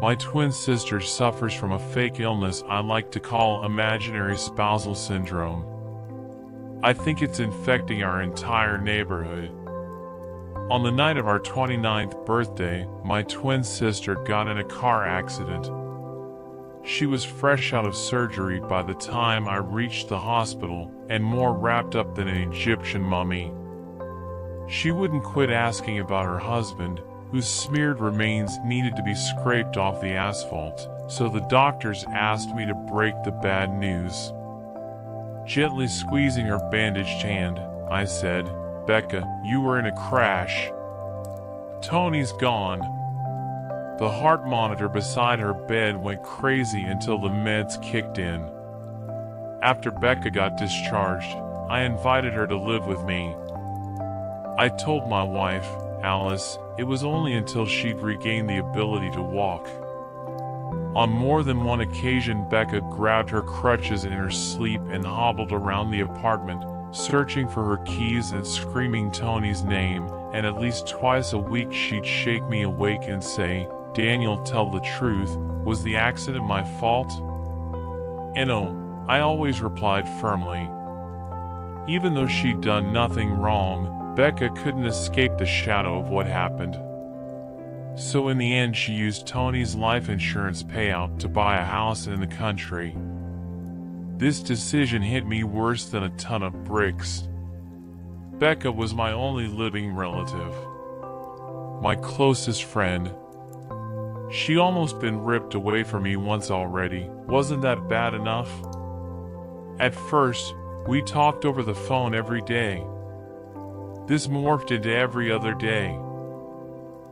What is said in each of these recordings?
My twin sister suffers from a fake illness I like to call imaginary spousal syndrome. I think it's infecting our entire neighborhood. On the night of our 29th birthday, my twin sister got in a car accident. She was fresh out of surgery by the time I reached the hospital and more wrapped up than an Egyptian mummy. She wouldn't quit asking about her husband, whose smeared remains needed to be scraped off the asphalt, so the doctors asked me to break the bad news. Gently squeezing her bandaged hand, I said, "Becca, you were in a crash. Tony's gone." The heart monitor beside her bed went crazy until the meds kicked in. After Becca got discharged, I invited her to live with me. I told my wife, Alice, it was only until she'd regained the ability to walk. On more than one occasion, Becca grabbed her crutches in her sleep and hobbled around the apartment, searching for her keys and screaming Tony's name, and at least twice a week she'd shake me awake and say, "Daniel, tell the truth, was the accident my fault?" And no, I always replied firmly. Even though she'd done nothing wrong, Becca couldn't escape the shadow of what happened. So in the end, she used Tony's life insurance payout to buy a house in the country. This decision hit me worse than a ton of bricks. Becca was my only living relative, my closest friend. She'd almost been ripped away from me once already. Wasn't that bad enough? At first, we talked over the phone every day. This morphed into every other day.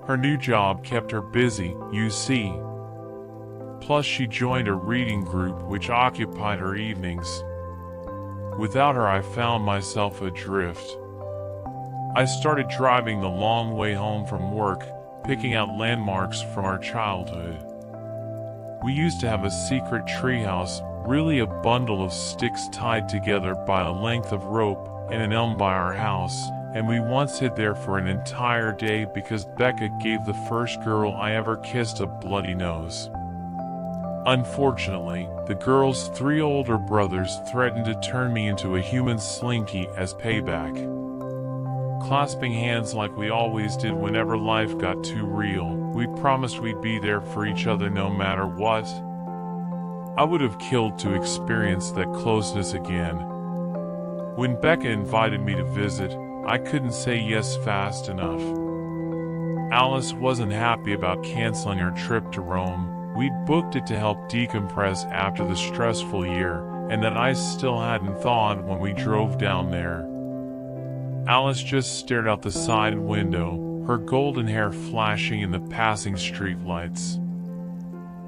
Her new job kept her busy, you see. Plus, she joined a reading group which occupied her evenings. Without her, I found myself adrift. I started driving the long way home from work, picking out landmarks from our childhood. We used to have a secret treehouse, really a bundle of sticks tied together by a length of rope, and an elm by our house, and we once hid there for an entire day because Becca gave the first girl I ever kissed a bloody nose. Unfortunately, the girl's 3 older brothers threatened to turn me into a human slinky as payback. Clasping hands like we always did whenever life got too real, we promised we'd be there for each other no matter what. I would have killed to experience that closeness again. When Becca invited me to visit, I couldn't say yes fast enough. Alice wasn't happy about canceling our trip to Rome. We'd booked it to help decompress after the stressful year, and that ice still hadn't thawed when we drove down there. Alice just stared out the side window, her golden hair flashing in the passing streetlights.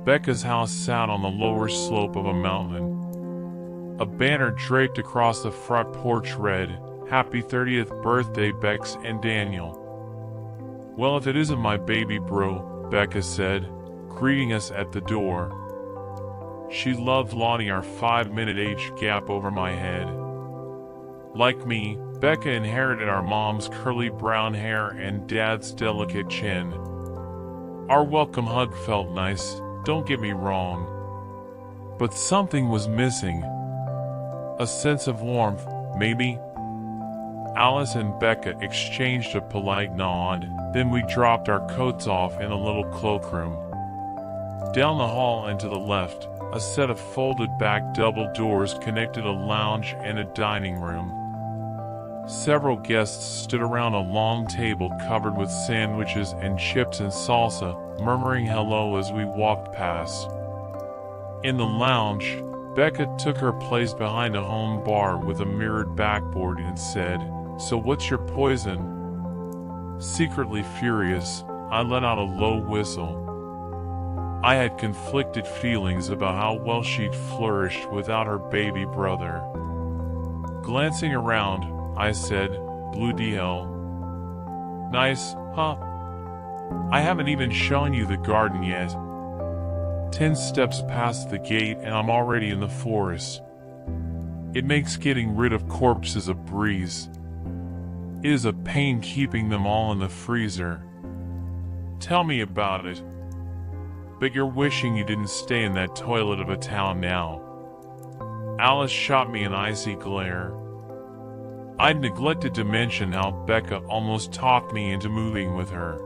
Becca's house sat on the lower slope of a mountain. A banner draped across the front porch read, "Happy 30th birthday, Bex and Daniel." "Well, if it isn't my baby bro," Becca said, greeting us at the door. She loved lauding our 5-minute age gap over my head. Like me, Becca inherited our mom's curly brown hair and dad's delicate chin. Our welcome hug felt nice, don't get me wrong. But something was missing. A sense of warmth, maybe? Alice and Becca exchanged a polite nod, then we dropped our coats off in a little cloakroom. Down the hall and to the left, a set of folded back double doors connected a lounge and a dining room. Several guests stood around a long table covered with sandwiches and chips and salsa, murmuring hello as we walked past. In the lounge, Becca took her place behind a home bar with a mirrored backboard and said, "So what's your poison?" Secretly furious, I let out a low whistle. I had conflicted feelings about how well she'd flourished without her baby brother. Glancing around, I said, "Blue DL. Nice, huh? I haven't even shown you the garden yet." 10 steps past the gate and I'm already in the forest. It makes getting rid of corpses a breeze. It is a pain keeping them all in the freezer. Tell me about it. but you're wishing you didn't stay in that toilet of a town now. Alice shot me an icy glare. I'd neglected to mention how Becca almost talked me into moving with her.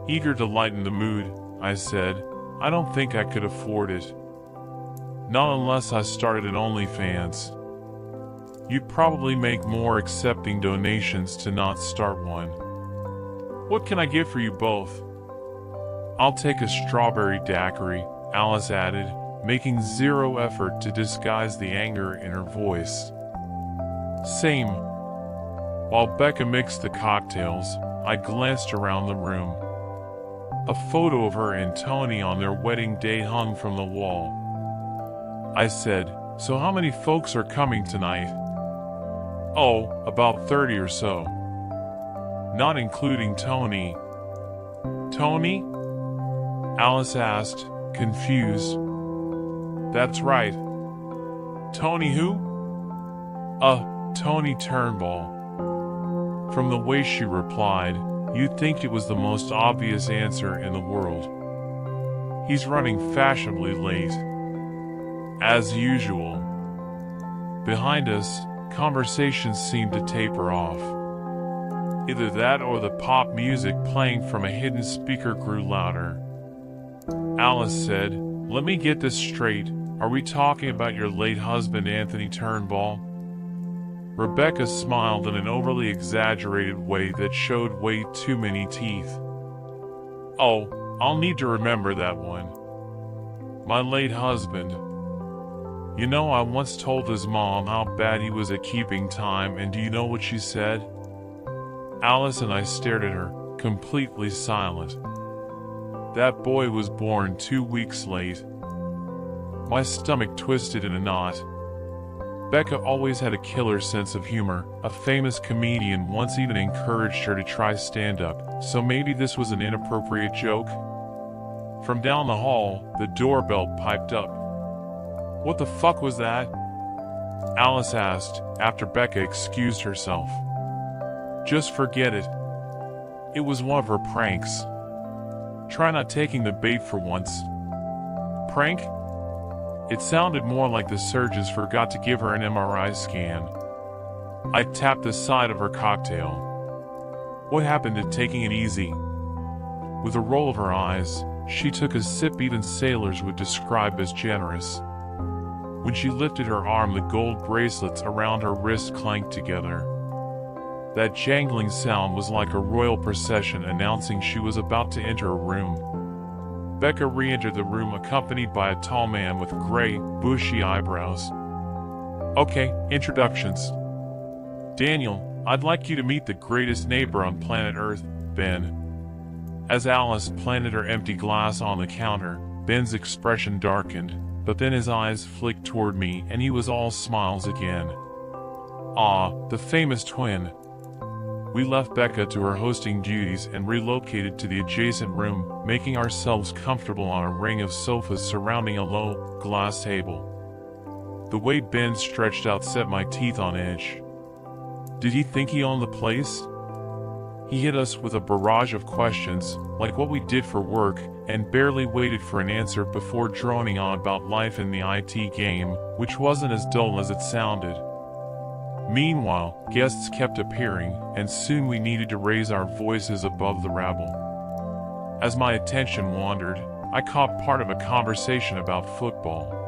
Eager to lighten the mood, I said, I don't think I could afford it. Not unless I started an OnlyFans. You'd probably make more accepting donations to not start one. What can I get for you both? I'll take a strawberry daiquiri, Alice added, making zero effort to disguise the anger in her voice. Same. While Becca mixed the cocktails, I glanced around the room. A photo of her and Tony on their wedding day hung from the wall. I said, so how many folks are coming tonight? Oh, about 30 or so. Not including Tony. Tony? Alice asked, confused. That's right. Tony who? Tony Turnbull. From the way she replied, you'd think it was the most obvious answer in the world. He's running fashionably late. As usual. Behind us, conversations seemed to taper off. Either that or the pop music playing from a hidden speaker grew louder. Alice said, let me get this straight. Are we talking about your late husband, Anthony Turnbull? Rebecca smiled in an overly exaggerated way that showed way too many teeth. Oh, I'll need to remember that one. My late husband. You know, I once told his mom how bad he was at keeping time, and do you know what she said? Alice and I stared at her, completely silent. That boy was born 2 weeks late. My stomach twisted in a knot. Becca always had a killer sense of humor. A famous comedian once even encouraged her to try stand-up, so maybe this was an inappropriate joke? From down the hall, the doorbell piped up. What the fuck was that? Alice asked, after Becca excused herself. Just forget it. It was one of her pranks. Try not taking the bait for once. Prank? It sounded more like the surgeons forgot to give her an MRI scan. I tapped the side of her cocktail. What happened to taking it easy? With a roll of her eyes, she took a sip even sailors would describe as generous. When she lifted her arm, the gold bracelets around her wrist clanked together. That jangling sound was like a royal procession announcing she was about to enter a room. Becca re-entered the room accompanied by a tall man with gray, bushy eyebrows. Okay, introductions. Daniel, I'd like you to meet the greatest neighbor on planet Earth, Ben. As Alice planted her empty glass on the counter, Ben's expression darkened, but then his eyes flicked toward me and he was all smiles again. Ah, the famous twin. We left Becca to her hosting duties and relocated to the adjacent room, making ourselves comfortable on a ring of sofas surrounding a low, glass table. The way Ben stretched out set my teeth on edge. Did he think he owned the place? He hit us with a barrage of questions, like what we did for work, and barely waited for an answer before droning on about life in the IT game, which wasn't as dull as it sounded. Meanwhile, guests kept appearing, and soon we needed to raise our voices above the rabble. As my attention wandered, I caught part of a conversation about football.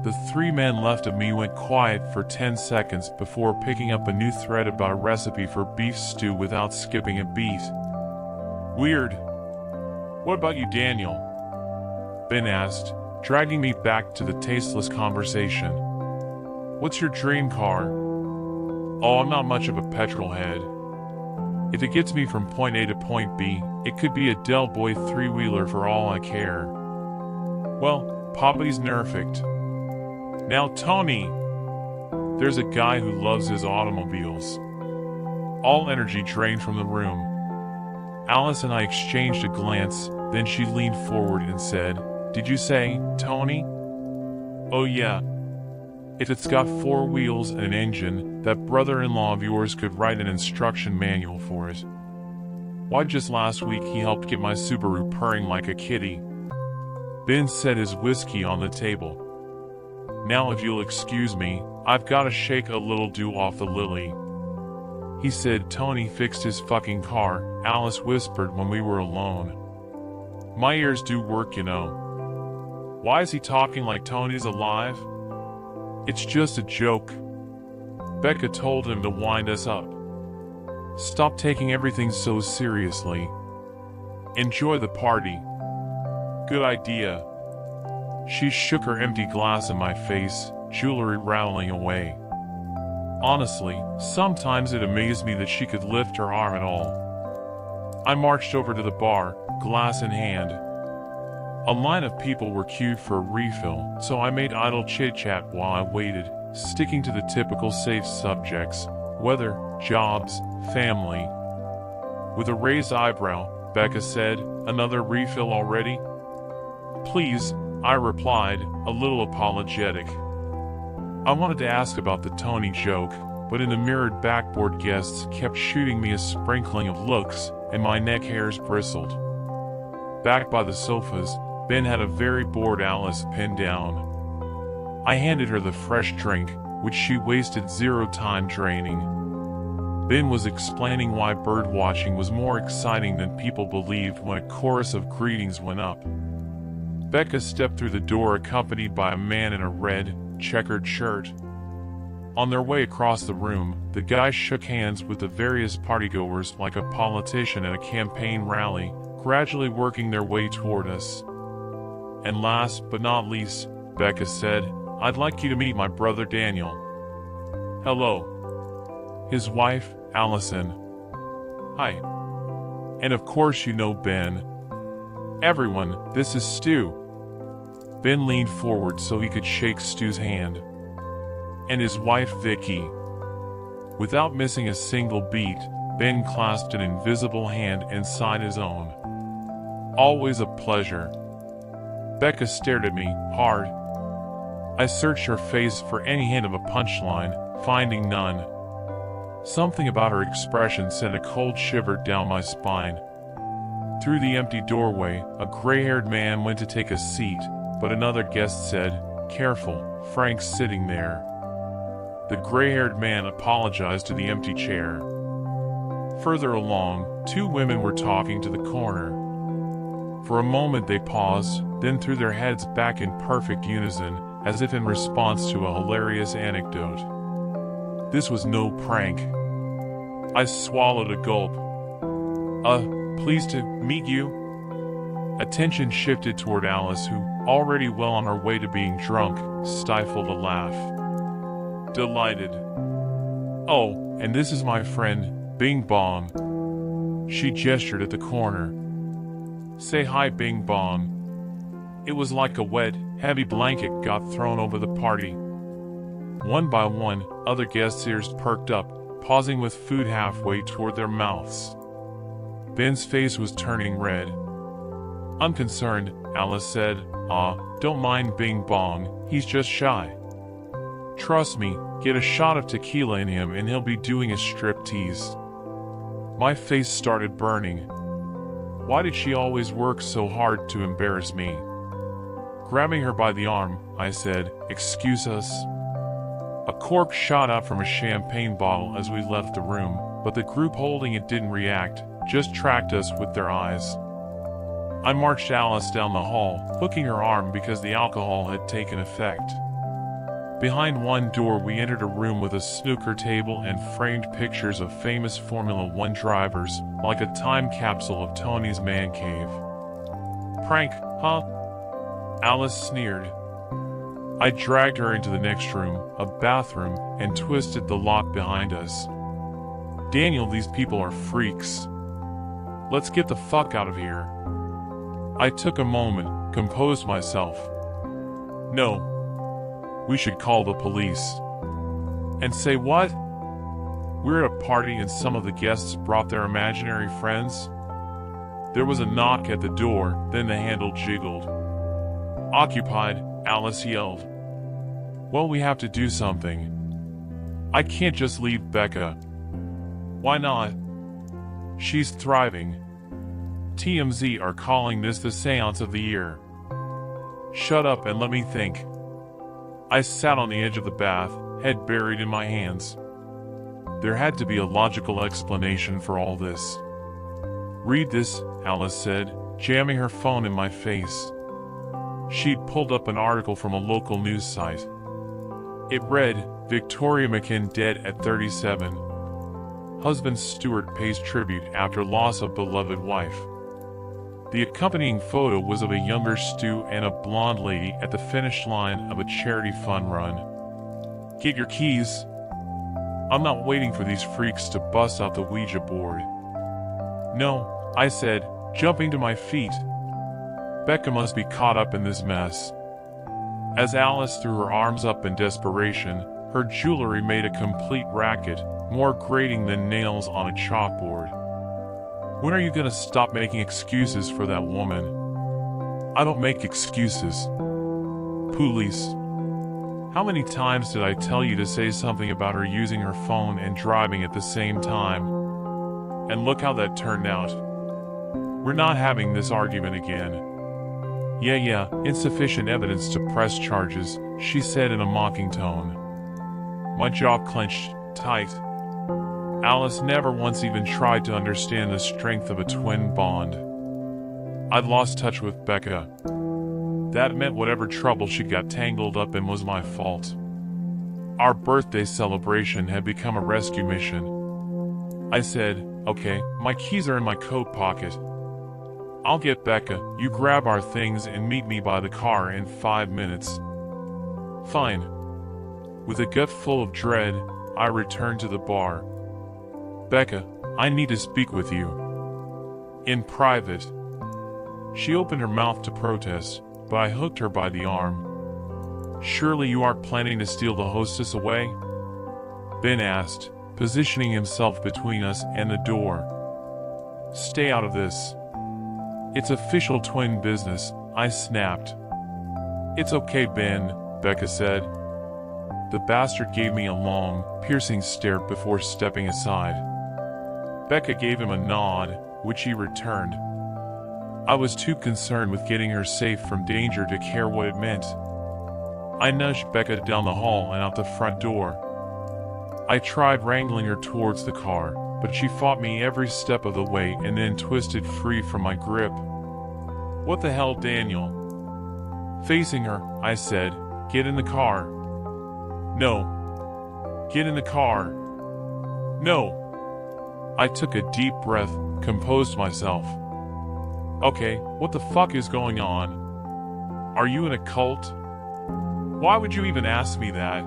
The three men left of me went quiet for 10 seconds before picking up a new thread about a recipe for beef stew without skipping a beat. Weird. What about you, Daniel? Ben asked, dragging me back to the tasteless conversation. What's your dream car? Oh, I'm not much of a petrol head. If it gets me from point A to point B, it could be a Del Boy three-wheeler for all I care. Well, Poppy's nerfed. Now, Tony! There's a guy who loves his automobiles. All energy drained from the room. Alice and I exchanged a glance, then she leaned forward and said, Did you say, Tony? Oh yeah. If it's got 4 wheels and an engine, that brother-in-law of yours could write an instruction manual for it. Why, just last week he helped get my Subaru purring like a kitty. Ben set his whiskey on the table. "Now if you'll excuse me, I've gotta shake a little dew off the lily." He said Tony fixed his fucking car, Alice whispered when we were alone. My ears do work, you know. Why is he talking like Tony's alive? It's just a joke. Becca told him to wind us up. Stop taking everything so seriously. Enjoy the party. Good idea. She shook her empty glass in my face, jewelry rattling away. Honestly, sometimes it amazed me that she could lift her arm at all. I marched over to the bar, glass in hand. A line of people were queued for a refill, so I made idle chit-chat while I waited, sticking to the typical safe subjects: weather, jobs, family. With a raised eyebrow, Becca said, "Another refill already?" "Please," I replied, a little apologetic. I wanted to ask about the Tony joke, but in the mirrored backboard guests kept shooting me a sprinkling of looks, and my neck hairs bristled. Back by the sofas, Ben had a very bored Alice pinned down. I handed her the fresh drink, which she wasted zero time draining. Ben was explaining why birdwatching was more exciting than people believed when a chorus of greetings went up. Becca stepped through the door accompanied by a man in a red, checkered shirt. On their way across the room, the guy shook hands with the various partygoers like a politician at a campaign rally, gradually working their way toward us. And last but not least, Becca said, "I'd like you to meet my brother Daniel." "Hello." His wife, Allison. "Hi. And of course you know Ben." "Everyone, this is Stu." Ben leaned forward so he could shake Stu's hand. "And his wife Vicky." Without missing a single beat, Ben clasped an invisible hand inside his own. "Always a pleasure." Becca stared at me, hard. I searched her face for any hint of a punchline, finding none. Something about her expression sent a cold shiver down my spine. Through the empty doorway, a gray-haired man went to take a seat, but another guest said, "Careful, Frank's sitting there." The gray-haired man apologized to the empty chair. Further along, two women were talking to the corner. For a moment they paused, then threw their heads back in perfect unison, as if in response to a hilarious anecdote. This was no prank. I swallowed a gulp. Pleased to meet you." Attention shifted toward Alice, who, already well on her way to being drunk, stifled a laugh. "Delighted. Oh, and this is my friend, Bing Bong." She gestured at the corner. "Say hi, Bing Bong." It was like a wet, heavy blanket got thrown over the party. One by one, other guests' ears perked up, pausing with food halfway toward their mouths. Ben's face was turning red. Unconcerned, Alice said, "Don't mind Bing Bong, he's just shy. Trust me, get a shot of tequila in him and he'll be doing a striptease." My face started burning. Why did she always work so hard to embarrass me? Grabbing her by the arm, I said, "Excuse us." A cork shot out from a champagne bottle as we left the room, but the group holding it didn't react, just tracked us with their eyes. I marched Alice down the hall, hooking her arm because the alcohol had taken effect. Behind one door we entered a room with a snooker table and framed pictures of famous Formula One drivers, like a time capsule of Tony's man cave. "Prank, huh?" Alice sneered. I dragged her into the next room, a bathroom, and twisted the lock behind us. "Daniel, these people are freaks. Let's get the fuck out of here." I took a moment, composed myself. "No. We should call the police." "And say what?" "We're at a party and some of the guests brought their imaginary friends." There was a knock at the door, then the handle jiggled. "Occupied," Alice yelled. "Well, we have to do something. I can't just leave Becca." "Why not?" "She's thriving. TMZ are calling this the seance of the year." Shut up and let me think. I sat on the edge of the bath, head buried in my hands. There had to be a logical explanation for all this. Read this, Alice said, jamming her phone in my face. She'd pulled up an article from a local news site. It read, Victoria McKinn dead at 37. Husband Stuart pays tribute after loss of beloved wife. The accompanying photo was of a younger Stu and a blonde lady at the finish line of a charity fun run. Get your keys. I'm not waiting for these freaks to bust out the Ouija board. No, I said, jumping to my feet. Becca must be caught up in this mess. As Alice threw her arms up in desperation, her jewelry made a complete racket, more grating than nails on a chalkboard. When are you gonna stop making excuses for that woman? I don't make excuses. Police. How many times did I tell you to say something about her using her phone and driving at the same time? And look how that turned out. We're not having this argument again. Yeah, insufficient evidence to press charges, she said in a mocking tone. My jaw clenched tight. Alice never once even tried to understand the strength of a twin bond. I'd lost touch with Becca. That meant whatever trouble she got tangled up in was my fault. Our birthday celebration had become a rescue mission. I said, okay, my keys are in my coat pocket. I'll get Becca, you grab our things and meet me by the car in 5 minutes. Fine. With a gut full of dread, I returned to the bar. Becca, I need to speak with you. In private. She opened her mouth to protest, but I hooked her by the arm. Surely you aren't planning to steal the hostess away? Ben asked, positioning himself between us and the door. Stay out of this. It's official twin business, I snapped. It's okay, Ben, Becca said. The bastard gave me a long, piercing stare before stepping aside. Becca gave him a nod, which he returned. I was too concerned with getting her safe from danger to care what it meant. I nudged Becca down the hall and out the front door. I tried wrangling her towards the car, but she fought me every step of the way and then twisted free from my grip. What the hell, Daniel? Facing her, I said, get in the car. No. Get in the car. No. I took a deep breath, composed myself. Okay, what the fuck is going on? Are you in a cult? Why would you even ask me that?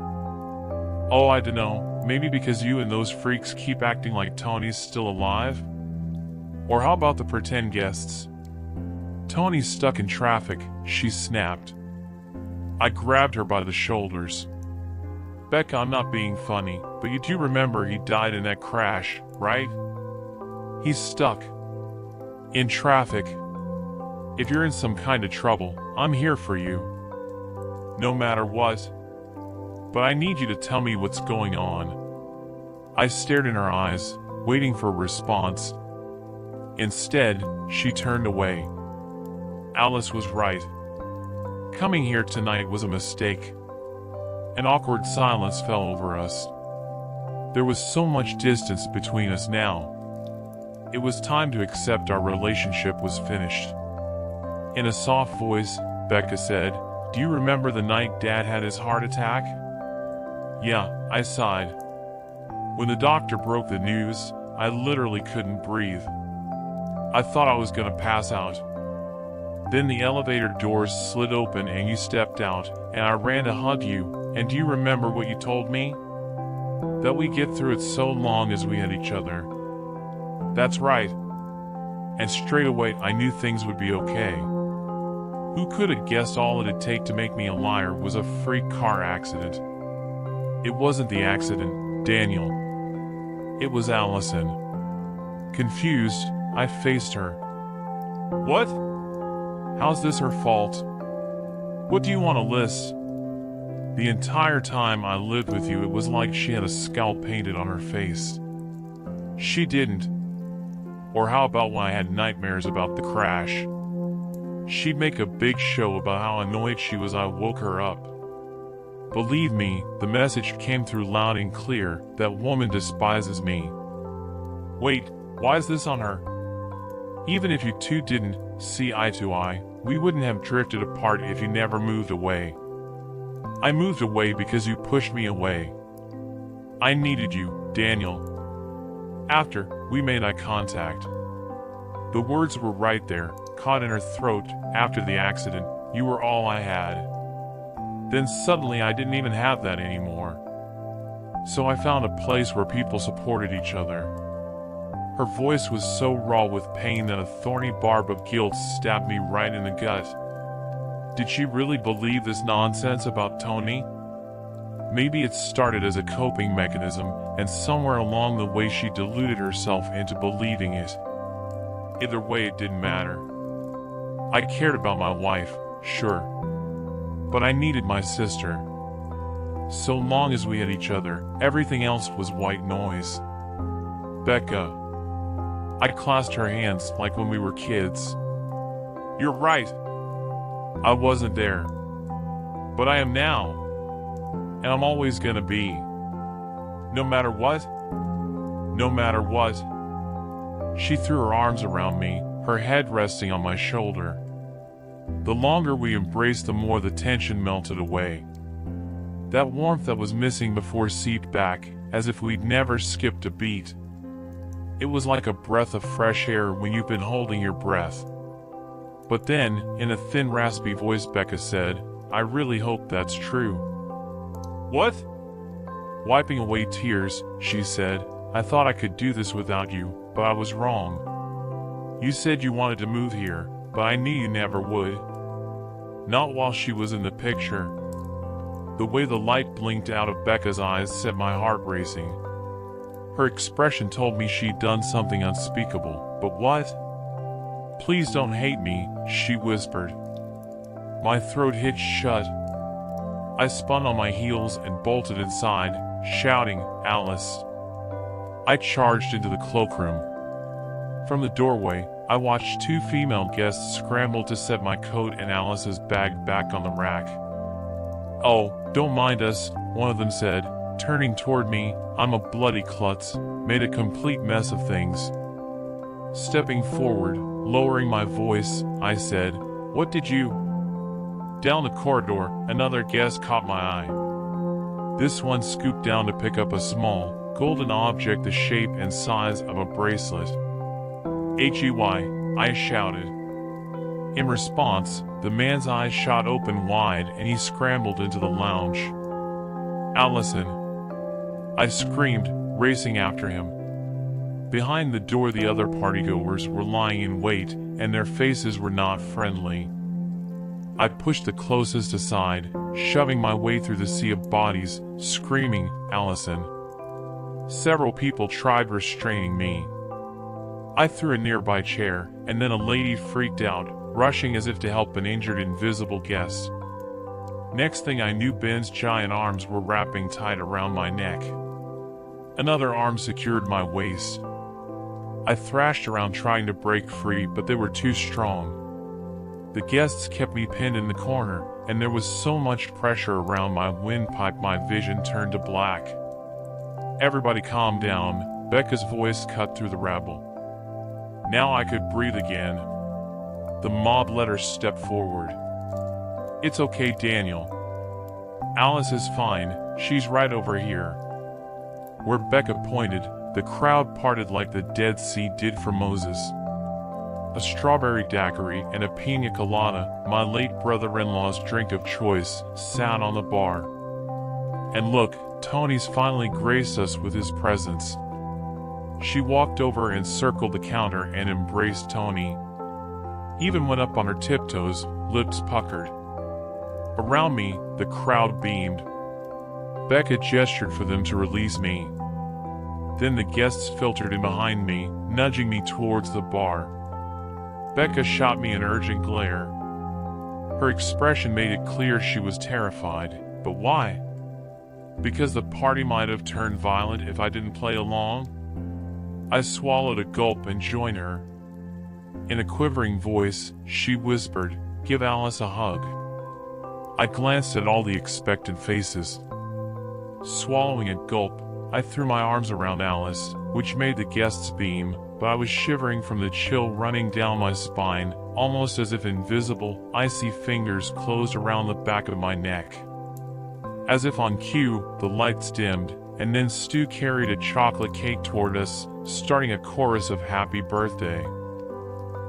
Oh, I dunno. Maybe because you and those freaks keep acting like Tony's still alive? Or how about the pretend guests? Tony's stuck in traffic, she snapped. I grabbed her by the shoulders. Becca, I'm not being funny, but you do remember he died in that crash, right? He's stuck. In traffic. If you're in some kind of trouble, I'm here for you. No matter what. But I need you to tell me what's going on. I stared in her eyes, waiting for a response. Instead, she turned away. Alice was right. Coming here tonight was a mistake. An awkward silence fell over us. There was so much distance between us now. It was time to accept our relationship was finished. In a soft voice, Becca said, "Do you remember the night Dad had his heart attack?" "Yeah," I sighed. When the doctor broke the news, I literally couldn't breathe. I thought I was gonna pass out. Then the elevator doors slid open and you stepped out, and I ran to hug you, and do you remember what you told me? That we get through it so long as we had each other. That's right. And straight away I knew things would be okay. Who could have guessed all it'd take to make me a liar was a freak car accident? It wasn't the accident, Daniel. It was Allison. Confused, I faced her. What? How's this her fault? What do you want to list? The entire time I lived with you, it was like she had a skull painted on her face. She didn't. Or how about when I had nightmares about the crash? She'd make a big show about how annoyed she was I woke her up. Believe me, the message came through loud and clear: that woman despises me. Wait, why is this on her? Even if you two didn't see eye to eye, we wouldn't have drifted apart if you never moved away. I moved away because you pushed me away. I needed you, Daniel. After we made eye contact. The words were right there, caught in her throat. After the accident, you were all I had. Then suddenly I didn't even have that anymore. So I found a place where people supported each other. Her voice was so raw with pain that a thorny barb of guilt stabbed me right in the gut. Did she really believe this nonsense about Tony? Maybe it started as a coping mechanism, and somewhere along the way she deluded herself into believing it. Either way, it didn't matter. I cared about my wife, sure. But I needed my sister. So long as we had each other, everything else was white noise. Becca. I clasped her hands like when we were kids. You're right. I wasn't there. But I am now. And I'm always gonna be. No matter what. No matter what. She threw her arms around me, her head resting on my shoulder. The longer we embraced, the more the tension melted away. That warmth that was missing before seeped back, as if we'd never skipped a beat. It was like a breath of fresh air when you've been holding your breath. But then, in a thin, raspy voice, Becca said, I really hope that's true. What? Wiping away tears, she said, I thought I could do this without you, but I was wrong. You said you wanted to move here, but I knew you never would. Not while she was in the picture. The way the light blinked out of Becca's eyes set my heart racing. Her expression told me she'd done something unspeakable, but what? Please don't hate me, she whispered. My throat hitched shut. I spun on my heels and bolted inside, shouting, Alice. I charged into the cloakroom. From the doorway, I watched two female guests scramble to set my coat and Alice's bag back on the rack. Oh, don't mind us, one of them said, turning toward me. I'm a bloody klutz, made a complete mess of things. Stepping forward, lowering my voice, I said, What did you? Down the corridor, another guest caught my eye. This one scooped down to pick up a small, golden object the shape and size of a bracelet. Hey, I shouted. In response, the man's eyes shot open wide and he scrambled into the lounge. Allison! I screamed, racing after him. Behind the door, the other partygoers were lying in wait, and their faces were not friendly. I pushed the closest aside, shoving my way through the sea of bodies, screaming, Allison. Several people tried restraining me. I threw a nearby chair, and then a lady freaked out, rushing as if to help an injured invisible guest. Next thing I knew, Ben's giant arms were wrapping tight around my neck. Another arm secured my waist. I thrashed around trying to break free, but they were too strong. The guests kept me pinned in the corner, and there was so much pressure around my windpipe my vision turned to black. Everybody calm down, Becca's voice cut through the rabble. Now I could breathe again. The mob let her step forward. It's okay, Daniel. Alice is fine, she's right over here. Where Becca pointed, the crowd parted like the Dead Sea did for Moses. A strawberry daiquiri and a pina colada, my late brother-in-law's drink of choice, sat on the bar. And look, Tony's finally graced us with his presence. She walked over and circled the counter and embraced Tony. Even went up on her tiptoes, lips puckered. Around me, the crowd beamed. Becca gestured for them to release me. Then the guests filtered in behind me, nudging me towards the bar. Becca shot me an urgent glare. Her expression made it clear she was terrified. But why? Because the party might have turned violent if I didn't play along? I swallowed a gulp and joined her. In a quivering voice, she whispered, "Give Alice a hug." I glanced at all the expectant faces. Swallowing a gulp, I threw my arms around Alice, which made the guests beam, but I was shivering from the chill running down my spine, almost as if invisible, icy fingers closed around the back of my neck. As if on cue, the lights dimmed, and then Stu carried a chocolate cake toward us, starting a chorus of "Happy Birthday."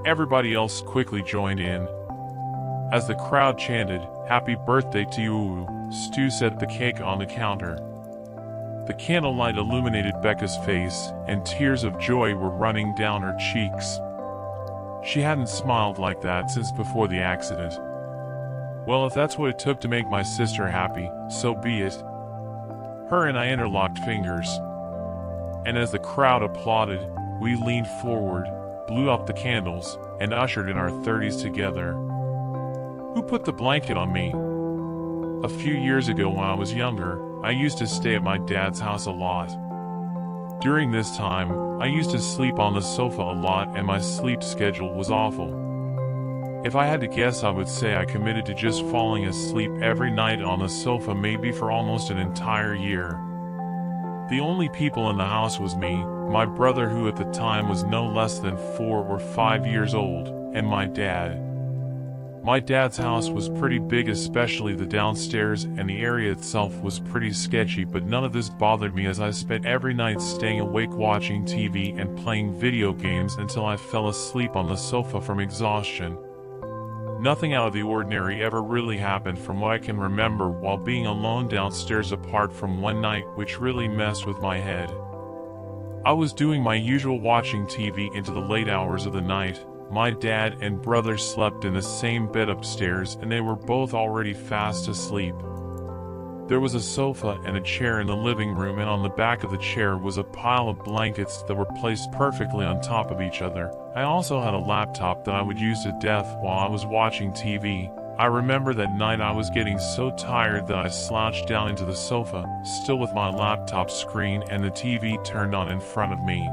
Everybody else quickly joined in. As the crowd chanted, "Happy birthday to you," Stu set the cake on the counter. The candlelight illuminated Becca's face, and tears of joy were running down her cheeks. She hadn't smiled like that since before the accident. Well, if that's what it took to make my sister happy, so be it. Her and I interlocked fingers. And as the crowd applauded, we leaned forward, blew out the candles, and ushered in our 30s together. Who put the blanket on me? A few years ago when I was younger, I used to stay at my dad's house a lot. During this time, I used to sleep on the sofa a lot and my sleep schedule was awful. If I had to guess, I would say I committed to just falling asleep every night on the sofa, maybe for almost an entire year. The only people in the house was me, my brother who at the time was no less than 4 or 5 years old, and my dad. My dad's house was pretty big, especially the downstairs, and the area itself was pretty sketchy, but none of this bothered me as I spent every night staying awake watching TV and playing video games until I fell asleep on the sofa from exhaustion. Nothing out of the ordinary ever really happened from what I can remember while being alone downstairs, apart from one night which really messed with my head. I was doing my usual watching TV into the late hours of the night. My dad and brother slept in the same bed upstairs and they were both already fast asleep. There was a sofa and a chair in the living room, and on the back of the chair was a pile of blankets that were placed perfectly on top of each other. I also had a laptop that I would use to death while I was watching TV. I remember that night I was getting so tired that I slouched down into the sofa, still with my laptop screen and the TV turned on in front of me.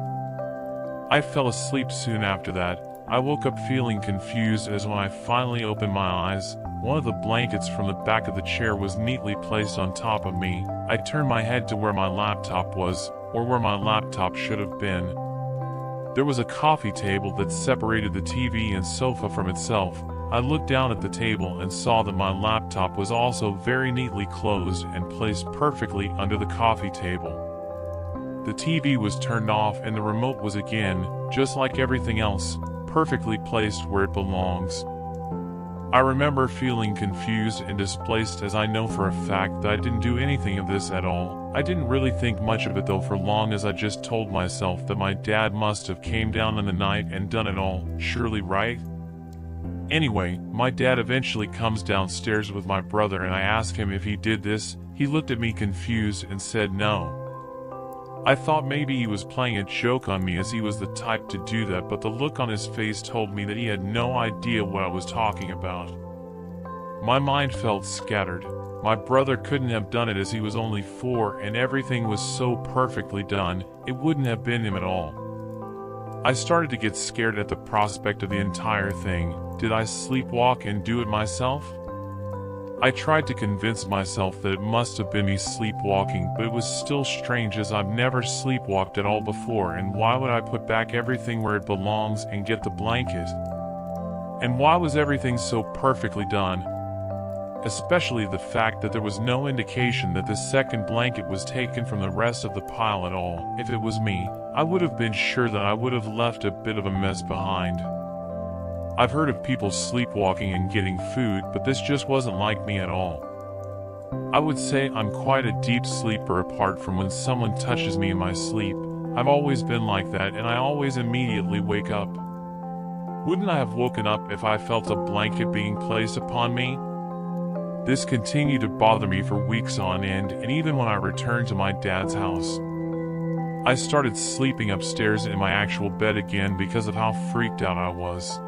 I fell asleep soon after that. I woke up feeling confused as when I finally opened my eyes, one of the blankets from the back of the chair was neatly placed on top of me. I turned my head to where my laptop was, or where my laptop should have been. There was a coffee table that separated the TV and sofa from itself. I looked down at the table and saw that my laptop was also very neatly closed and placed perfectly under the coffee table. The TV was turned off and the remote was again, just like everything else, perfectly placed where it belongs. I remember feeling confused and displaced, as I know for a fact that I didn't do anything of this at all. I didn't really think much of it though for long, as I just told myself that my dad must have came down in the night and done it all, surely, right? Anyway, my dad eventually comes downstairs with my brother and I asked him if he did this. He looked at me confused and said no. I thought maybe he was playing a joke on me, as he was the type to do that, but the look on his face told me that he had no idea what I was talking about. My mind felt scattered. My brother couldn't have done it as he was only 4 and everything was so perfectly done, it wouldn't have been him at all. I started to get scared at the prospect of the entire thing. Did I sleepwalk and do it myself? I tried to convince myself that it must have been me sleepwalking, but it was still strange, as I've never sleepwalked at all before, and why would I put back everything where it belongs and get the blanket? And why was everything so perfectly done? Especially the fact that there was no indication that the second blanket was taken from the rest of the pile at all. If it was me, I would have been sure that I would have left a bit of a mess behind. I've heard of people sleepwalking and getting food, but this just wasn't like me at all. I would say I'm quite a deep sleeper apart from when someone touches me in my sleep. I've always been like that and I always immediately wake up. Wouldn't I have woken up if I felt a blanket being placed upon me? This continued to bother me for weeks on end, and even when I returned to my dad's house. I started sleeping upstairs in my actual bed again because of how freaked out I was.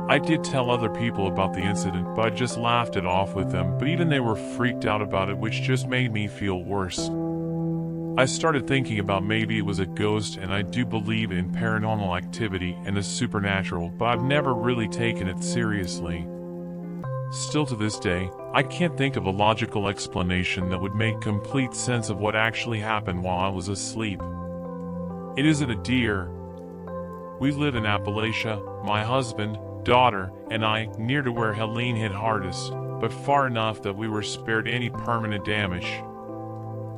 I did tell other people about the incident, but I just laughed it off with them, but even they were freaked out about it, which just made me feel worse. I started thinking about maybe it was a ghost, and I do believe in paranormal activity and the supernatural, but I've never really taken it seriously. Still to this day, I can't think of a logical explanation that would make complete sense of what actually happened while I was asleep. It isn't a deer. We live in Appalachia, my husband, daughter, and I, near to where Helene hit hardest, but far enough that we were spared any permanent damage.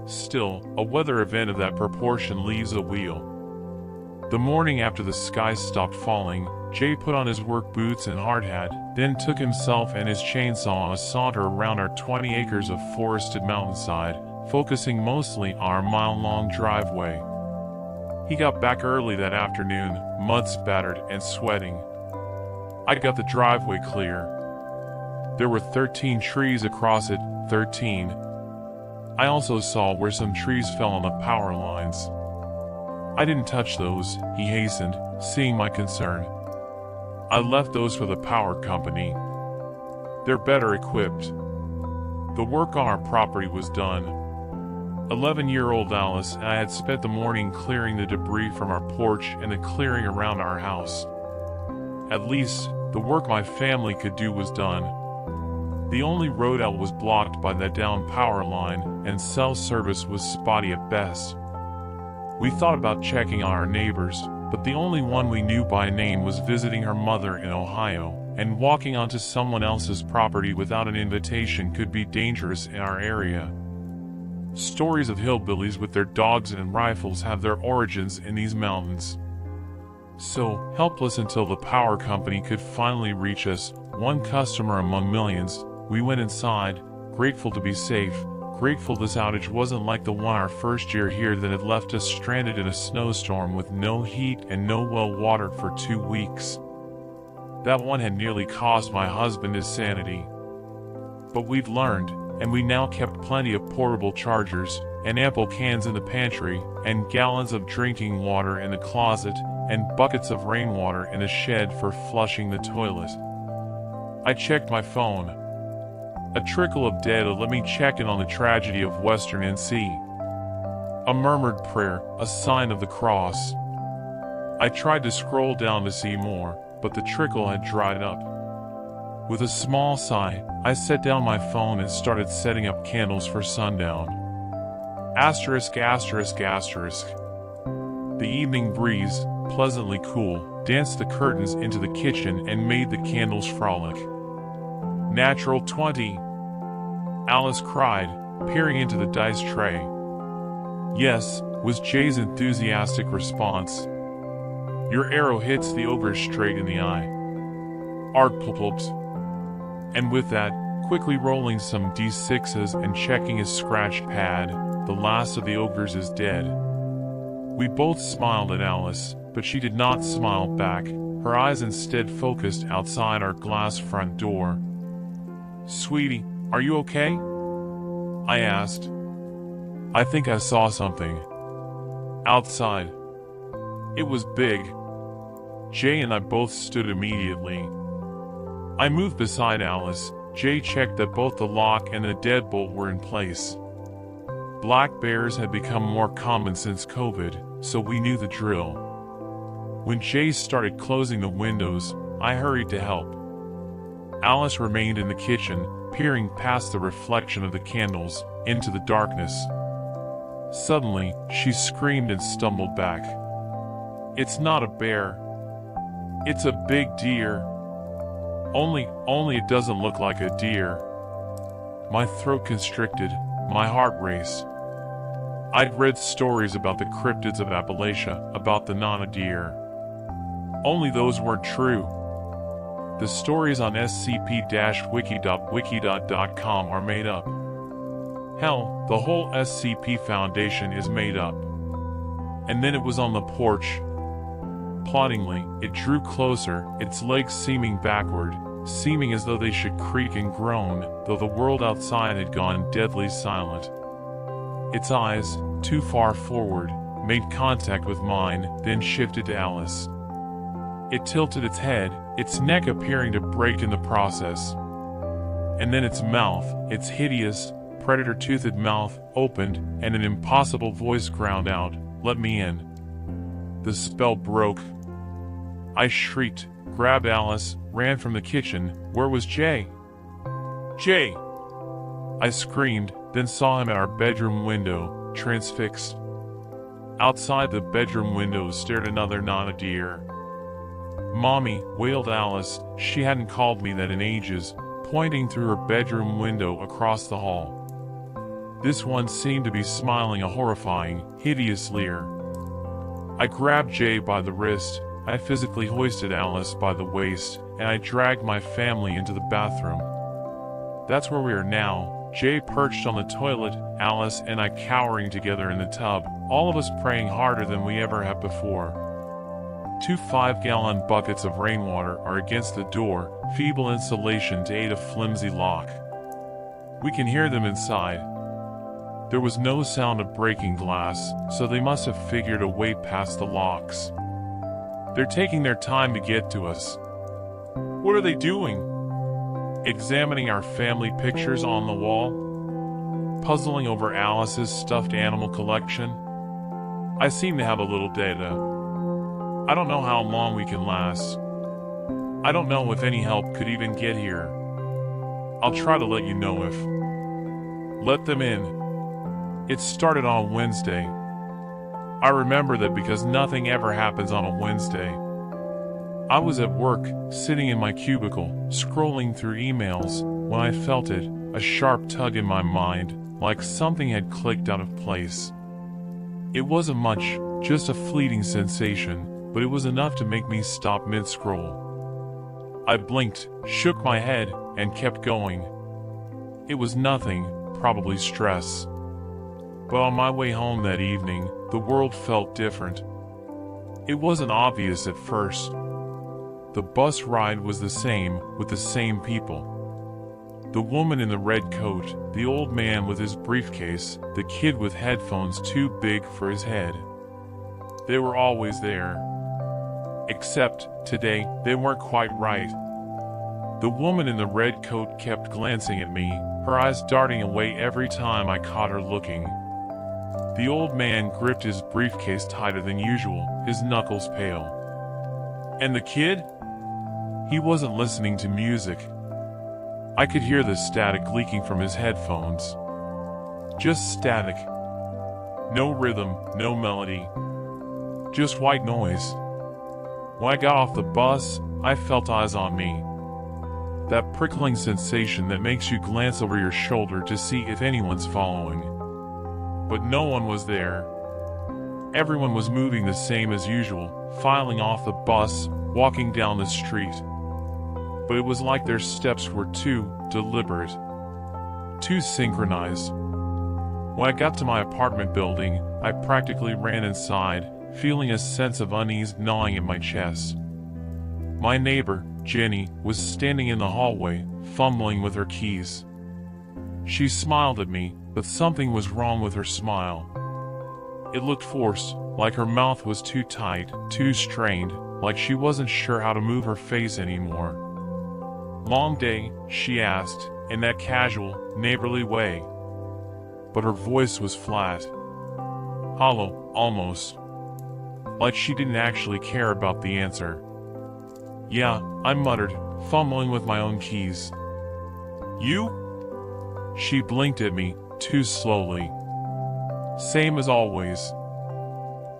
Still, a weather event of that proportion leaves a wheel. The morning after the skies stopped falling, Jay put on his work boots and hard hat, then took himself and his chainsaw a saunter around our 20 acres of forested mountainside, focusing mostly on our mile-long driveway. He got back early that afternoon, mud-spattered and sweating. I got the driveway clear. There were 13 trees across it, 13. I also saw where some trees fell on the power lines. I didn't touch those, he hastened, seeing my concern. I left those for the power company. They're better equipped. The work on our property was done. 11-year-old Alice and I had spent the morning clearing the debris from our porch and the clearing around our house. At least, the work my family could do was done. The only road out was blocked by that down power line, and cell service was spotty at best. We thought about checking on our neighbors, but the only one we knew by name was visiting her mother in Ohio, and walking onto someone else's property without an invitation could be dangerous in our area. Stories of hillbillies with their dogs and rifles have their origins in these mountains. So, helpless until the power company could finally reach us, one customer among millions, we went inside, grateful to be safe, grateful this outage wasn't like the one our first year here that had left us stranded in a snowstorm with no heat and no well water for 2 weeks. That one had nearly cost my husband his sanity. But we'd learned, and we now kept plenty of portable chargers, and ample cans in the pantry, and gallons of drinking water in the closet, and buckets of rainwater in the shed for flushing the toilet. I checked my phone. A trickle of data let me check in on the tragedy of Western NC. A murmured prayer, a sign of the cross. I tried to scroll down to see more, but the trickle had dried up. With a small sigh, I set down my phone and started setting up candles for sundown. Asterisk, asterisk, asterisk. The evening breeze, pleasantly cool, danced the curtains into the kitchen and made the candles frolic. Natural 20. Alice cried, peering into the dice tray. Yes, was Jay's enthusiastic response. Your arrow hits the ogre straight in the eye. Arp-plop-plops. And with that, quickly rolling some d6s and checking his scratch pad, the last of the ogres is dead. We both smiled at Alice, but she did not smile back, her eyes instead focused outside our glass front door. Sweetie, are you okay? I asked. I think I saw something. Outside. It was big. Jay and I both stood immediately. I moved beside Alice. Jay checked that both the lock and the deadbolt were in place. Black bears had become more common since COVID, so we knew the drill. When Jay started closing the windows, I hurried to help. Alice remained in the kitchen, peering past the reflection of the candles, into the darkness. Suddenly, she screamed and stumbled back. It's not a bear. It's a big deer. Only it doesn't look like a deer. My throat constricted, my heart raced. I'd read stories about the cryptids of Appalachia, about the Nana deer. Only those weren't true. The stories on scp-wiki.wiki.com are made up. Hell, the whole SCP Foundation is made up. And then it was on the porch. Ploddingly, it drew closer, its legs seeming backward, seeming as though they should creak and groan, though the world outside had gone deadly silent. Its eyes, too far forward, made contact with mine, then shifted to Alice. It tilted its head, its neck appearing to break in the process. And then its mouth, its hideous, predator-toothed mouth opened, and an impossible voice ground out, "Let me in." The spell broke. I shrieked, grabbed Alice, ran from the kitchen. Where was Jay? "Jay!" I screamed, then saw him at our bedroom window, transfixed. Outside the bedroom window stared another Nana-deer. "Mommy," wailed Alice. She hadn't called me that in ages, pointing through her bedroom window across the hall. This one seemed to be smiling a horrifying, hideous leer. I grabbed Jay by the wrist, I physically hoisted Alice by the waist, and I dragged my family into the bathroom. That's where we are now, Jay perched on the toilet, Alice and I cowering together in the tub, all of us praying harder than we ever have before. 2 5-gallon buckets of rainwater are against the door, feeble insulation to aid a flimsy lock. We can hear them inside. There was no sound of breaking glass, so they must have figured a way past the locks. They're taking their time to get to us. What are they doing? Examining our family pictures on the wall? Puzzling over Alice's stuffed animal collection? I seem to have a little data. I don't know how long we can last. I don't know if any help could even get here. I'll try to let you know if. Let them in. It started on Wednesday. I remember that because nothing ever happens on a Wednesday. I was at work, sitting in my cubicle, scrolling through emails, when I felt it, a sharp tug in my mind, like something had clicked out of place. It wasn't much, just a fleeting sensation, but it was enough to make me stop mid-scroll. I blinked, shook my head, and kept going. It was nothing, probably stress. But on my way home that evening, the world felt different. It wasn't obvious at first. The bus ride was the same, with the same people. The woman in the red coat, the old man with his briefcase, the kid with headphones too big for his head. They were always there. Except, today, they weren't quite right. The woman in the red coat kept glancing at me, her eyes darting away every time I caught her looking. The old man gripped his briefcase tighter than usual, his knuckles pale. And the kid? He wasn't listening to music. I could hear the static leaking from his headphones. Just static. No rhythm, no melody. Just white noise. When I got off the bus, I felt eyes on me. That prickling sensation that makes you glance over your shoulder to see if anyone's following. But no one was there. Everyone was moving the same as usual, filing off the bus, walking down the street. But it was like their steps were too deliberate, too synchronized. When I got to my apartment building, I practically ran inside, feeling a sense of unease gnawing at my chest. My neighbor, Jenny, was standing in the hallway, fumbling with her keys. She smiled at me, but something was wrong with her smile. It looked forced, like her mouth was too tight, too strained, like she wasn't sure how to move her face anymore. "Long day?" she asked, in that casual, neighborly way. But her voice was flat. Hollow, almost. Like she didn't actually care about the answer. "Yeah," I muttered, fumbling with my own keys. "You?" She blinked at me, too slowly. Same as always.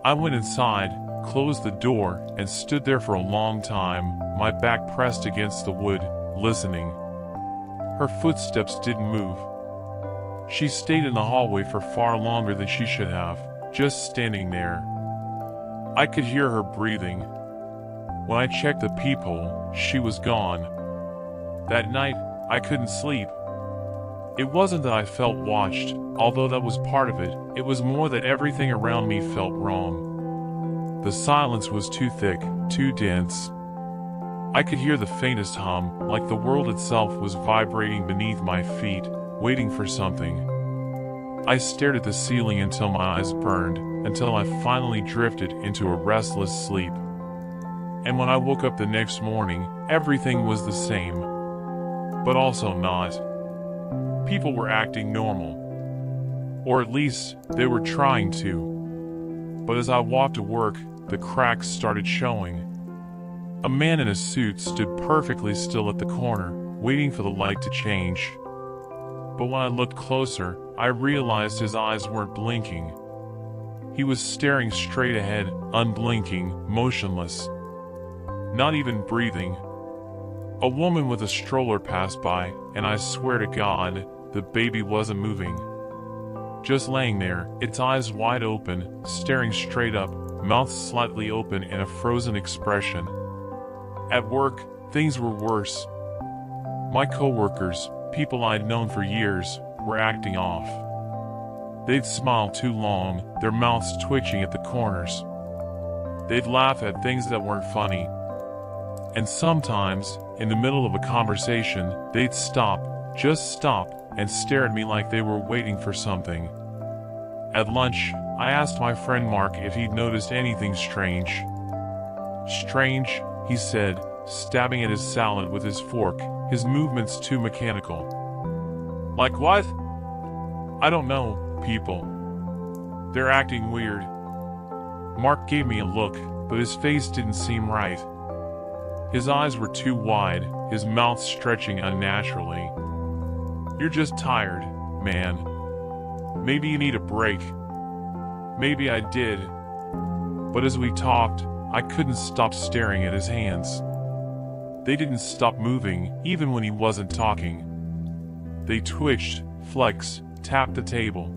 I went inside, closed the door, and stood there for a long time, my back pressed against the wood, listening. Her footsteps didn't move. She stayed in the hallway for far longer than she should have, just standing there. I could hear her breathing. When I checked the peephole, she was gone. That night, I couldn't sleep. It wasn't that I felt watched, although that was part of it. It was more that everything around me felt wrong. The silence was too thick, too dense. I could hear the faintest hum, like the world itself was vibrating beneath my feet, waiting for something. I stared at the ceiling until my eyes burned, until I finally drifted into a restless sleep. And when I woke up the next morning, everything was the same. But also not. People were acting normal. Or at least, they were trying to. But as I walked to work, the cracks started showing. A man in a suit stood perfectly still at the corner, waiting for the light to change. But when I looked closer, I realized his eyes weren't blinking. He was staring straight ahead, unblinking, motionless. Not even breathing. A woman with a stroller passed by, and I swear to God, the baby wasn't moving. Just laying there, its eyes wide open, staring straight up, mouth slightly open in a frozen expression. At work, things were worse. My coworkers, people I'd known for years, were acting off. They'd smile too long, their mouths twitching at the corners. They'd laugh at things that weren't funny. And sometimes, in the middle of a conversation, they'd stop, just stop, and stare at me like they were waiting for something. At lunch, I asked my friend Mark if he'd noticed anything strange. Strange, he said, stabbing at his salad with his fork, his movements too mechanical. Like what? I don't know, people. They're acting weird. Mark gave me a look, but his face didn't seem right. His eyes were too wide, his mouth stretching unnaturally. You're just tired, man. Maybe you need a break. Maybe I did. But as we talked, I couldn't stop staring at his hands. They didn't stop moving, even when he wasn't talking. They twitched, flexed, tapped the table.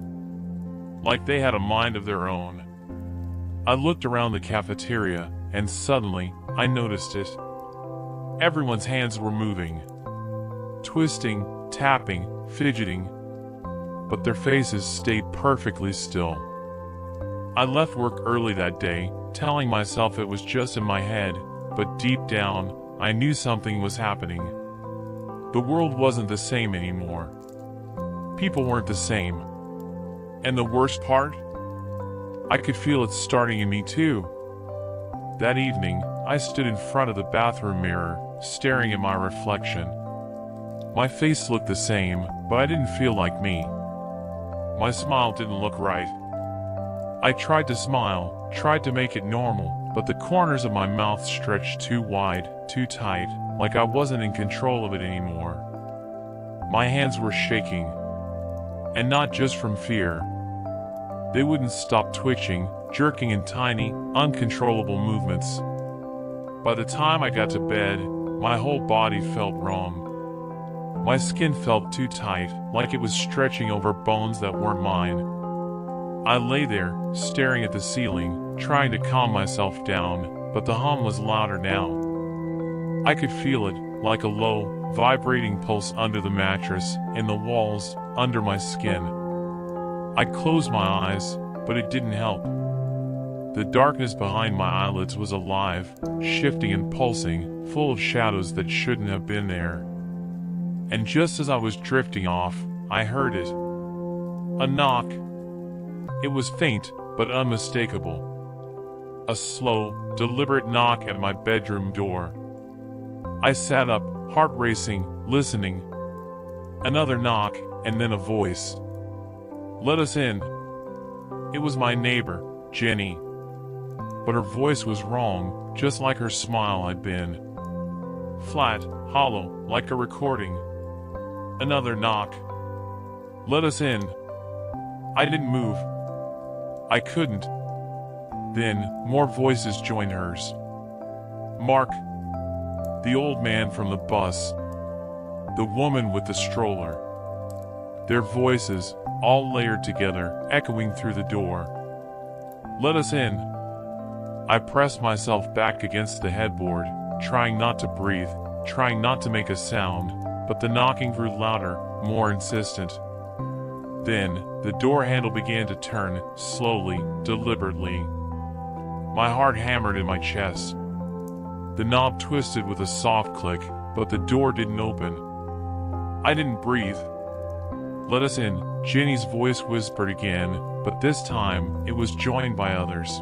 Like they had a mind of their own. I looked around the cafeteria, and suddenly, I noticed it. Everyone's hands were moving. Twisting, tapping, fidgeting. But their faces stayed perfectly still. I left work early that day, telling myself it was just in my head, but deep down, I knew something was happening. The world wasn't the same anymore. People weren't the same. And the worst part? I could feel it starting in me too. That evening, I stood in front of the bathroom mirror, staring at my reflection. My face looked the same, but I didn't feel like me. My smile didn't look right. I tried to smile, tried to make it normal, but the corners of my mouth stretched too wide, too tight, like I wasn't in control of it anymore. My hands were shaking. And not just from fear. They wouldn't stop twitching, jerking in tiny, uncontrollable movements. By the time I got to bed, my whole body felt wrong. My skin felt too tight, like it was stretching over bones that weren't mine. I lay there, staring at the ceiling, trying to calm myself down, but the hum was louder now. I could feel it, like a low, vibrating pulse under the mattress, in the walls, under my skin. I closed my eyes, but it didn't help. The darkness behind my eyelids was alive, shifting and pulsing, full of shadows that shouldn't have been there. And just as I was drifting off, I heard it. A knock. It was faint, but unmistakable. A slow, deliberate knock at my bedroom door. I sat up, heart racing, listening. Another knock, and then a voice. "Let us in." It was my neighbor, Jenny. But her voice was wrong, just like her smile had been. Flat, hollow, like a recording. Another knock. "Let us in." I didn't move. I couldn't. Then, more voices joined hers. Mark. The old man from the bus. The woman with the stroller. Their voices, all layered together, echoing through the door. "Let us in." I pressed myself back against the headboard, trying not to breathe, trying not to make a sound, but the knocking grew louder, more insistent. Then, the door handle began to turn, slowly, deliberately. My heart hammered in my chest. The knob twisted with a soft click, but the door didn't open. I didn't breathe. "Let us in," Jenny's voice whispered again, but this time, it was joined by others.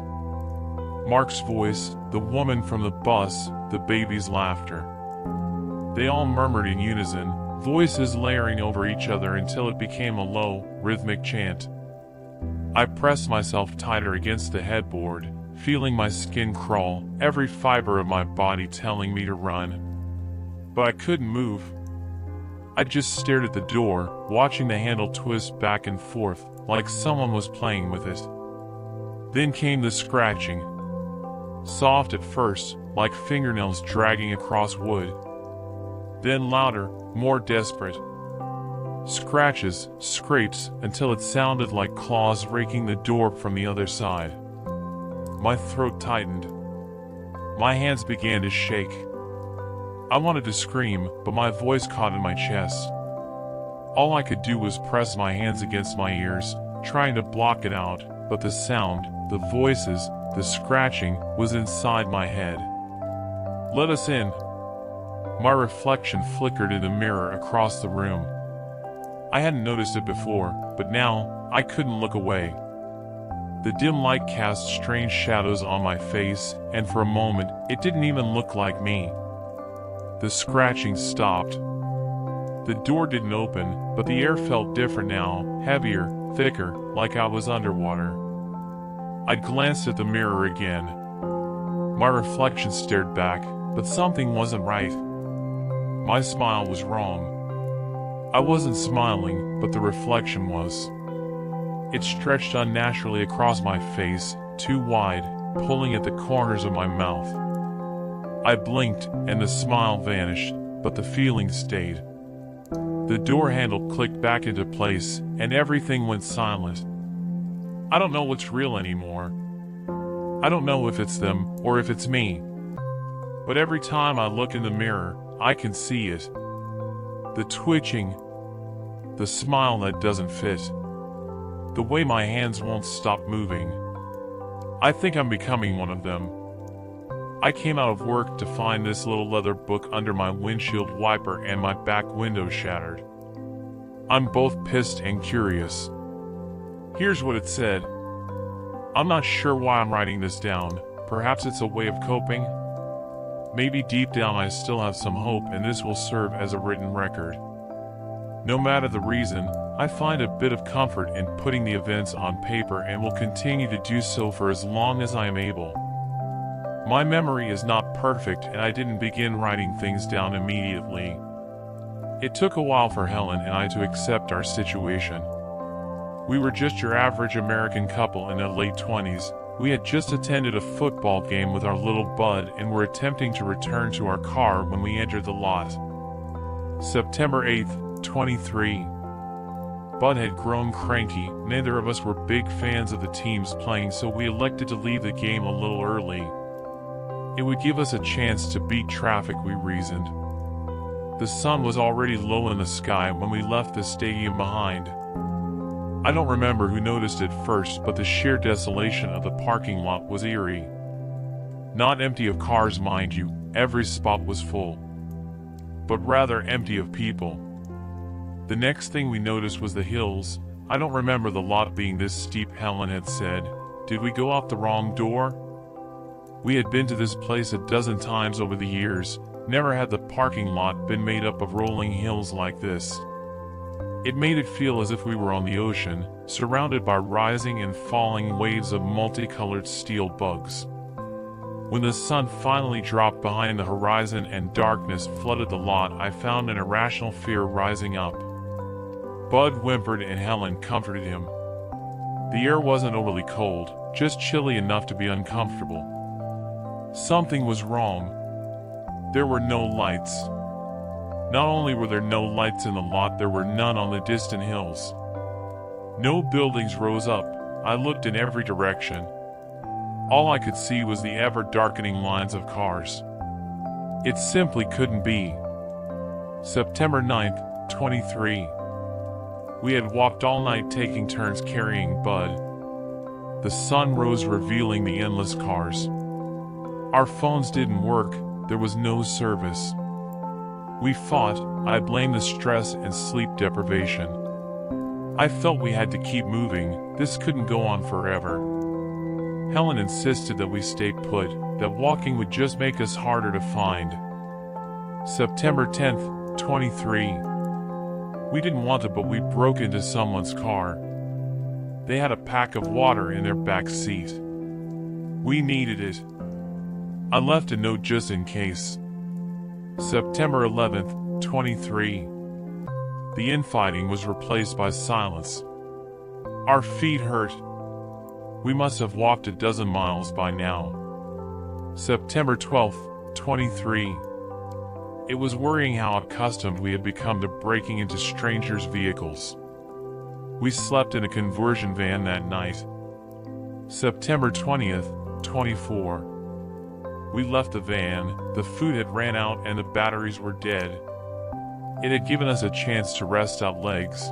Mark's voice, the woman from the bus, the baby's laughter. They all murmured in unison, voices layering over each other until it became a low, rhythmic chant. I pressed myself tighter against the headboard, feeling my skin crawl, every fiber of my body telling me to run. But I couldn't move. I just stared at the door, watching the handle twist back and forth, like someone was playing with it. Then came the scratching. Soft at first, like fingernails dragging across wood. Then louder, more desperate. Scratches, scrapes, until it sounded like claws raking the door from the other side. My throat tightened. My hands began to shake. I wanted to scream, but my voice caught in my chest. All I could do was press my hands against my ears, trying to block it out, but the sound, the voices, the scratching, was inside my head. "Let us in." My reflection flickered in the mirror across the room. I hadn't noticed it before, but now, I couldn't look away. The dim light cast strange shadows on my face, and for a moment, it didn't even look like me. The scratching stopped. The door didn't open, but the air felt different now, heavier, thicker, like I was underwater. I glanced at the mirror again. My reflection stared back, but something wasn't right. My smile was wrong. I wasn't smiling, but the reflection was. It stretched unnaturally across my face, too wide, pulling at the corners of my mouth. I blinked, and the smile vanished, but the feeling stayed. The door handle clicked back into place, and everything went silent. I don't know what's real anymore. I don't know if it's them, or if it's me. But every time I look in the mirror, I can see it. The twitching. The smile that doesn't fit. The way my hands won't stop moving. I think I'm becoming one of them. I came out of work to find this little leather book under my windshield wiper and my back window shattered. I'm both pissed and curious. Here's what it said. I'm not sure why I'm writing this down. Perhaps it's a way of coping. Maybe deep down I still have some hope and this will serve as a written record. No matter the reason, I find a bit of comfort in putting the events on paper and will continue to do so for as long as I am able. My memory is not perfect and I didn't begin writing things down immediately. It took a while for Helen and I to accept our situation. We were just your average American couple in their late 20s. We had just attended a football game with our little Bud and were attempting to return to our car when we entered the lot. September 8th, 23. Bud had grown cranky. Neither of us were big fans of the teams playing, so we elected to leave the game a little early. It would give us a chance to beat traffic, we reasoned. The sun was already low in the sky when we left the stadium behind. I don't remember who noticed it first, but the sheer desolation of the parking lot was eerie. Not empty of cars, mind you, every spot was full. But rather empty of people. The next thing we noticed was the hills. I don't remember the lot being this steep, Helen had said. Did we go out the wrong door? We had been to this place a dozen times over the years. Never had the parking lot been made up of rolling hills like this. It made it feel as if we were on the ocean, surrounded by rising and falling waves of multicolored steel bugs. When the sun finally dropped behind the horizon and darkness flooded the lot, I found an irrational fear rising up. Bud whimpered and Helen comforted him. The air wasn't overly cold, just chilly enough to be uncomfortable. Something was wrong. There were no lights. Not only were there no lights in the lot, there were none on the distant hills. No buildings rose up. I looked in every direction. All I could see was the ever-darkening lines of cars. It simply couldn't be. September 9th, 23. We had walked all night, taking turns carrying Bud. The sun rose, revealing the endless cars. Our phones didn't work. There was no service. We fought. I blamed the stress and sleep deprivation. I felt we had to keep moving. This couldn't go on forever. Helen insisted that we stay put, that walking would just make us harder to find. September 10th, 23. We didn't want to, but we broke into someone's car. They had a pack of water in their back seat. We needed it. I left a note just in case. September 11th, 23. The infighting was replaced by silence. Our feet hurt. We must have walked a dozen miles by now. September 12th, 23. It was worrying how accustomed we had become to breaking into strangers' vehicles. We slept in a conversion van that night. September 20th, 24. We left the van, the food had ran out and the batteries were dead. It had given us a chance to rest our legs.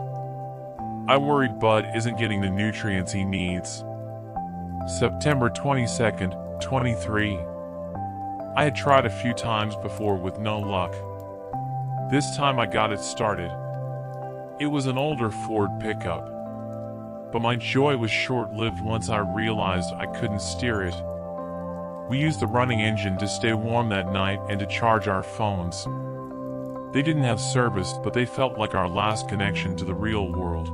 I worried Bud isn't getting the nutrients he needs. September 22nd, 23. I had tried a few times before with no luck. This time I got it started. It was an older Ford pickup. But my joy was short-lived once I realized I couldn't steer it. We used the running engine to stay warm that night and to charge our phones. They didn't have service, but they felt like our last connection to the real world.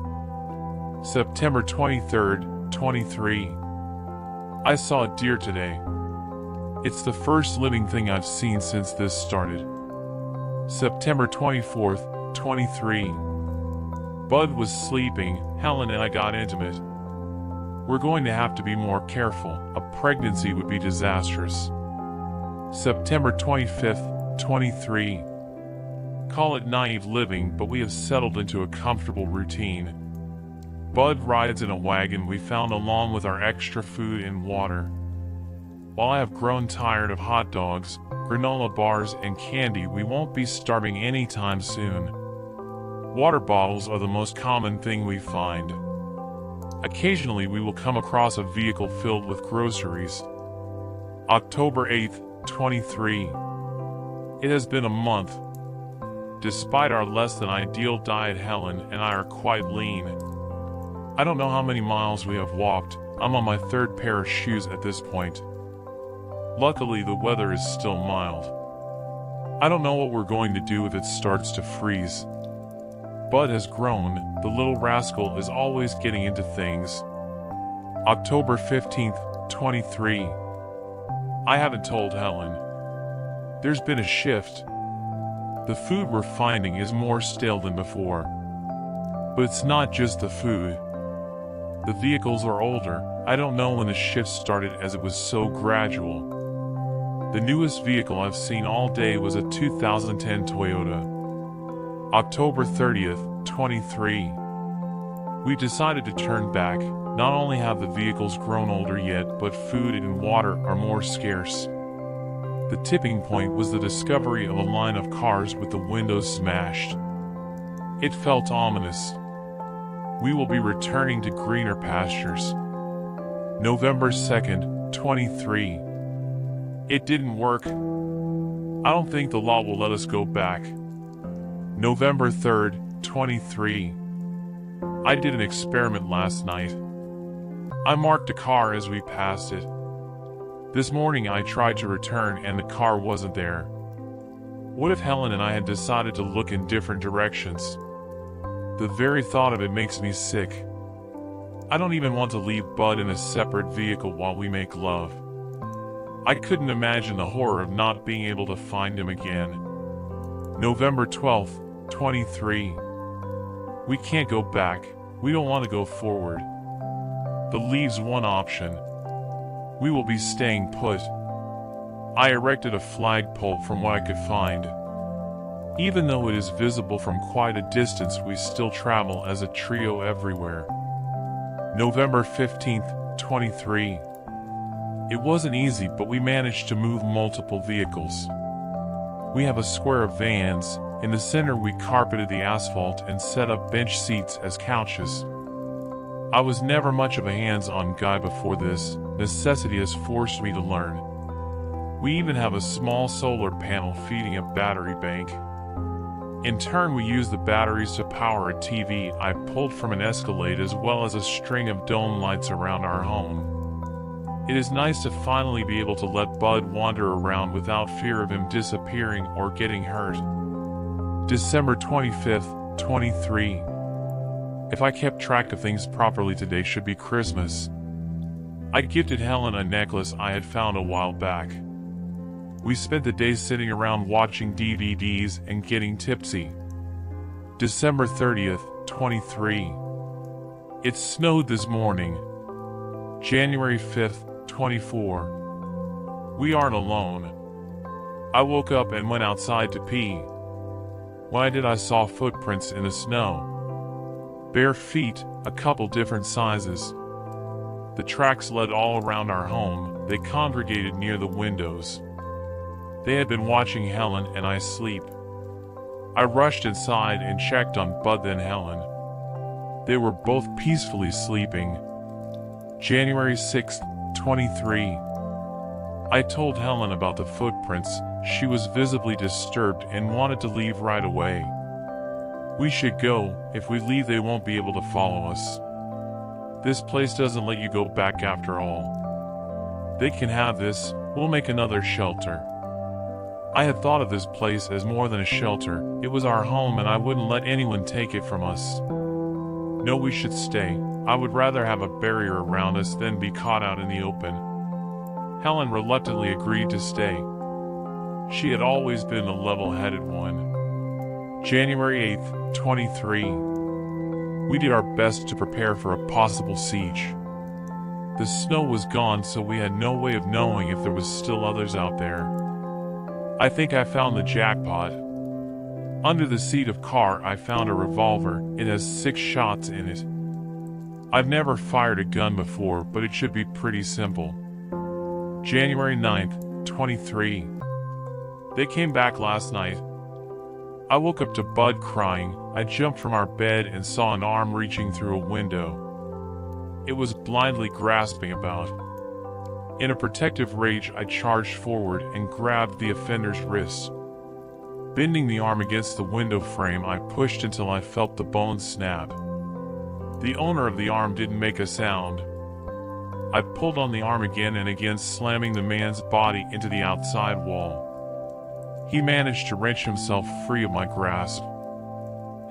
September 23rd, 23. I saw a deer today. It's the first living thing I've seen since this started. September 24th, 23. Bud was sleeping, Helen and I got intimate. We're going to have to be more careful, a pregnancy would be disastrous. September 25th, 23. Call it naive living, but we have settled into a comfortable routine. Bud rides in a wagon we found along with our extra food and water. While I have grown tired of hot dogs, granola bars, and candy, we won't be starving anytime soon. Water bottles are the most common thing we find. Occasionally we will come across a vehicle filled with groceries. October 8th, 23. It has been a month. Despite our less than ideal diet, Helen and I are quite lean. I don't know how many miles we have walked. I'm on my third pair of shoes at this point. Luckily, the weather is still mild. I don't know what we're going to do if it starts to freeze. Bud has grown, the little rascal is always getting into things. October 15th, 23. I haven't told Helen. There's been a shift. The food we're finding is more stale than before. But it's not just the food. The vehicles are older. I don't know when the shift started, as it was so gradual. The newest vehicle I've seen all day was a 2010 Toyota. October 30th, 23. We decided to turn back. Not only have the vehicles grown older yet, but food and water are more scarce. The tipping point was the discovery of a line of cars with the windows smashed. It felt ominous. We will be returning to greener pastures. November 2nd, 23. It didn't work. I don't think the law will let us go back. November 3rd, 23. I did an experiment last night. I marked a car as we passed it. This morning I tried to return and the car wasn't there. What if Helen and I had decided to look in different directions? The very thought of it makes me sick. I don't even want to leave Bud in a separate vehicle while we make love. I couldn't imagine the horror of not being able to find him again. November 12th, 23. We can't go back. We don't want to go forward. The leaves one option. We will be staying put. I erected a flagpole from what I could find. Even though it is visible from quite a distance, we still travel as a trio everywhere. November 15th, 23. It wasn't easy, but we managed to move multiple vehicles. We have a square of vans. In the center we carpeted the asphalt and set up bench seats as couches. I was never much of a hands-on guy before this. Necessity has forced me to learn. We even have a small solar panel feeding a battery bank. In turn, we use the batteries to power a TV I pulled from an Escalade, as well as a string of dome lights around our home. It is nice to finally be able to let Bud wander around without fear of him disappearing or getting hurt. December 25th, 23. If I kept track of things properly, today should be Christmas. I gifted Helen a necklace I had found a while back. We spent the day sitting around watching DVDs and getting tipsy. December 30th, 23. It snowed this morning. January 5th, 24. We aren't alone. I woke up and went outside to pee. When I did, I saw footprints in the snow. Bare feet, a couple different sizes. The tracks led all around our home. They congregated near the windows. They had been watching Helen and I sleep. I rushed inside and checked on Bud then Helen. They were both peacefully sleeping. January 6th, 23. I told Helen about the footprints. She was visibly disturbed and wanted to leave right away. We should go. If we leave, they won't be able to follow us. This place doesn't let you go back after all. They can have this. We'll make another shelter. I had thought of this place as more than a shelter. It was our home and I wouldn't let anyone take it from us. No, we should stay. I would rather have a barrier around us than be caught out in the open. Helen reluctantly agreed to stay. She had always been a level-headed one. January 8th, 23. We did our best to prepare for a possible siege. The snow was gone, so we had no way of knowing if there was still others out there. I think I found the jackpot. Under the seat of car, I found a revolver. It has 6 shots in it. I've never fired a gun before, but it should be pretty simple. January 9th, 23. They came back last night. I woke up to Bud crying. I jumped from our bed and saw an arm reaching through a window. It was blindly grasping about. In a protective rage, I charged forward and grabbed the offender's wrist. Bending the arm against the window frame, I pushed until I felt the bone snap. The owner of the arm didn't make a sound. I pulled on the arm again and again, slamming the man's body into the outside wall. He managed to wrench himself free of my grasp.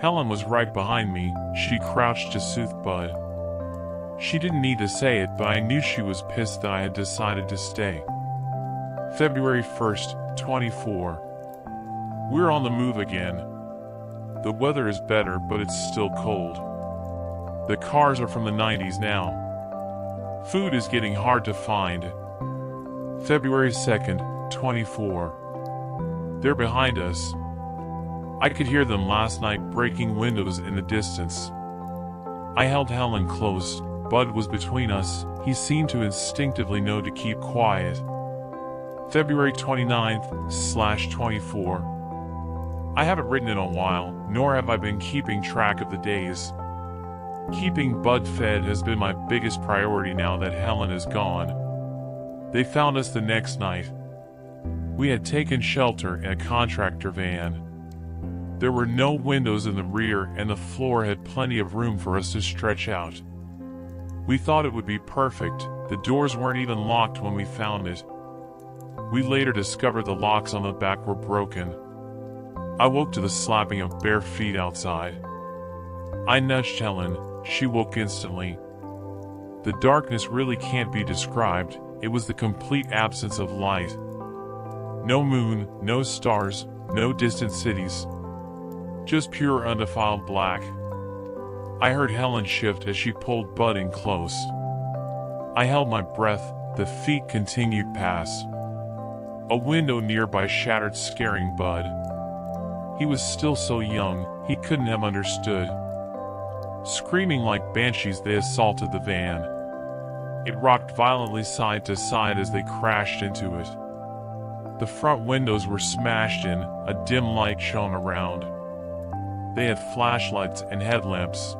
Helen was right behind me. She crouched to soothe Bud. She didn't need to say it, but I knew she was pissed that I had decided to stay. February 1st, 24. We're on the move again. The weather is better, but it's still cold. The cars are from the 90s now. Food is getting hard to find. February 2nd, 24. They're behind us. I could hear them last night breaking windows in the distance. I held Helen close. Bud was between us. He seemed to instinctively know to keep quiet. February 29th/24. I haven't written in a while, nor have I been keeping track of the days. Keeping Bud fed has been my biggest priority now that Helen is gone. They found us the next night. We had taken shelter in a contractor van. There were no windows in the rear and the floor had plenty of room for us to stretch out. We thought it would be perfect. The doors weren't even locked when we found it. We later discovered the locks on the back were broken. I woke to the slapping of bare feet outside. I nudged Helen. She woke instantly. The darkness really can't be described. It was the complete absence of light. No moon, no stars, no distant cities. Just pure undefiled black. I heard Helen shift as she pulled Bud in close. I held my breath. The feet continued past. A window nearby shattered, scaring Bud. He was still so young, he couldn't have understood. Screaming like banshees, they assaulted the van. It rocked violently side to side as they crashed into it. The front windows were smashed in, a dim light shone around. They had flashlights and headlamps.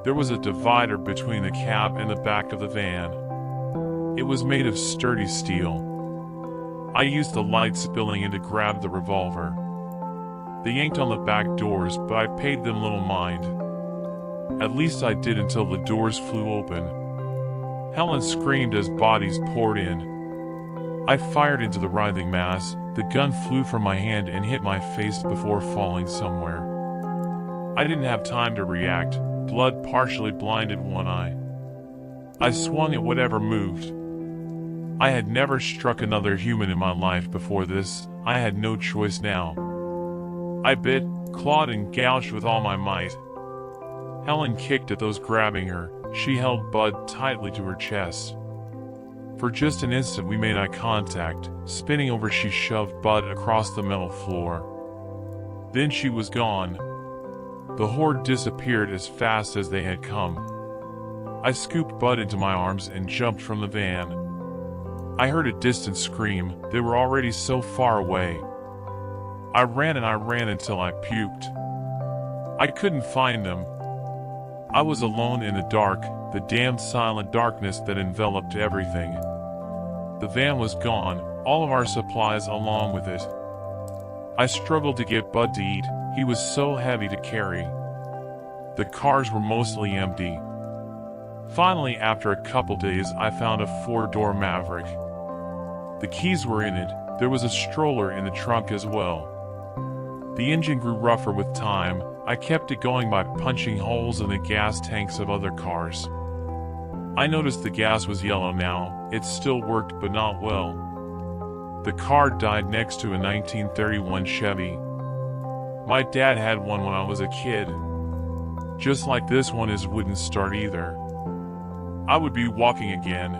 There was a divider between the cab and the back of the van. It was made of sturdy steel. I used the light spilling in to grab the revolver. They yanked on the back doors, but I paid them little mind. At least I did until the doors flew open. Helen screamed as bodies poured in. I fired into the writhing mass. The gun flew from my hand and hit my face before falling somewhere. I didn't have time to react. Blood partially blinded one eye. I swung at whatever moved. I had never struck another human in my life before this. I had no choice now. I bit, clawed, and gouged with all my might. Helen kicked at those grabbing her. She held Bud tightly to her chest. For just an instant we made eye contact. Spinning over, she shoved Bud across the metal floor. Then she was gone. The horde disappeared as fast as they had come. I scooped Bud into my arms and jumped from the van. I heard a distant scream. They were already so far away. I ran until I puked. I couldn't find them. I was alone in the dark, the damned silent darkness that enveloped everything. The van was gone, all of our supplies along with it. I struggled to get Bud to eat. He was so heavy to carry. The cars were mostly empty. Finally, after a couple days, I found a 4-door Maverick. The keys were in it. There was a stroller in the trunk as well. The engine grew rougher with time. I kept it going by punching holes in the gas tanks of other cars. I noticed the gas was yellow now. It still worked, but not well. The car died next to a 1931 Chevy. My dad had one when I was a kid. Just like this one, his wouldn't start either. I would be walking again.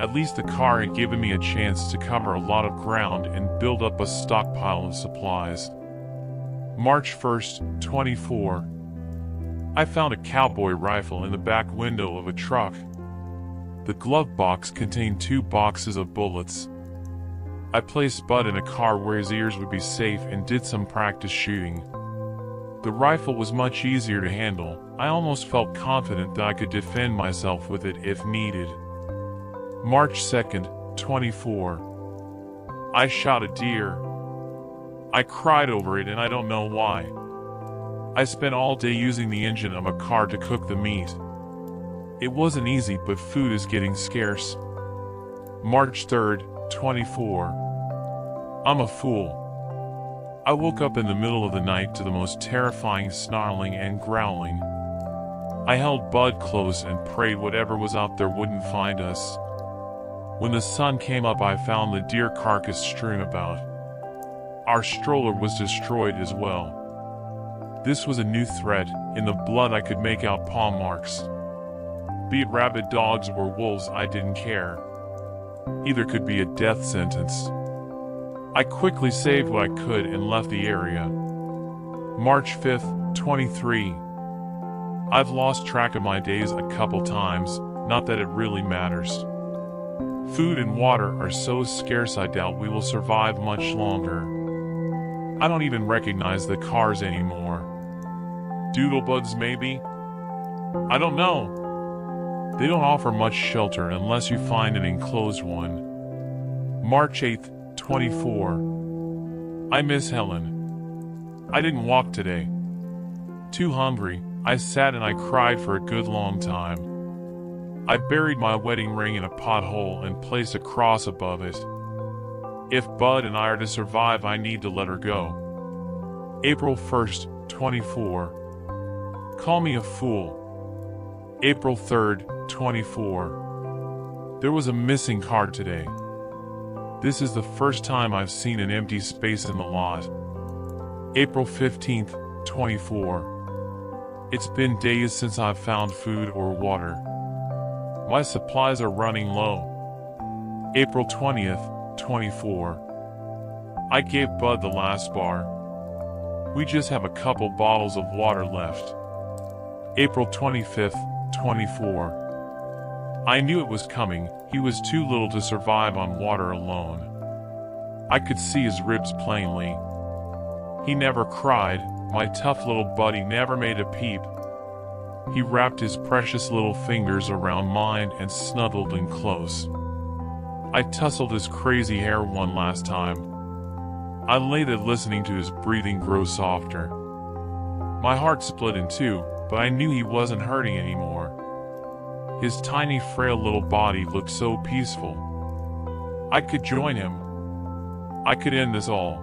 At least the car had given me a chance to cover a lot of ground and build up a stockpile of supplies. March 1st, 24. I found a cowboy rifle in the back window of a truck. The glove box contained 2 boxes of bullets. I placed Bud in a car where his ears would be safe and did some practice shooting. The rifle was much easier to handle. I almost felt confident that I could defend myself with it if needed. March 2nd, 24. I shot a deer. I cried over it and I don't know why. I spent all day using the engine of a car to cook the meat. It wasn't easy, but food is getting scarce. March 3rd, 24. I'm a fool. I woke up in the middle of the night to the most terrifying snarling and growling. I held Bud close and prayed whatever was out there wouldn't find us. When the sun came up, I found the deer carcass strewn about. Our stroller was destroyed as well. This was a new threat. In the blood I could make out paw marks. Be it rabid dogs or wolves, I didn't care. Either could be a death sentence. I quickly saved what I could and left the area. March 5th, 23. I've lost track of my days a couple times, not that it really matters. Food and water are so scarce I doubt we will survive much longer. I don't even recognize the cars anymore. Doodlebugs maybe? I don't know. They don't offer much shelter unless you find an enclosed one. March 8th, 24. I miss Helen. I didn't walk today. Too hungry, I sat and I cried for a good long time. I buried my wedding ring in a pothole and placed a cross above it. If Bud and I are to survive, I need to let her go. April 1st, 24. Call me a fool. April 3rd, 24. There was a missing car today. This is the first time I've seen an empty space in the lot. April 15th, 24. It's been days since I've found food or water. My supplies are running low. April 20th, 24. I gave Bud the last bar. We just have a couple bottles of water left. April 25th, 24. I knew it was coming. He was too little to survive on water alone. I could see his ribs plainly. He never cried. My tough little buddy never made a peep. He wrapped his precious little fingers around mine and snuggled in close. I tousled his crazy hair one last time. I lay there listening to his breathing grow softer. My heart split in two, but I knew he wasn't hurting anymore. His tiny, frail little body looked so peaceful. I could join him. I could end this all.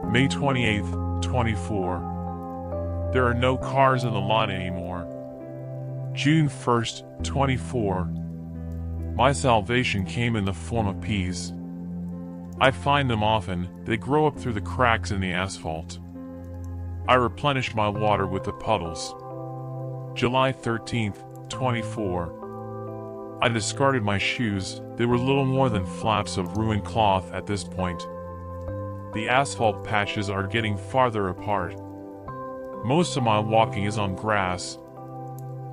May 28th, 24. There are no cars in the lot anymore. June 1st, 24. My salvation came in the form of peas. I find them often. They grow up through the cracks in the asphalt. I replenish my water with the puddles. July 13th, 24. I discarded my shoes. They were little more than flaps of ruined cloth at this point. The asphalt patches are getting farther apart. Most of my walking is on grass.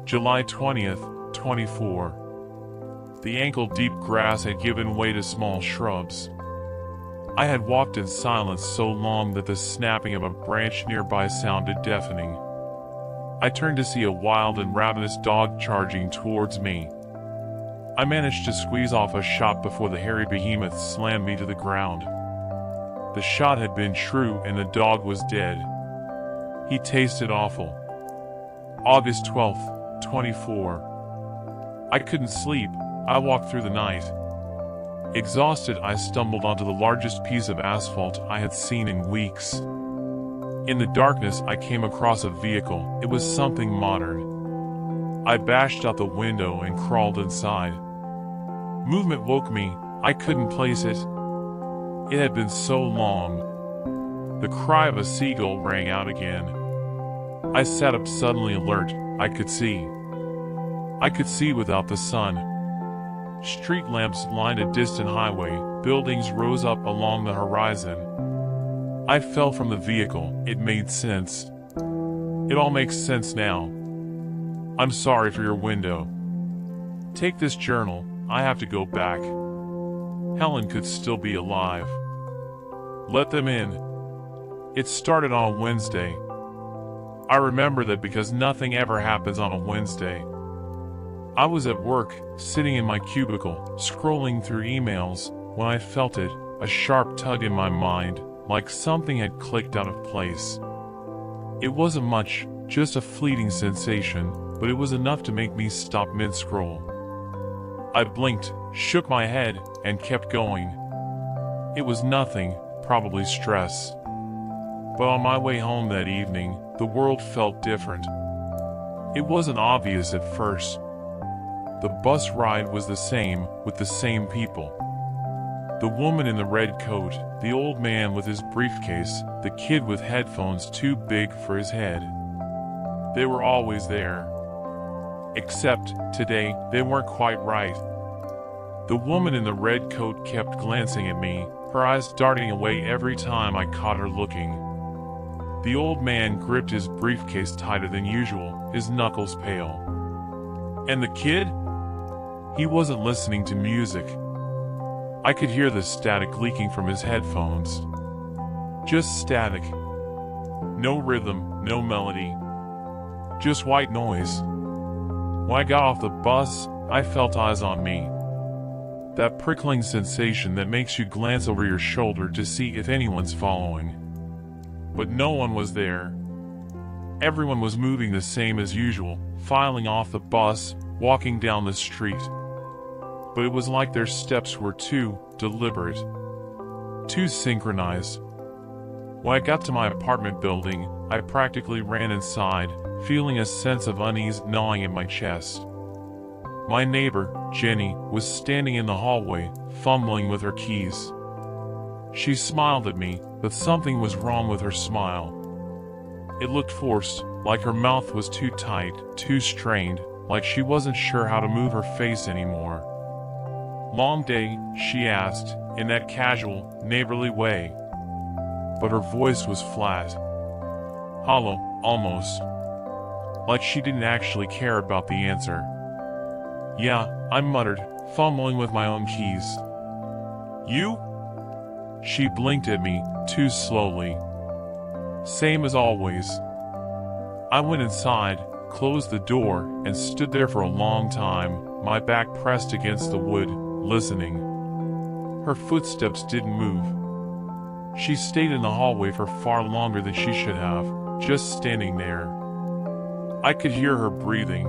July 20th, 24. The ankle-deep grass had given way to small shrubs. I had walked in silence so long that the snapping of a branch nearby sounded deafening. I turned to see a wild and ravenous dog charging towards me. I managed to squeeze off a shot before the hairy behemoth slammed me to the ground. The shot had been true and the dog was dead. He tasted awful. August 12th, 24. I couldn't sleep. I walked through the night. Exhausted, I stumbled onto the largest piece of asphalt I had seen in weeks. In the darkness, I came across a vehicle. It was something modern. I bashed out the window and crawled inside. Movement woke me. I couldn't place it. It had been so long. The cry of a seagull rang out again. I sat up suddenly alert. I could see. I could see without the sun. Street lamps lined a distant highway. Buildings rose up along the horizon. I fell from the vehicle. It made sense. It all makes sense now. I'm sorry for your window. Take this journal. I have to go back. Helen could still be alive. Let them in. It started on a Wednesday. I remember that because nothing ever happens on a Wednesday. I was at work, sitting in my cubicle, scrolling through emails, when I felt it, a sharp tug in my mind, like something had clicked out of place. It wasn't much, just a fleeting sensation, but it was enough to make me stop mid-scroll. I blinked, shook my head, and kept going. It was nothing, probably stress. But on my way home that evening, the world felt different. It wasn't obvious at first. The bus ride was the same, with the same people. The woman in the red coat, the old man with his briefcase, the kid with headphones too big for his head. They were always there. Except, today, they weren't quite right. The woman in the red coat kept glancing at me, her eyes darting away every time I caught her looking. The old man gripped his briefcase tighter than usual, his knuckles pale. And the kid? He wasn't listening to music. I could hear the static leaking from his headphones. Just static. No rhythm, no melody. Just white noise. When I got off the bus, I felt eyes on me. That prickling sensation that makes you glance over your shoulder to see if anyone's following. But no one was there. Everyone was moving the same as usual, filing off the bus, walking down the street. But it was like their steps were too deliberate, too synchronized. When I got to my apartment building, I practically ran inside, feeling a sense of unease gnawing at my chest. My neighbor, Jenny, was standing in the hallway, fumbling with her keys. She smiled at me, but something was wrong with her smile. It looked forced, like her mouth was too tight, too strained, like she wasn't sure how to move her face anymore. "Long day?" she asked, in that casual, neighborly way. But her voice was flat. Hollow, almost. Like she didn't actually care about the answer. "Yeah," I muttered, fumbling with my own keys. "You?" She blinked at me, too slowly. Same as always. I went inside, closed the door, and stood there for a long time, my back pressed against the wood, listening. Her footsteps didn't move. She stayed in the hallway for far longer than she should have, just standing there. I could hear her breathing.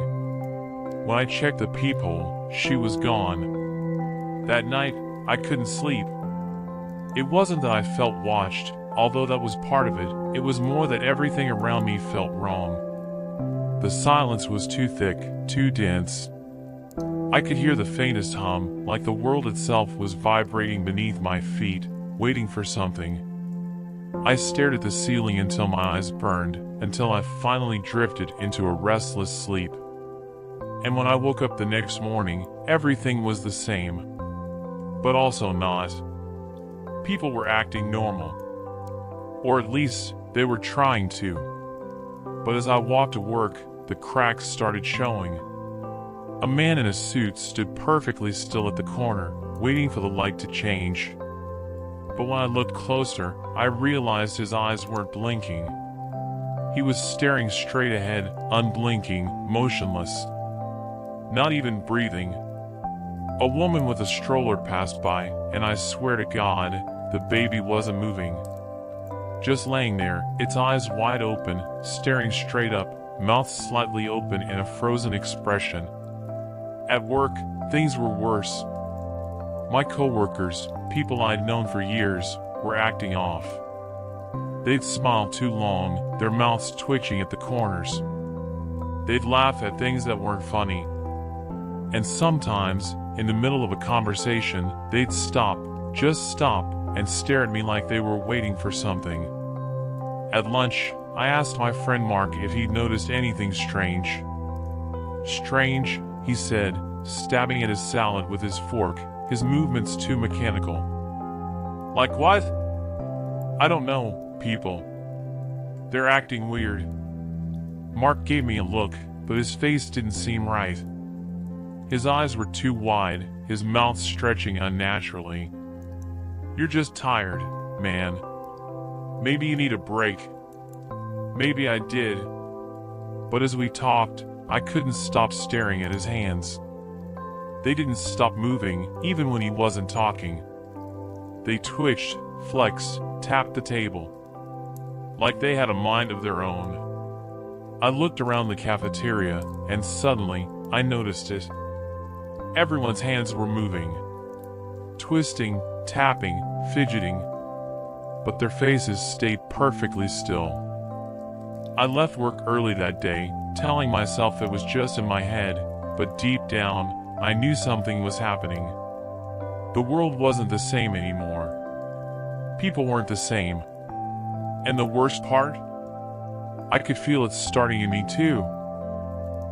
When I checked the peephole, she was gone. That night, I couldn't sleep. It wasn't that I felt watched, although that was part of it, it was more that everything around me felt wrong. The silence was too thick, too dense. I could hear the faintest hum, like the world itself was vibrating beneath my feet, waiting for something. I stared at the ceiling until my eyes burned, until I finally drifted into a restless sleep. And when I woke up the next morning, everything was the same. But also not. People were acting normal. Or at least, they were trying to. But as I walked to work, the cracks started showing. A man in a suit stood perfectly still at the corner, waiting for the light to change. But when I looked closer, I realized his eyes weren't blinking. He was staring straight ahead, unblinking, motionless. Not even breathing. A woman with a stroller passed by, and I swear to God, the baby wasn't moving. Just laying there, its eyes wide open, staring straight up, mouth slightly open in a frozen expression. At work, things were worse. My coworkers, people I'd known for years, were acting off. They'd smile too long, their mouths twitching at the corners. They'd laugh at things that weren't funny. And sometimes, in the middle of a conversation, they'd stop, just stop, and stare at me like they were waiting for something. At lunch, I asked my friend Mark if he'd noticed anything strange. Strange, he said, stabbing at his salad with his fork, his movements too mechanical. Like what? I don't know, people. They're acting weird. Mark gave me a look, but his face didn't seem right. His eyes were too wide, his mouth stretching unnaturally. You're just tired, man. Maybe you need a break. Maybe I did. But as we talked, I couldn't stop staring at his hands. They didn't stop moving, even when he wasn't talking. They twitched, flexed, tapped the table. Like they had a mind of their own. I looked around the cafeteria, and suddenly, I noticed it. Everyone's hands were moving. Twisting, tapping, fidgeting. But their faces stayed perfectly still. I left work early that day, telling myself it was just in my head, but deep down, I knew something was happening. The world wasn't the same anymore. People weren't the same. And the worst part? I could feel it starting in me too.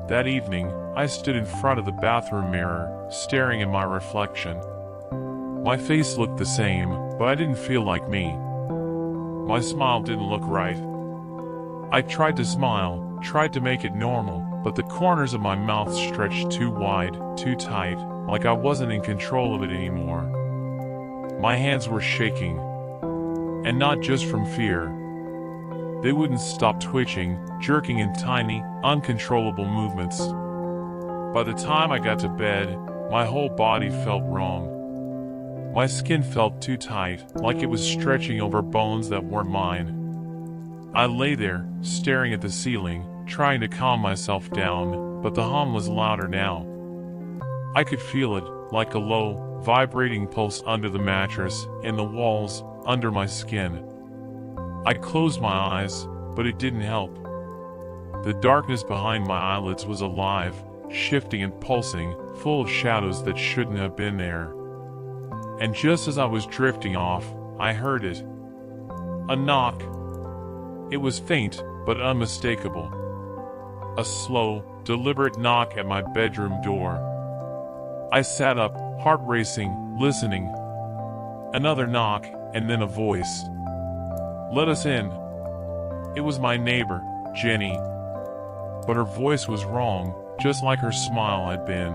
That evening, I stood in front of the bathroom mirror, staring at my reflection. My face looked the same, but I didn't feel like me. My smile didn't look right. I tried to smile, tried to make it normal, but the corners of my mouth stretched too wide, too tight, like I wasn't in control of it anymore. My hands were shaking. And not just from fear. They wouldn't stop twitching, jerking in tiny, uncontrollable movements. By the time I got to bed, my whole body felt wrong. My skin felt too tight, like it was stretching over bones that weren't mine. I lay there, staring at the ceiling, trying to calm myself down, but the hum was louder now. I could feel it, like a low, vibrating pulse under the mattress, in the walls, under my skin. I closed my eyes, but it didn't help. The darkness behind my eyelids was alive, shifting and pulsing, full of shadows that shouldn't have been there. And just as I was drifting off, I heard it. A knock. It was faint, but unmistakable. A slow, deliberate knock at my bedroom door. I sat up, heart racing, listening. Another knock, and then a voice. "Let us in." It was my neighbor, Jenny. But her voice was wrong, just like her smile had been.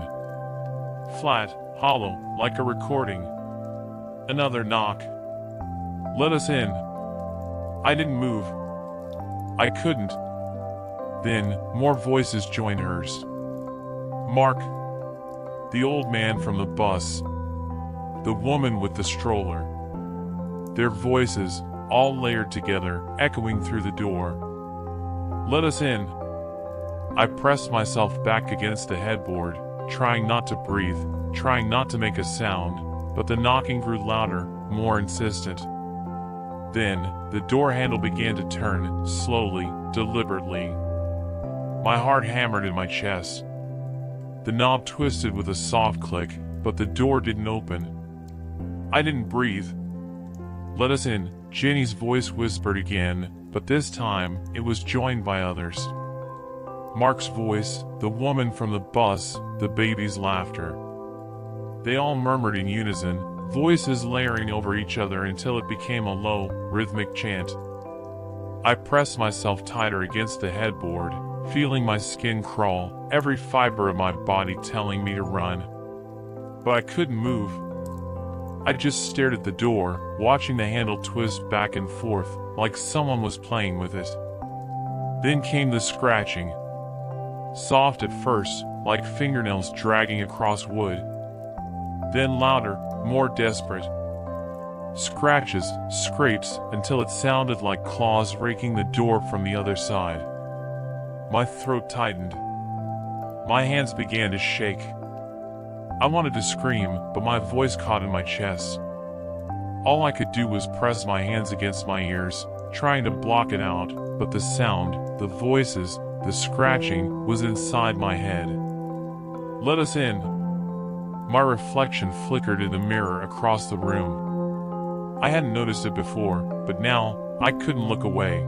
Flat, hollow, like a recording. Another knock. "Let us in." I didn't move. I couldn't. Then, more voices joined hers. Mark. The old man from the bus. The woman with the stroller. Their voices, all layered together, echoing through the door. "Let us in." I pressed myself back against the headboard, trying not to breathe, trying not to make a sound, but the knocking grew louder, more insistent. Then, the door handle began to turn, slowly, deliberately. My heart hammered in my chest. The knob twisted with a soft click, but the door didn't open. I didn't breathe. "Let us in," Jenny's voice whispered again, but this time, it was joined by others. Mark's voice, the woman from the bus, the baby's laughter. They all murmured in unison, voices layering over each other until it became a low, rhythmic chant. I pressed myself tighter against the headboard, feeling my skin crawl, every fiber of my body telling me to run. But I couldn't move. I just stared at the door, watching the handle twist back and forth, like someone was playing with it. Then came the scratching. Soft at first, like fingernails dragging across wood. Then louder, more desperate. Scratches, scrapes, until it sounded like claws raking the door from the other side. My throat tightened. My hands began to shake. I wanted to scream, but my voice caught in my chest. All I could do was press my hands against my ears, trying to block it out, but the sound, the voices, the scratching, was inside my head. "Let us in." My reflection flickered in the mirror across the room. I hadn't noticed it before, but now, I couldn't look away.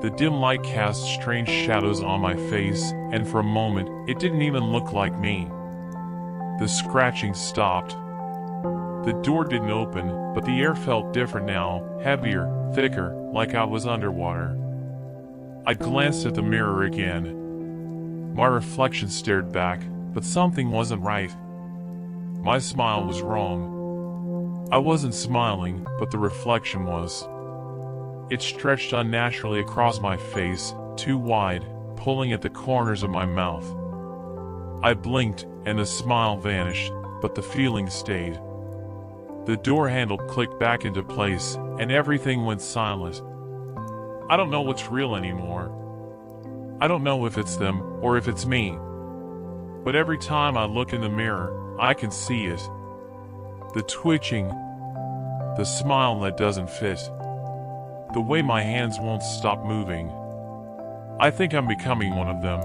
The dim light cast strange shadows on my face, and for a moment, it didn't even look like me. The scratching stopped. The door didn't open, but the air felt different now, heavier, thicker, like I was underwater. I glanced at the mirror again. My reflection stared back, but something wasn't right. My smile was wrong. I wasn't smiling, but the reflection was. It stretched unnaturally across my face, too wide, pulling at the corners of my mouth. I blinked, and the smile vanished, but the feeling stayed. The door handle clicked back into place, and everything went silent. I don't know what's real anymore. I don't know if it's them, or if it's me. But every time I look in the mirror, I can see it. The twitching, the smile that doesn't fit, the way my hands won't stop moving. I think I'm becoming one of them,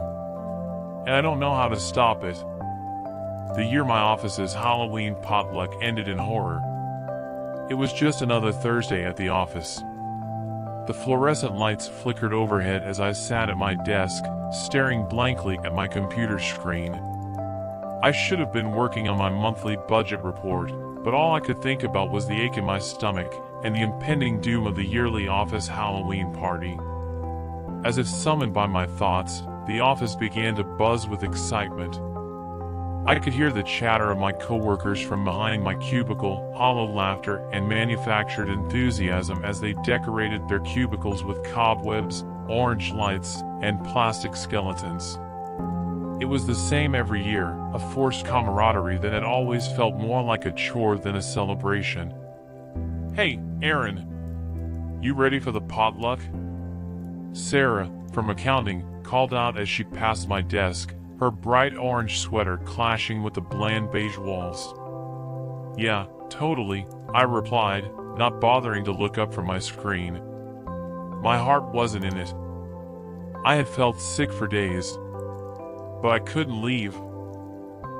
and I don't know how to stop it. The year my office's Halloween potluck ended in horror. It was just another Thursday at the office. The fluorescent lights flickered overhead as I sat at my desk, staring blankly at my computer screen. I should have been working on my monthly budget report, but all I could think about was the ache in my stomach and the impending doom of the yearly office Halloween party. As if summoned by my thoughts, the office began to buzz with excitement. I could hear the chatter of my coworkers from behind my cubicle, hollow laughter and manufactured enthusiasm as they decorated their cubicles with cobwebs, orange lights, and plastic skeletons. It was the same every year, a forced camaraderie that had always felt more like a chore than a celebration. "Hey, Aaron. You ready for the potluck?" Sarah, from accounting, called out as she passed my desk, her bright orange sweater clashing with the bland beige walls. "Yeah, totally," I replied, not bothering to look up from my screen. My heart wasn't in it. I had felt sick for days, but I couldn't leave.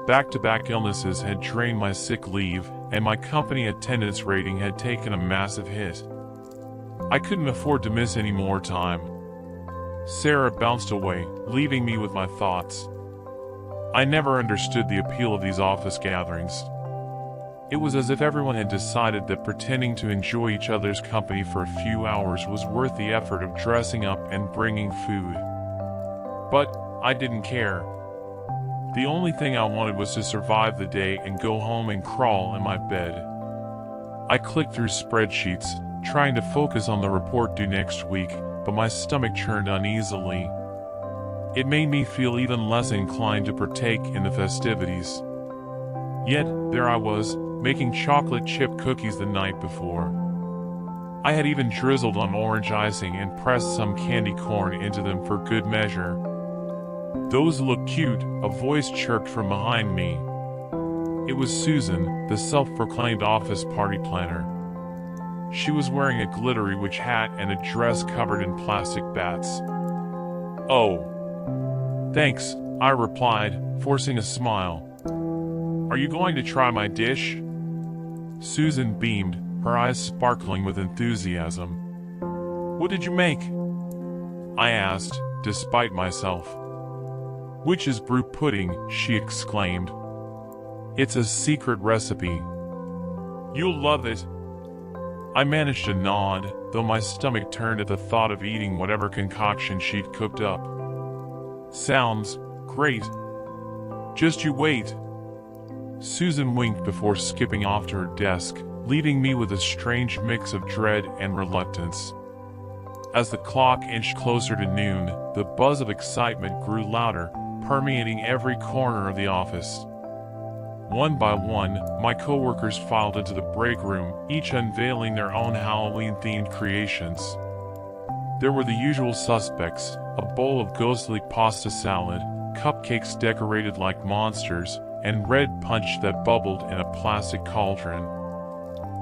Back-to-back illnesses had drained my sick leave, and my company attendance rating had taken a massive hit. I couldn't afford to miss any more time. Sarah bounced away, leaving me with my thoughts. I never understood the appeal of these office gatherings. It was as if everyone had decided that pretending to enjoy each other's company for a few hours was worth the effort of dressing up and bringing food. But I didn't care. The only thing I wanted was to survive the day and go home and crawl in my bed. I clicked through spreadsheets, trying to focus on the report due next week, but my stomach churned uneasily. It made me feel even less inclined to partake in the festivities. Yet, there I was, making chocolate chip cookies the night before. I had even drizzled on orange icing and pressed some candy corn into them for good measure. "Those look cute," a voice chirped from behind me. It was Susan, the self-proclaimed office party planner. She was wearing a glittery witch hat and a dress covered in plastic bats. "Oh, thanks," I replied, forcing a smile. "Are you going to try my dish?" Susan beamed, her eyes sparkling with enthusiasm. "What did you make?" I asked, despite myself. "Witch's brew pudding," she exclaimed. "It's a secret recipe. You'll love it." I managed to nod, though my stomach turned at the thought of eating whatever concoction she'd cooked up. "Sounds great. Just you wait." Susan winked before skipping off to her desk, leaving me with a strange mix of dread and reluctance. As the clock inched closer to noon, the buzz of excitement grew louder, permeating every corner of the office. One by one, my coworkers filed into the break room, each unveiling their own Halloween-themed creations. There were the usual suspects: a bowl of ghostly pasta salad, cupcakes decorated like monsters, and red punch that bubbled in a plastic cauldron.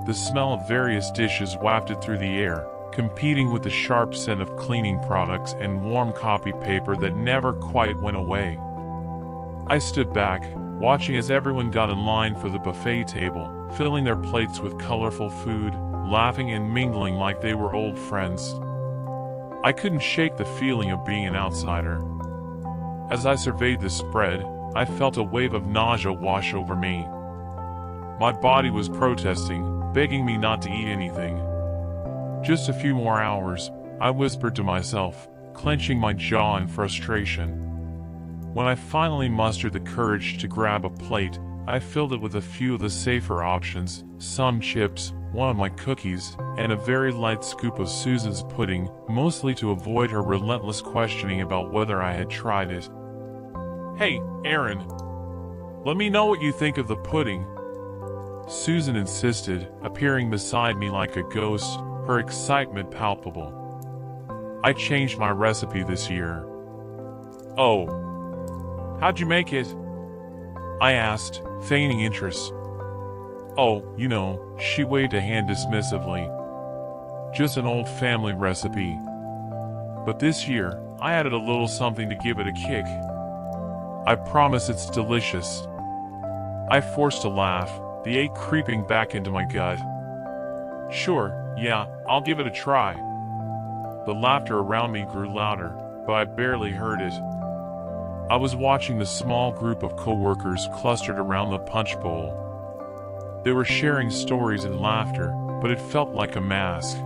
The smell of various dishes wafted through the air, competing with the sharp scent of cleaning products and warm copy paper that never quite went away. I stood back, watching as everyone got in line for the buffet table, filling their plates with colorful food, laughing and mingling like they were old friends. I couldn't shake the feeling of being an outsider. As I surveyed the spread, I felt a wave of nausea wash over me. My body was protesting, begging me not to eat anything. "Just a few more hours," I whispered to myself, clenching my jaw in frustration. When I finally mustered the courage to grab a plate, I filled it with a few of the safer options: some chips, one of my cookies, and a very light scoop of Susan's pudding, mostly to avoid her relentless questioning about whether I had tried it. "Hey, Aaron, let me know what you think of the pudding," Susan insisted, appearing beside me like a ghost, her excitement palpable. "I changed my recipe this year." "Oh, how'd you make it?" I asked, feigning interest. "Oh, you know," she waved a hand dismissively. "Just an old family recipe. But this year, I added a little something to give it a kick. I promise it's delicious." I forced a laugh, the ache creeping back into my gut. "Sure, yeah, I'll give it a try." The laughter around me grew louder, but I barely heard it. I was watching the small group of coworkers clustered around the punch bowl. They were sharing stories and laughter, but it felt like a mask.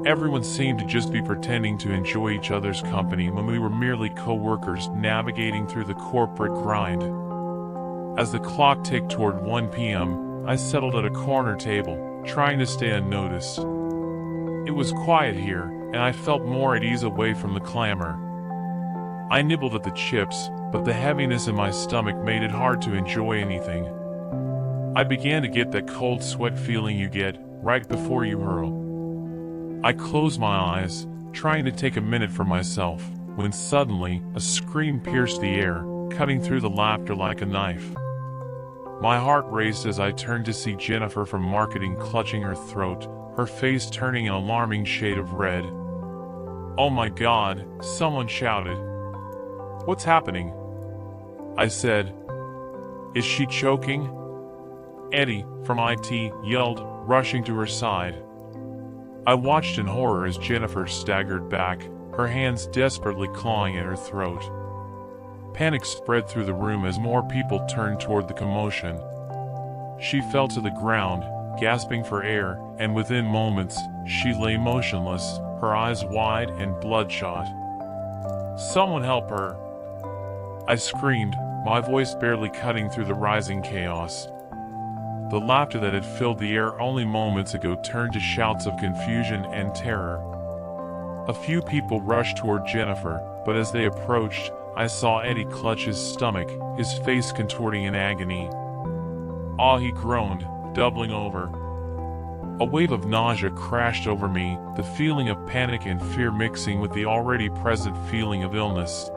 Everyone seemed to just be pretending to enjoy each other's company when we were merely coworkers navigating through the corporate grind. As the clock ticked toward 1 p.m., I settled at a corner table, trying to stay unnoticed. It was quiet here, and I felt more at ease away from the clamor. I nibbled at the chips, but the heaviness in my stomach made it hard to enjoy anything. I began to get that cold sweat feeling you get right before you hurl. I closed my eyes, trying to take a minute for myself, when suddenly a scream pierced the air, cutting through the laughter like a knife. My heart raced as I turned to see Jennifer from marketing clutching her throat, her face turning an alarming shade of red. "Oh my God," someone shouted. "What's happening?" I said. "Is she choking?" Eddie, from IT, yelled, rushing to her side. I watched in horror as Jennifer staggered back, her hands desperately clawing at her throat. Panic spread through the room as more people turned toward the commotion. She fell to the ground, gasping for air, and within moments, she lay motionless, her eyes wide and bloodshot. "Someone help her!" I screamed, my voice barely cutting through the rising chaos. The laughter that had filled the air only moments ago turned to shouts of confusion and terror. A few people rushed toward Jennifer, but as they approached, I saw Eddie clutch his stomach, his face contorting in agony. "Ah," he groaned, doubling over. A wave of nausea crashed over me, the feeling of panic and fear mixing with the already present feeling of illness.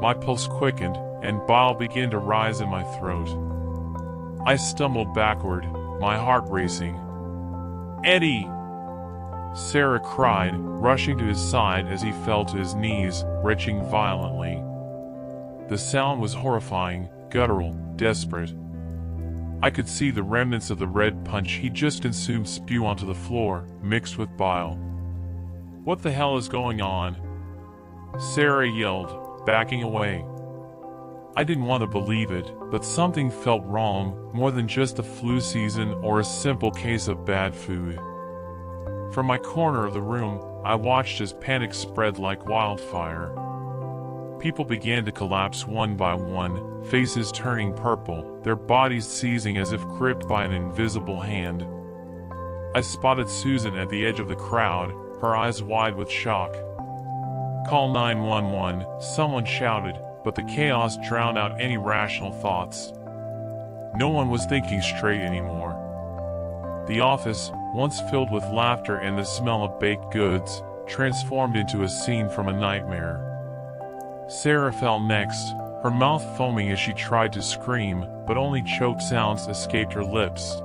My pulse quickened, and bile began to rise in my throat. I stumbled backward, my heart racing. Eddie! Sarah cried, rushing to his side as he fell to his knees, retching violently. The sound was horrifying, guttural, desperate. I could see the remnants of the red punch he'd just consumed spew onto the floor, mixed with bile. "What the hell is going on?" Sarah yelled, backing away. I didn't want to believe it, but something felt wrong, more than just a flu season or a simple case of bad food. From my corner of the room, I watched as panic spread like wildfire. People began to collapse one by one, faces turning purple, their bodies seizing as if gripped by an invisible hand. I spotted Susan at the edge of the crowd, her eyes wide with shock. "Call 911, someone shouted, but the chaos drowned out any rational thoughts. No one was thinking straight anymore. The office, once filled with laughter and the smell of baked goods, transformed into a scene from a nightmare. Sarah fell next, her mouth foaming as she tried to scream, but only choked sounds escaped her lips.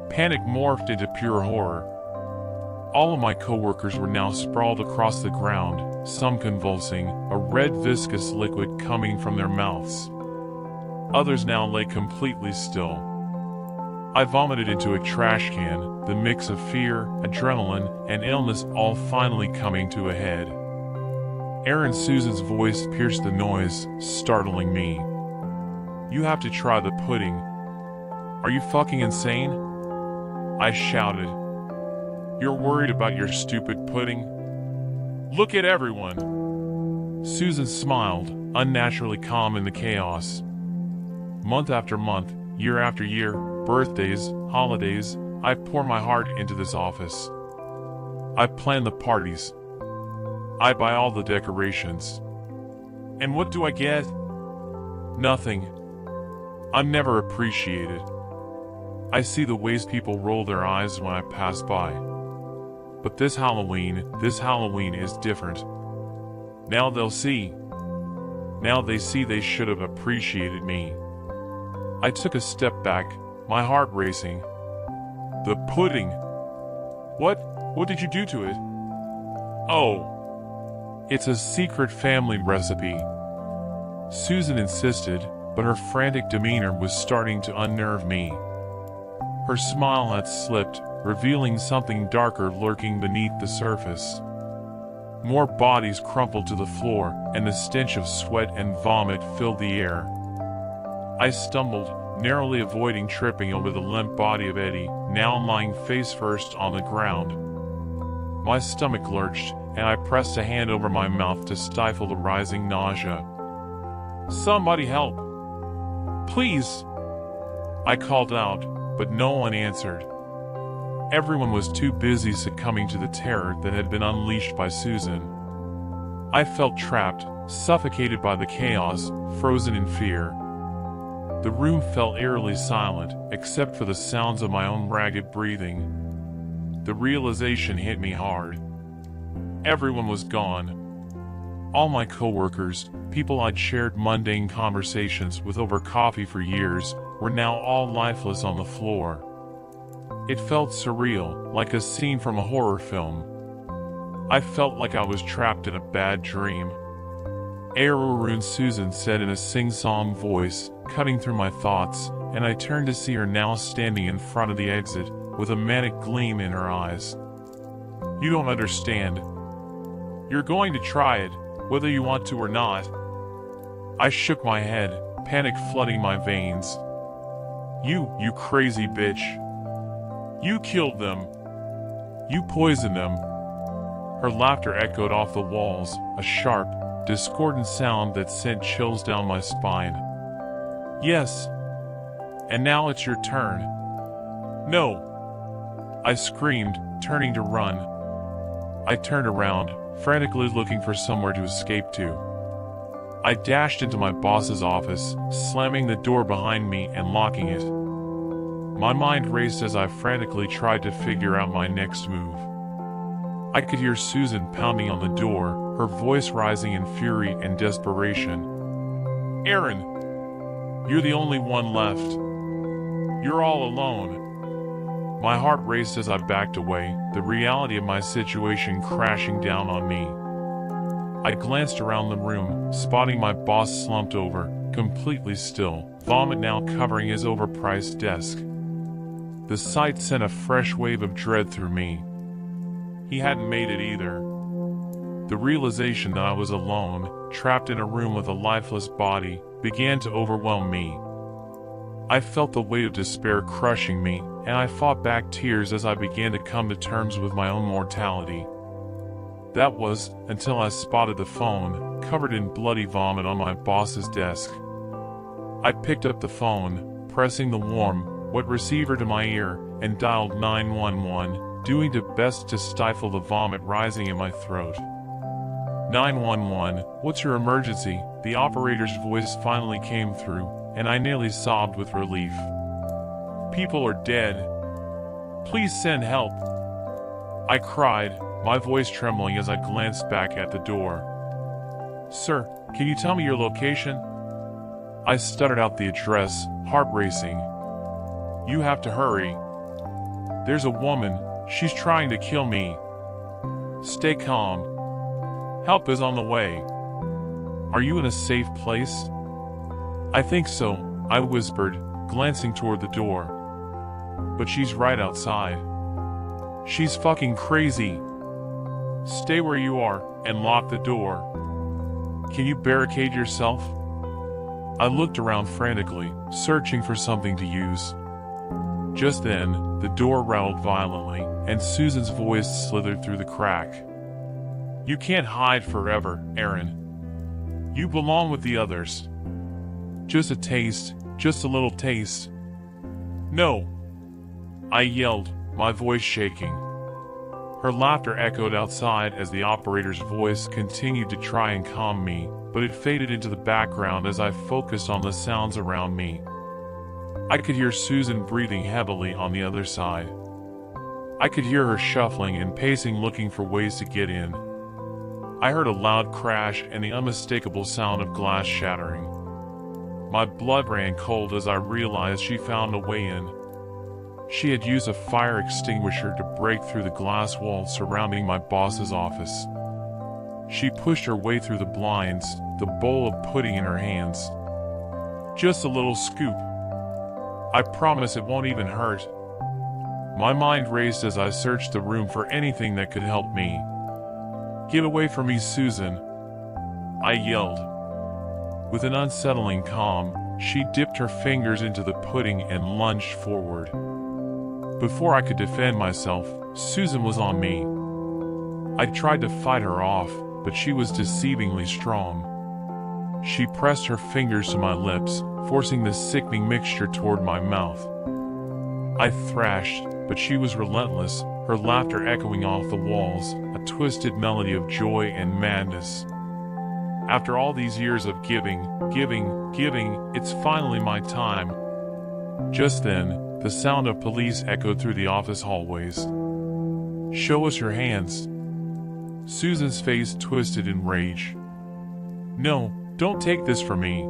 Panic morphed into pure horror. All of my coworkers were now sprawled across the ground, some convulsing, a red viscous liquid coming from their mouths. Others now lay completely still. I vomited into a trash can, the mix of fear, adrenaline, and illness all finally coming to a head. Aaron Susan's voice pierced the noise, startling me. "You have to try the pudding. Are you fucking insane?" I shouted. "You're worried about your stupid pudding? Look at everyone." Susan smiled, unnaturally calm in the chaos. Month after month, year after year, birthdays, holidays, I pour my heart into this office. I plan the parties. I buy all the decorations. And what do I get? Nothing. I'm never appreciated. I see the ways people roll their eyes when I pass by. But this Halloween is different. Now they'll see. Now they see they should have appreciated me. I took a step back, my heart racing. "The pudding? What did you do to it?" "Oh. It's a secret family recipe." Susan insisted, but her frantic demeanor was starting to unnerve me. Her smile had slipped, revealing something darker lurking beneath the surface. More bodies crumpled to the floor, and the stench of sweat and vomit filled the air. I stumbled, narrowly avoiding tripping over the limp body of Eddie, now lying face first on the ground. My stomach lurched, and I pressed a hand over my mouth to stifle the rising nausea. "Somebody help! Please!" I called out, but no one answered. Everyone was too busy succumbing to the terror that had been unleashed by Susan. I felt trapped, suffocated by the chaos, frozen in fear. The room felt eerily silent, except for the sounds of my own ragged breathing. The realization hit me hard. Everyone was gone. All my coworkers, people I'd shared mundane conversations with over coffee for years, were now all lifeless on the floor. It felt surreal, like a scene from a horror film. I felt like I was trapped in a bad dream. "Arun," Susan said in a sing-song voice, cutting through my thoughts, and I turned to see her now standing in front of the exit, with a manic gleam in her eyes. "You don't understand. You're going to try it, whether you want to or not." I shook my head, panic flooding my veins. You crazy bitch. You killed them. You poisoned them." Her laughter echoed off the walls, a sharp, discordant sound that sent chills down my spine. "Yes. And now it's your turn." "No!" I screamed, turning to run. I turned around, frantically looking for somewhere to escape to. I dashed into my boss's office, slamming the door behind me and locking it. My mind raced as I frantically tried to figure out my next move. I could hear Susan pounding on the door, her voice rising in fury and desperation. "Aaron, you're the only one left. You're all alone." My heart raced as I backed away, the reality of my situation crashing down on me. I glanced around the room, spotting my boss slumped over, completely still, vomit now covering his overpriced desk. The sight sent a fresh wave of dread through me. He hadn't made it either. The realization that I was alone, trapped in a room with a lifeless body, began to overwhelm me. I felt the weight of despair crushing me, and I fought back tears as I began to come to terms with my own mortality. That was, until I spotted the phone, covered in bloody vomit on my boss's desk. I picked up the phone, pressing the warm, wet receiver to my ear, and dialed 911, doing my best to stifle the vomit rising in my throat. 911, what's your emergency? The operator's voice finally came through, and I nearly sobbed with relief. People are dead. Please send help. I cried, my voice trembling as I glanced back at the door. Sir, can you tell me your location? I stuttered out the address, heart racing. You have to hurry. There's a woman, she's trying to kill me. Stay calm. Help is on the way. Are you in a safe place? I think so, I whispered, glancing toward the door. But she's right outside. She's fucking crazy. Stay where you are, and lock the door. Can you barricade yourself? I looked around frantically, searching for something to use. Just then, the door rattled violently, and Susan's voice slithered through the crack. You can't hide forever, Aaron. You belong with the others. Just a taste, just a little taste. No! I yelled, my voice shaking. Her laughter echoed outside as the operator's voice continued to try and calm me, but it faded into the background as I focused on the sounds around me. I could hear Susan breathing heavily on the other side. I could hear her shuffling and pacing looking for ways to get in. I heard a loud crash and the unmistakable sound of glass shattering. My blood ran cold as I realized she found a way in. She had used a fire extinguisher to break through the glass wall surrounding my boss's office. She pushed her way through the blinds, the bowl of pudding in her hands. Just a little scoop. I promise it won't even hurt. My mind raced as I searched the room for anything that could help me. Get away from me, Susan, I yelled. With an unsettling calm, she dipped her fingers into the pudding and lunged forward. Before I could defend myself, Susan was on me. I tried to fight her off, but she was deceivingly strong. She pressed her fingers to my lips, forcing the sickening mixture toward my mouth. I thrashed, but she was relentless, her laughter echoing off the walls, a twisted melody of joy and madness. After all these years of giving, it's finally my time. Just then, the sound of police echoed through the office hallways. Show us your hands. Susan's face twisted in rage. No, don't take this from me.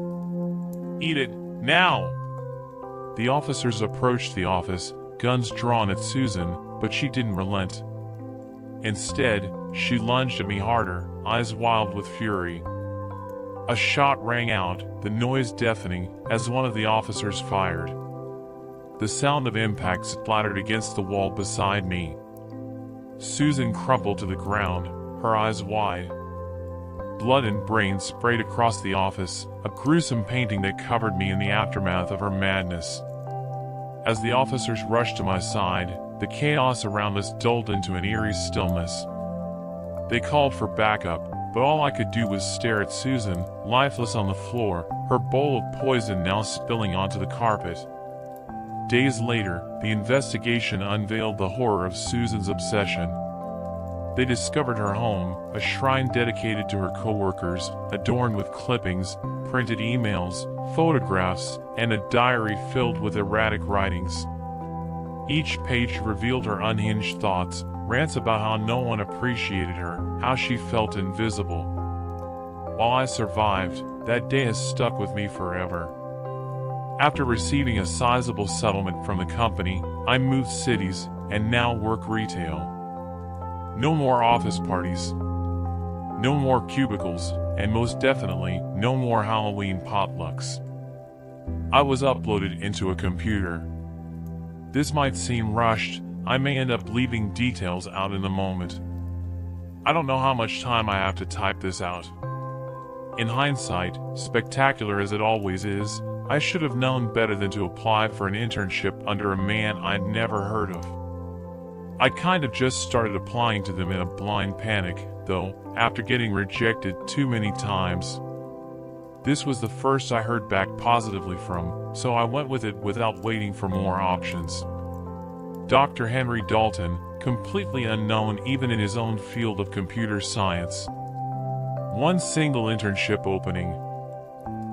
Eat it, now! The officers approached the office, guns drawn at Susan, but she didn't relent. Instead, she lunged at me harder, eyes wild with fury. A shot rang out, the noise deafening, as one of the officers fired. The sound of impact splattered against the wall beside me. Susan crumpled to the ground, her eyes wide. Blood and brains sprayed across the office, a gruesome painting that covered me in the aftermath of her madness. As the officers rushed to my side, the chaos around us dulled into an eerie stillness. They called for backup, but all I could do was stare at Susan, lifeless on the floor, her bowl of poison now spilling onto the carpet. Days later, the investigation unveiled the horror of Susan's obsession. They discovered her home, a shrine dedicated to her co-workers, adorned with clippings, printed emails, photographs, and a diary filled with erratic writings. Each page revealed her unhinged thoughts, rants about how no one appreciated her, how she felt invisible. While I survived, that day has stuck with me forever. After receiving a sizable settlement from the company, I moved cities and now work retail. No more office parties. No more cubicles, and most definitely, no more Halloween potlucks. I was uploaded into a computer. This might seem rushed. I may end up leaving details out in the moment. I don't know how much time I have to type this out. In hindsight, spectacular as it always is, I should have known better than to apply for an internship under a man I'd never heard of. I kind of just started applying to them in a blind panic, though, after getting rejected too many times. This was the first I heard back positively from, so I went with it without waiting for more options. Dr. Henry Dalton, completely unknown even in his own field of computer science. One single internship opening.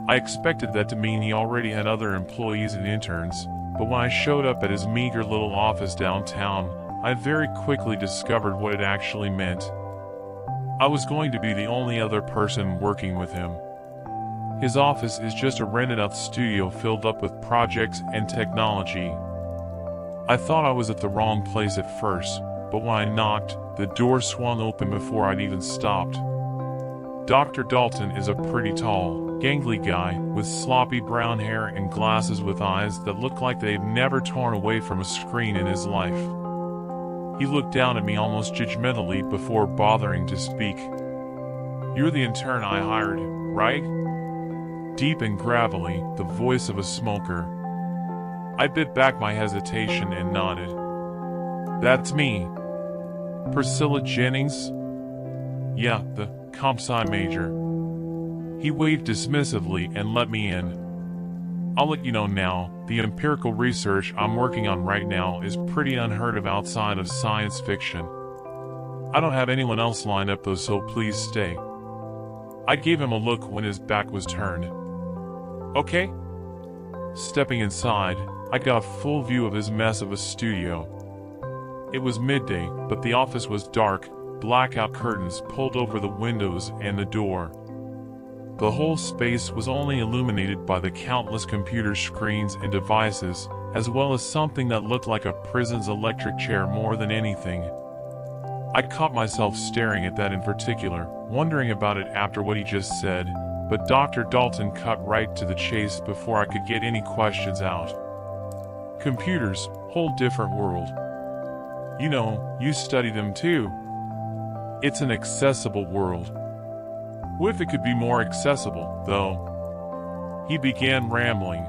I expected that to mean he already had other employees and interns, but when I showed up at his meager little office downtown, I very quickly discovered what it actually meant. I was going to be the only other person working with him. His office is just a rented-out studio filled up with projects and technology. I thought I was at the wrong place at first, but when I knocked, the door swung open before I'd even stopped. Dr. Dalton is a pretty tall, gangly guy with sloppy brown hair and glasses with eyes that look like they've never torn away from a screen in his life. He looked down at me almost judgmentally before bothering to speak. "You're the intern I hired, right?" Deep and gravelly, the voice of a smoker. I bit back my hesitation and nodded. "That's me. Priscilla Jennings?" "Yeah, the comp-sci major." He waved dismissively and let me in. "I'll let you know now, the empirical research I'm working on right now is pretty unheard of outside of science fiction. I don't have anyone else lined up though, so please stay." I gave him a look when his back was turned. "Okay." Stepping inside, I got a full view of his mess of a studio. It was midday, but the office was dark, blackout curtains pulled over the windows and the door. The whole space was only illuminated by the countless computer screens and devices, as well as something that looked like a prison's electric chair more than anything. I caught myself staring at that in particular, wondering about it after what he just said, but Dr. Dalton cut right to the chase before I could get any questions out. "Computers, whole different world. You know, you study them too. It's an accessible world. What if it could be more accessible, though?" He began rambling.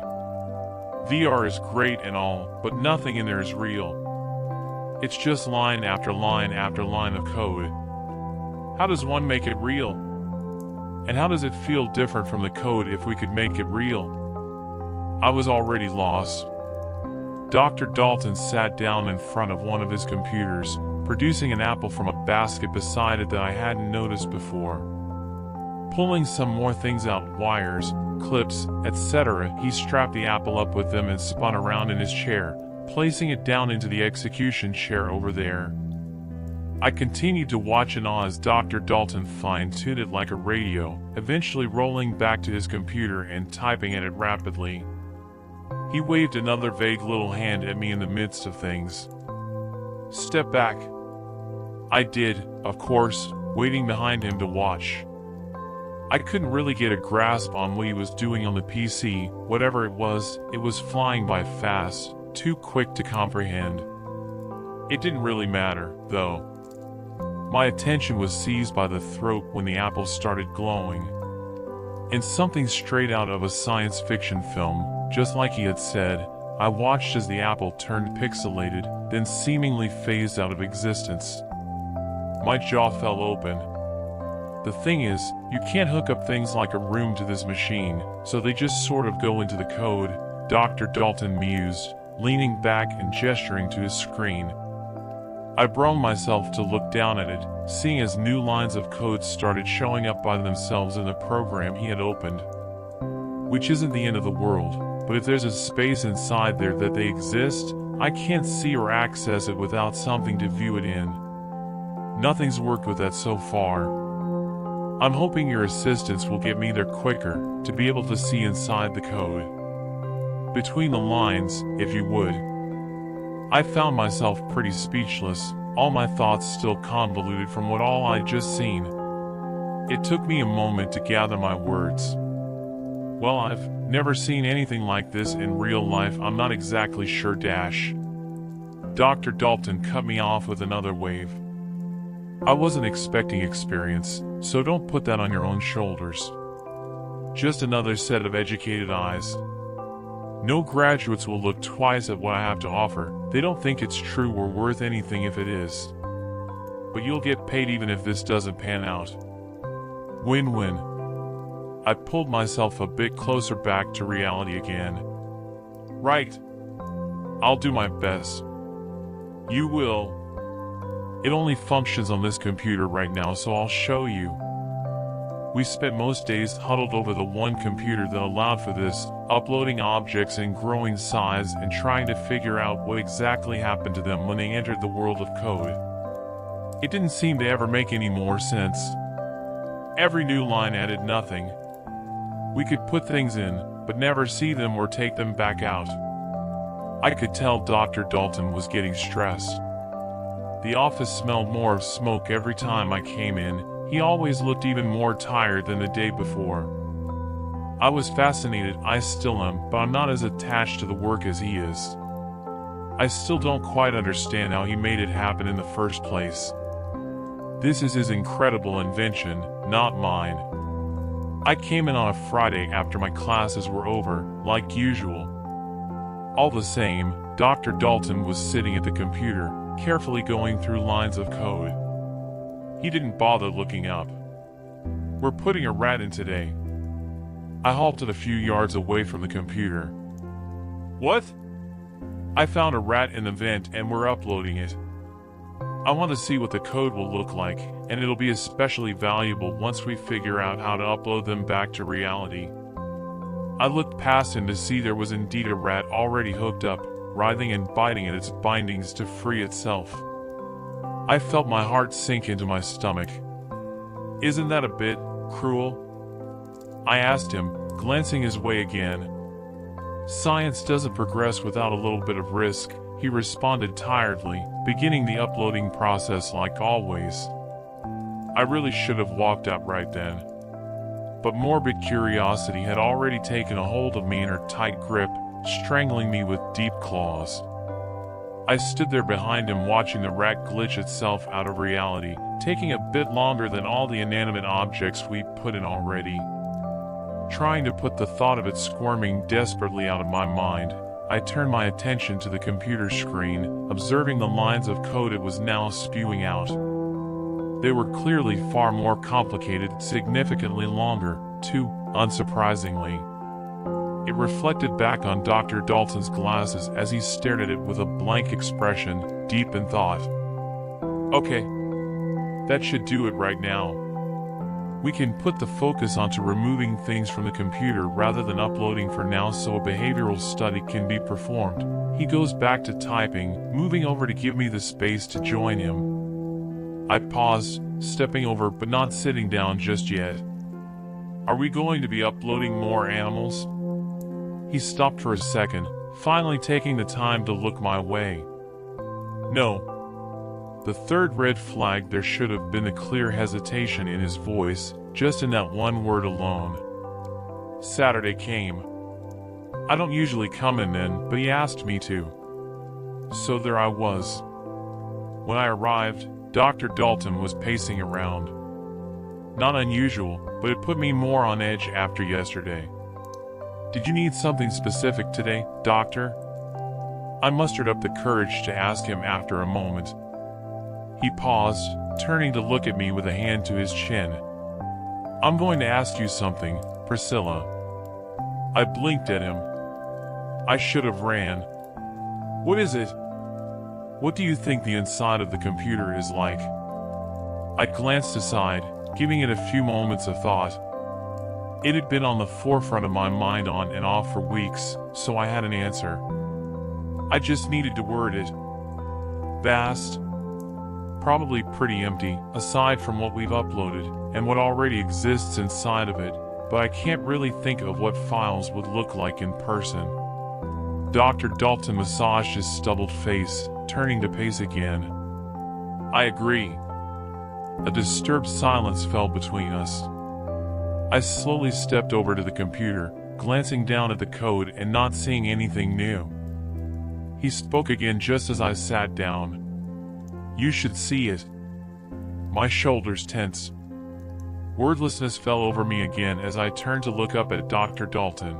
"VR is great and all, but nothing in there is real. It's just line after line after line of code. How does one make it real? And how does it feel different from the code if we could make it real?" I was already lost. Dr. Dalton sat down in front of one of his computers, producing an apple from a basket beside it that I hadn't noticed before. Pulling some more things out, wires, clips, etc., he strapped the apple up with them and spun around in his chair, placing it down into the execution chair over there. I continued to watch in awe as Dr. Dalton fine-tuned it like a radio, eventually rolling back to his computer and typing at it rapidly. He waved another vague little hand at me in the midst of things. "Step back." I did, of course, waiting behind him to watch. I couldn't really get a grasp on what he was doing on the PC. Whatever it was flying by fast, too quick to comprehend. It didn't really matter, though. My attention was seized by the throat when the apple started glowing. In something straight out of a science fiction film, just like he had said, I watched as the apple turned pixelated, then seemingly phased out of existence. My jaw fell open. The thing is, you can't hook up things like a room to this machine, so they just sort of go into the code, Dr. Dalton mused, leaning back and gesturing to his screen. I brung myself to look down at it, seeing as new lines of code started showing up by themselves in the program he had opened. Which isn't the end of the world, but if there's a space inside there that they exist, I can't see or access it without something to view it in. Nothing's worked with that so far. I'm hoping your assistance will get me there quicker, to be able to see inside the code. Between the lines, if you would. I found myself pretty speechless, all my thoughts still convoluted from what all I'd just seen. It took me a moment to gather my words. Well, I've never seen anything like this in real life. I'm not exactly sure. Dr. Dalton cut me off with another wave. I wasn't expecting experience, so don't put that on your own shoulders. Just another set of educated eyes. No graduates will look twice at what I have to offer. They don't think it's true or worth anything if it is. But you'll get paid even if this doesn't pan out. Win-win. I pulled myself a bit closer back to reality again. Right. I'll do my best. You will. It only functions on this computer right now, so I'll show you. We spent most days huddled over the one computer that allowed for this, uploading objects in growing size and trying to figure out what exactly happened to them when they entered the world of code. It didn't seem to ever make any more sense. Every new line added nothing. We could put things in, but never see them or take them back out. I could tell Dr. Dalton was getting stressed. The office smelled more of smoke every time I came in. He always looked even more tired than the day before. I was fascinated, I still am, but I'm not as attached to the work as he is. I still don't quite understand how he made it happen in the first place. This is his incredible invention, not mine. I came in on a Friday after my classes were over, like usual. All the same, Dr. Dalton was sitting at the computer, carefully going through lines of code. He didn't bother looking up. We're putting a rat in today. I halted a few yards away from the computer. What? I found a rat in the vent and we're uploading it. I want to see what the code will look like, and it'll be especially valuable once we figure out how to upload them back to reality. I looked past him to see there was indeed a rat already hooked up, writhing and biting at its bindings to free itself. I felt my heart sink into my stomach. Isn't that a bit cruel? I asked him, glancing his way again. Science doesn't progress without a little bit of risk, he responded tiredly, beginning the uploading process like always. I really should have walked out right then. But morbid curiosity had already taken a hold of me in her tight grip, strangling me with deep claws. I stood there behind him watching the rat glitch itself out of reality, taking a bit longer than all the inanimate objects we'd put in already. Trying to put the thought of it squirming desperately out of my mind, I turned my attention to the computer screen, observing the lines of code it was now spewing out. They were clearly far more complicated, significantly longer, too, unsurprisingly. It reflected back on Dr. Dalton's glasses as he stared at it with a blank expression, deep in thought. Okay. That should do it right now. We can put the focus onto removing things from the computer rather than uploading for now so a behavioral study can be performed. He goes back to typing, moving over to give me the space to join him. I paused, stepping over but not sitting down just yet. Are we going to be uploading more animals? He stopped for a second, finally taking the time to look my way. No. The third red flag. There should have been a clear hesitation in his voice, just in that one word alone. Saturday came. I don't usually come in then, but he asked me to. So there I was. When I arrived, Dr. Dalton was pacing around. Not unusual, but it put me more on edge after yesterday. Did you need something specific today, Doctor? I mustered up the courage to ask him after a moment. He paused, turning to look at me with a hand to his chin. I'm going to ask you something, Priscilla. I blinked at him. I should have ran. What is it? What do you think the inside of the computer is like? I glanced aside, giving it a few moments of thought. It had been on the forefront of my mind on and off for weeks, so I had an answer. I just needed to word it. Vast. Probably pretty empty, aside from what we've uploaded, and what already exists inside of it, but I can't really think of what files would look like in person. Dr. Dalton massaged his stubbled face, turning to Pace again. I agree. A disturbed silence fell between us. I slowly stepped over to the computer, glancing down at the code and not seeing anything new. He spoke again just as I sat down. You should see it. My shoulders tensed. Wordlessness fell over me again as I turned to look up at Dr. Dalton.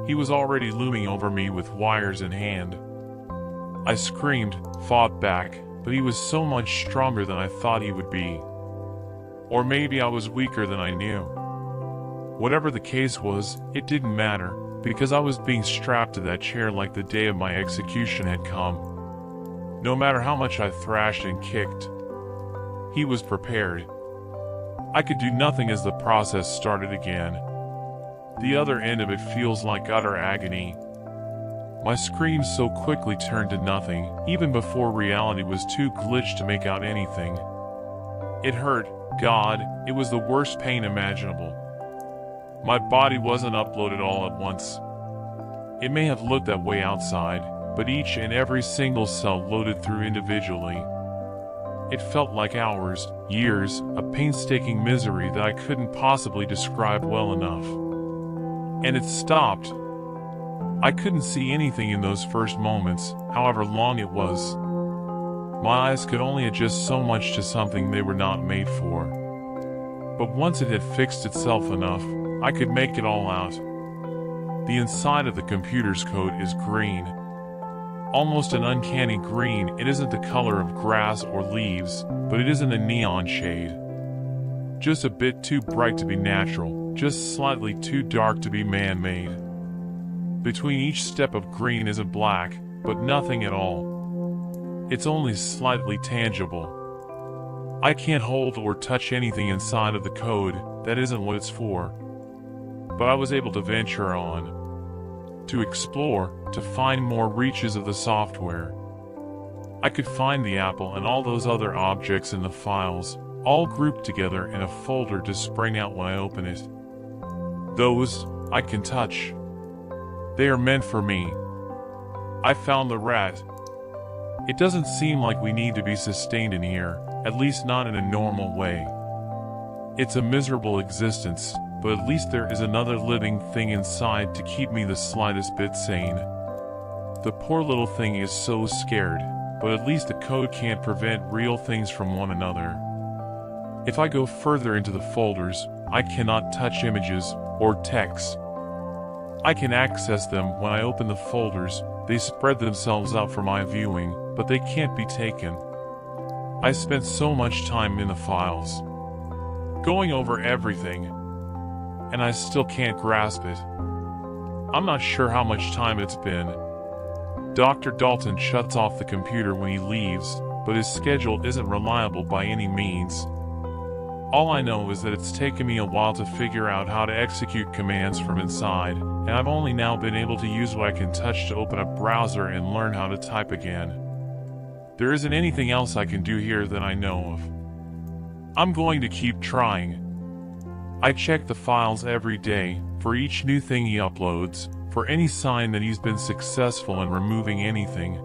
He was already looming over me with wires in hand. I screamed, fought back, but he was so much stronger than I thought he would be. Or maybe I was weaker than I knew. Whatever the case was, it didn't matter, because I was being strapped to that chair like the day of my execution had come. No matter how much I thrashed and kicked, he was prepared. I could do nothing as the process started again. The other end of it feels like utter agony. My screams so quickly turned to nothing, even before reality was too glitched to make out anything. It hurt, God, it was the worst pain imaginable. My body wasn't uploaded all at once. It may have looked that way outside, but each and every single cell loaded through individually. It felt like hours, years, of painstaking misery that I couldn't possibly describe well enough. And it stopped. I couldn't see anything in those first moments, however long it was. My eyes could only adjust so much to something they were not made for. But once it had fixed itself enough, I could make it all out. The inside of the computer's code is green. Almost an uncanny green. It isn't the color of grass or leaves, but it isn't a neon shade. Just a bit too bright to be natural, just slightly too dark to be man-made. Between each step of green isn't black, but nothing at all. It's only slightly tangible. I can't hold or touch anything inside of the code. That isn't what it's for. But I was able to venture on, to explore, to find more reaches of the software. I could find the apple and all those other objects in the files, all grouped together in a folder to spring out when I open it. Those, I can touch. They are meant for me. I found the rat. It doesn't seem like we need to be sustained in here, at least not in a normal way. It's a miserable existence, but at least there is another living thing inside to keep me the slightest bit sane. The poor little thing is so scared, but at least the code can't prevent real things from one another. If I go further into the folders, I cannot touch images or text. I can access them when I open the folders. They spread themselves out for my viewing, but they can't be taken. I spent so much time in the files, going over everything, and I still can't grasp it. I'm not sure how much time it's been. Dr. Dalton shuts off the computer when he leaves, but his schedule isn't reliable by any means. All I know is that it's taken me a while to figure out how to execute commands from inside, and I've only now been able to use what I can touch to open a browser and learn how to type again. There isn't anything else I can do here that I know of. I'm going to keep trying. I check the files every day, for each new thing he uploads, for any sign that he's been successful in removing anything.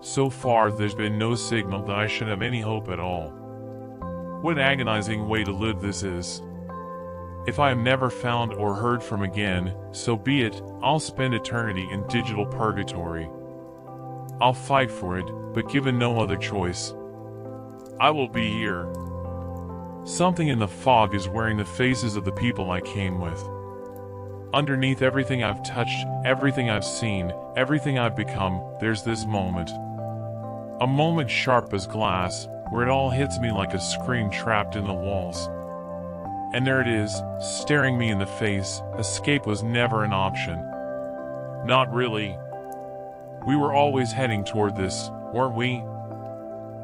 So far, there's been no signal that I should have any hope at all. What an agonizing way to live this is. If I am never found or heard from again, so be it. I'll spend eternity in digital purgatory. I'll fight for it, but given no other choice, I will be here. Something in the fog is wearing the faces of the people I came with. Underneath everything I've touched, everything I've seen, everything I've become, there's this moment. A moment sharp as glass, where it all hits me like a scream trapped in the walls. And there it is, staring me in the face. Escape was never an option. Not really. We were always heading toward this, weren't we?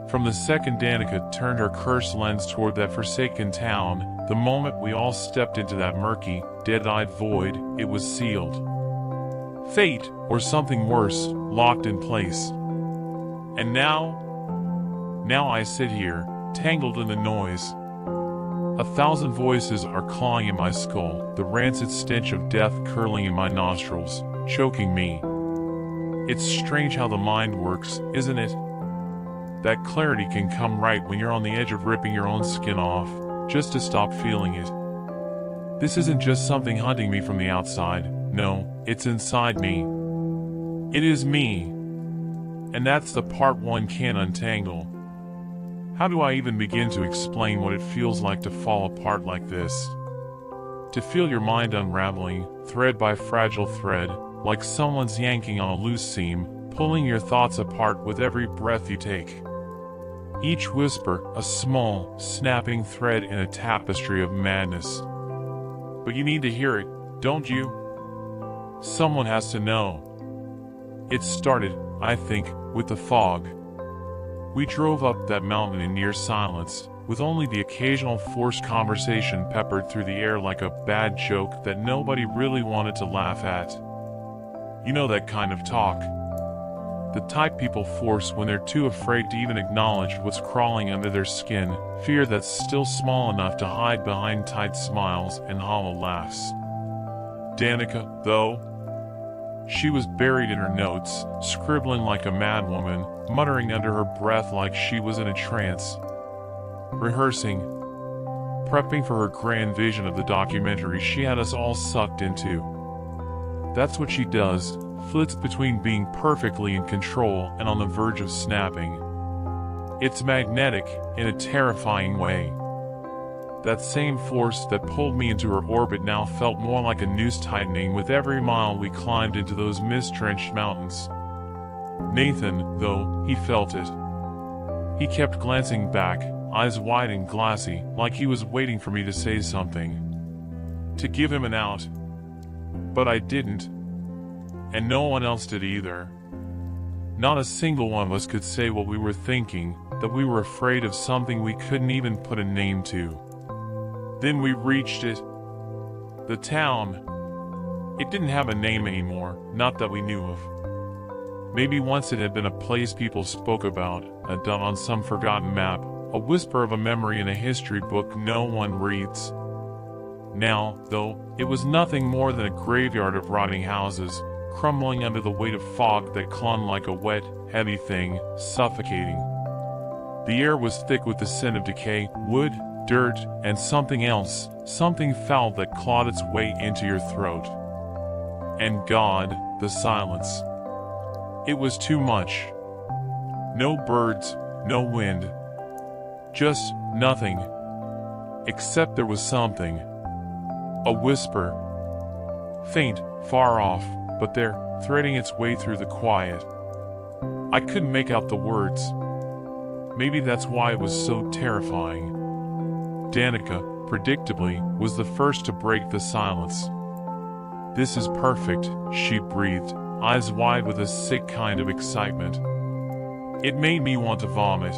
From the second Danica turned her cursed lens toward that forsaken town, the moment we all stepped into that murky, dead-eyed void, it was sealed. Fate, or something worse, locked in place. And now I sit here, tangled in the noise. 1,000 voices are clawing in my skull, the rancid stench of death curling in my nostrils, choking me. It's strange how the mind works, isn't it? That clarity can come right when you're on the edge of ripping your own skin off, just to stop feeling it. This isn't just something hunting me from the outside. No, it's inside me. It is me. And that's the part one can't untangle. How do I even begin to explain what it feels like to fall apart like this? To feel your mind unraveling, thread by fragile thread, like someone's yanking on a loose seam, pulling your thoughts apart with every breath you take. Each whisper, a small, snapping thread in a tapestry of madness. But you need to hear it, don't you? Someone has to know. It started, I think, with the fog. We drove up that mountain in near silence, with only the occasional forced conversation peppered through the air like a bad joke that nobody really wanted to laugh at. You know that kind of talk. The type people force when they're too afraid to even acknowledge what's crawling under their skin, fear that's still small enough to hide behind tight smiles and hollow laughs. Danica, though, she was buried in her notes, scribbling like a madwoman, muttering under her breath like she was in a trance. Rehearsing, prepping for her grand vision of the documentary she had us all sucked into. That's what she does, flits between being perfectly in control and on the verge of snapping. It's magnetic, in a terrifying way. That same force that pulled me into her orbit now felt more like a noose tightening with every mile we climbed into those mist-drenched mountains. Nathan, though, he felt it. He kept glancing back, eyes wide and glassy, like he was waiting for me to say something. To give him an out. But I didn't. And no one else did either. Not a single one of us could say what we were thinking, that we were afraid of something we couldn't even put a name to. Then we reached it. The town. It didn't have a name anymore, not that we knew of. Maybe once it had been a place people spoke about, a dot on some forgotten map, a whisper of a memory in a history book no one reads. Now, though, it was nothing more than a graveyard of rotting houses, crumbling under the weight of fog that clung like a wet, heavy thing, suffocating. The air was thick with the scent of decay, wood, dirt, and something else, something foul that clawed its way into your throat. And God, the silence. It was too much. No birds, no wind. Just nothing. Except there was something. A whisper. Faint, far off, but there, threading its way through the quiet. I couldn't make out the words. Maybe that's why it was so terrifying. Danica, predictably, was the first to break the silence. "This is perfect," she breathed, eyes wide with a sick kind of excitement. It made me want to vomit.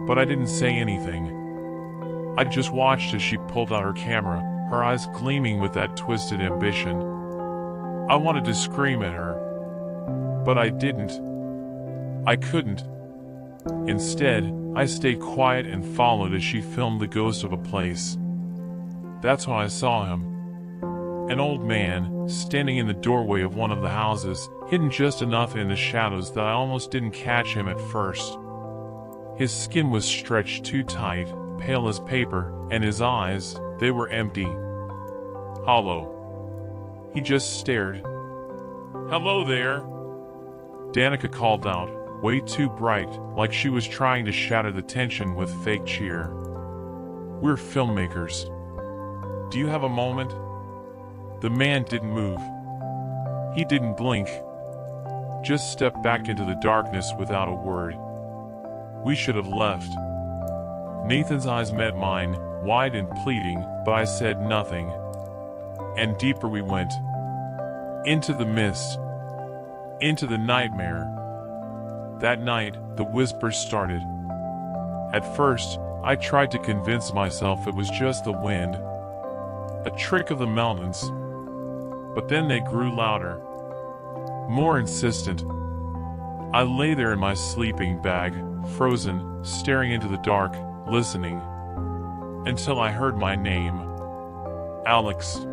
But I didn't say anything. I just watched as she pulled out her camera, her eyes gleaming with that twisted ambition. I wanted to scream at her. But I didn't. I couldn't. Instead, I stayed quiet and followed as she filmed the ghost of a place. That's when I saw him. An old man, standing in the doorway of one of the houses, hidden just enough in the shadows that I almost didn't catch him at first. His skin was stretched too tight, pale as paper, and his eyes, they were empty. Hollow. He just stared. "Hello there," Danica called out, way too bright, like she was trying to shatter the tension with fake cheer. "We're filmmakers. Do you have a moment?" The man didn't move. He didn't blink. Just stepped back into the darkness without a word. We should have left. Nathan's eyes met mine, wide and pleading, but I said nothing. And deeper we went. Into the mist. Into the nightmare. That night, the whispers started. At first, I tried to convince myself it was just the wind. A trick of the mountains. But then they grew louder. More insistent. I lay there in my sleeping bag, frozen, staring into the dark, listening. Until I heard my name. Alex.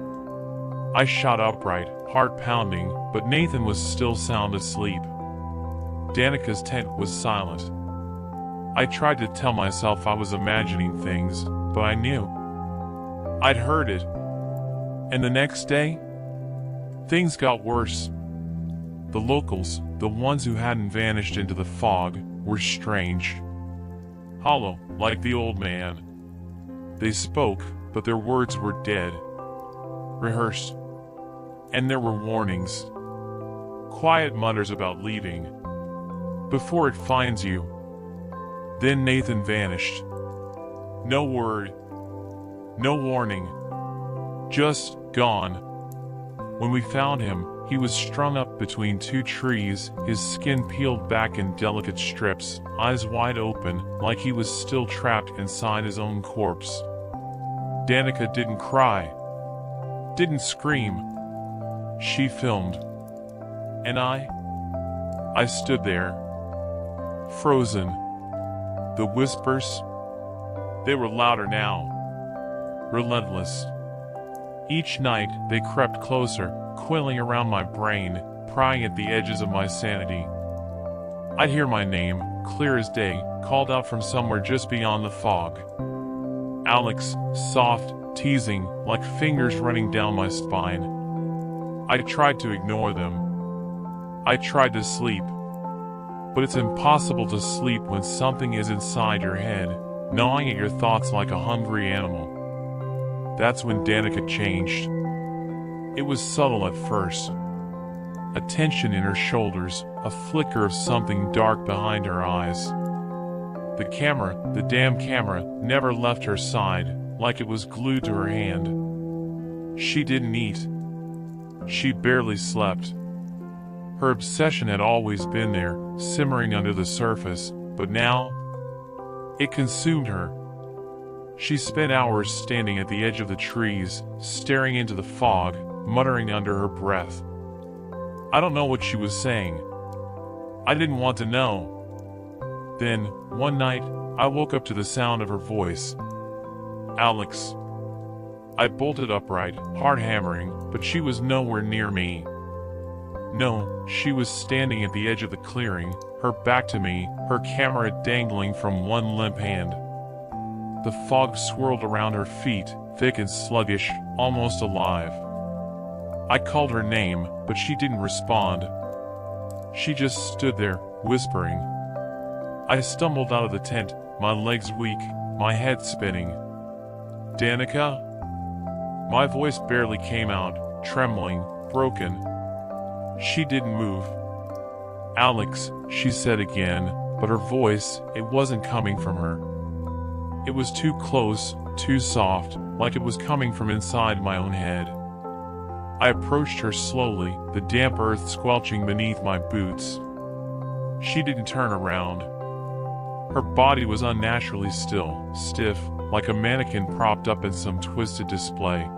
I shot upright, heart pounding, but Nathan was still sound asleep. Danica's tent was silent. I tried to tell myself I was imagining things, but I knew. I'd heard it. And the next day, things got worse. The locals, the ones who hadn't vanished into the fog, were strange. Hollow, like the old man. They spoke, but their words were dead. Rehearsed. And there were warnings. Quiet mutters about leaving. Before it finds you. Then Nathan vanished. No word. No warning. Just gone. When we found him, he was strung up between two trees, his skin peeled back in delicate strips, eyes wide open, like he was still trapped inside his own corpse. Danica didn't cry. Didn't scream. She filmed. And I stood there. Frozen. The whispers, they were louder now. Relentless. Each night, they crept closer, coiling around my brain, prying at the edges of my sanity. I'd hear my name, clear as day, called out from somewhere just beyond the fog. Alex, soft, teasing, like fingers running down my spine. I tried to ignore them. I tried to sleep. But it's impossible to sleep when something is inside your head, gnawing at your thoughts like a hungry animal. That's when Danica changed. It was subtle at first. A tension in her shoulders, a flicker of something dark behind her eyes. The camera, the damn camera, never left her side, like it was glued to her hand. She didn't eat. She barely slept. Her obsession had always been there, simmering under the surface, but now, it consumed her. She spent hours standing at the edge of the trees, staring into the fog, muttering under her breath. I don't know what she was saying. I didn't want to know. Then, one night, I woke up to the sound of her voice. Alex. I bolted upright, heart hammering, but she was nowhere near me. No, she was standing at the edge of the clearing, her back to me, her camera dangling from one limp hand. The fog swirled around her feet, thick and sluggish, almost alive. I called her name, but she didn't respond. She just stood there, whispering. I stumbled out of the tent, my legs weak, my head spinning. Danica? My voice barely came out, trembling, broken. She didn't move. Alex, she said again, but her voice, it wasn't coming from her. It was too close, too soft, like it was coming from inside my own head. I approached her slowly, the damp earth squelching beneath my boots. She didn't turn around. Her body was unnaturally still, stiff, like a mannequin propped up in some twisted display.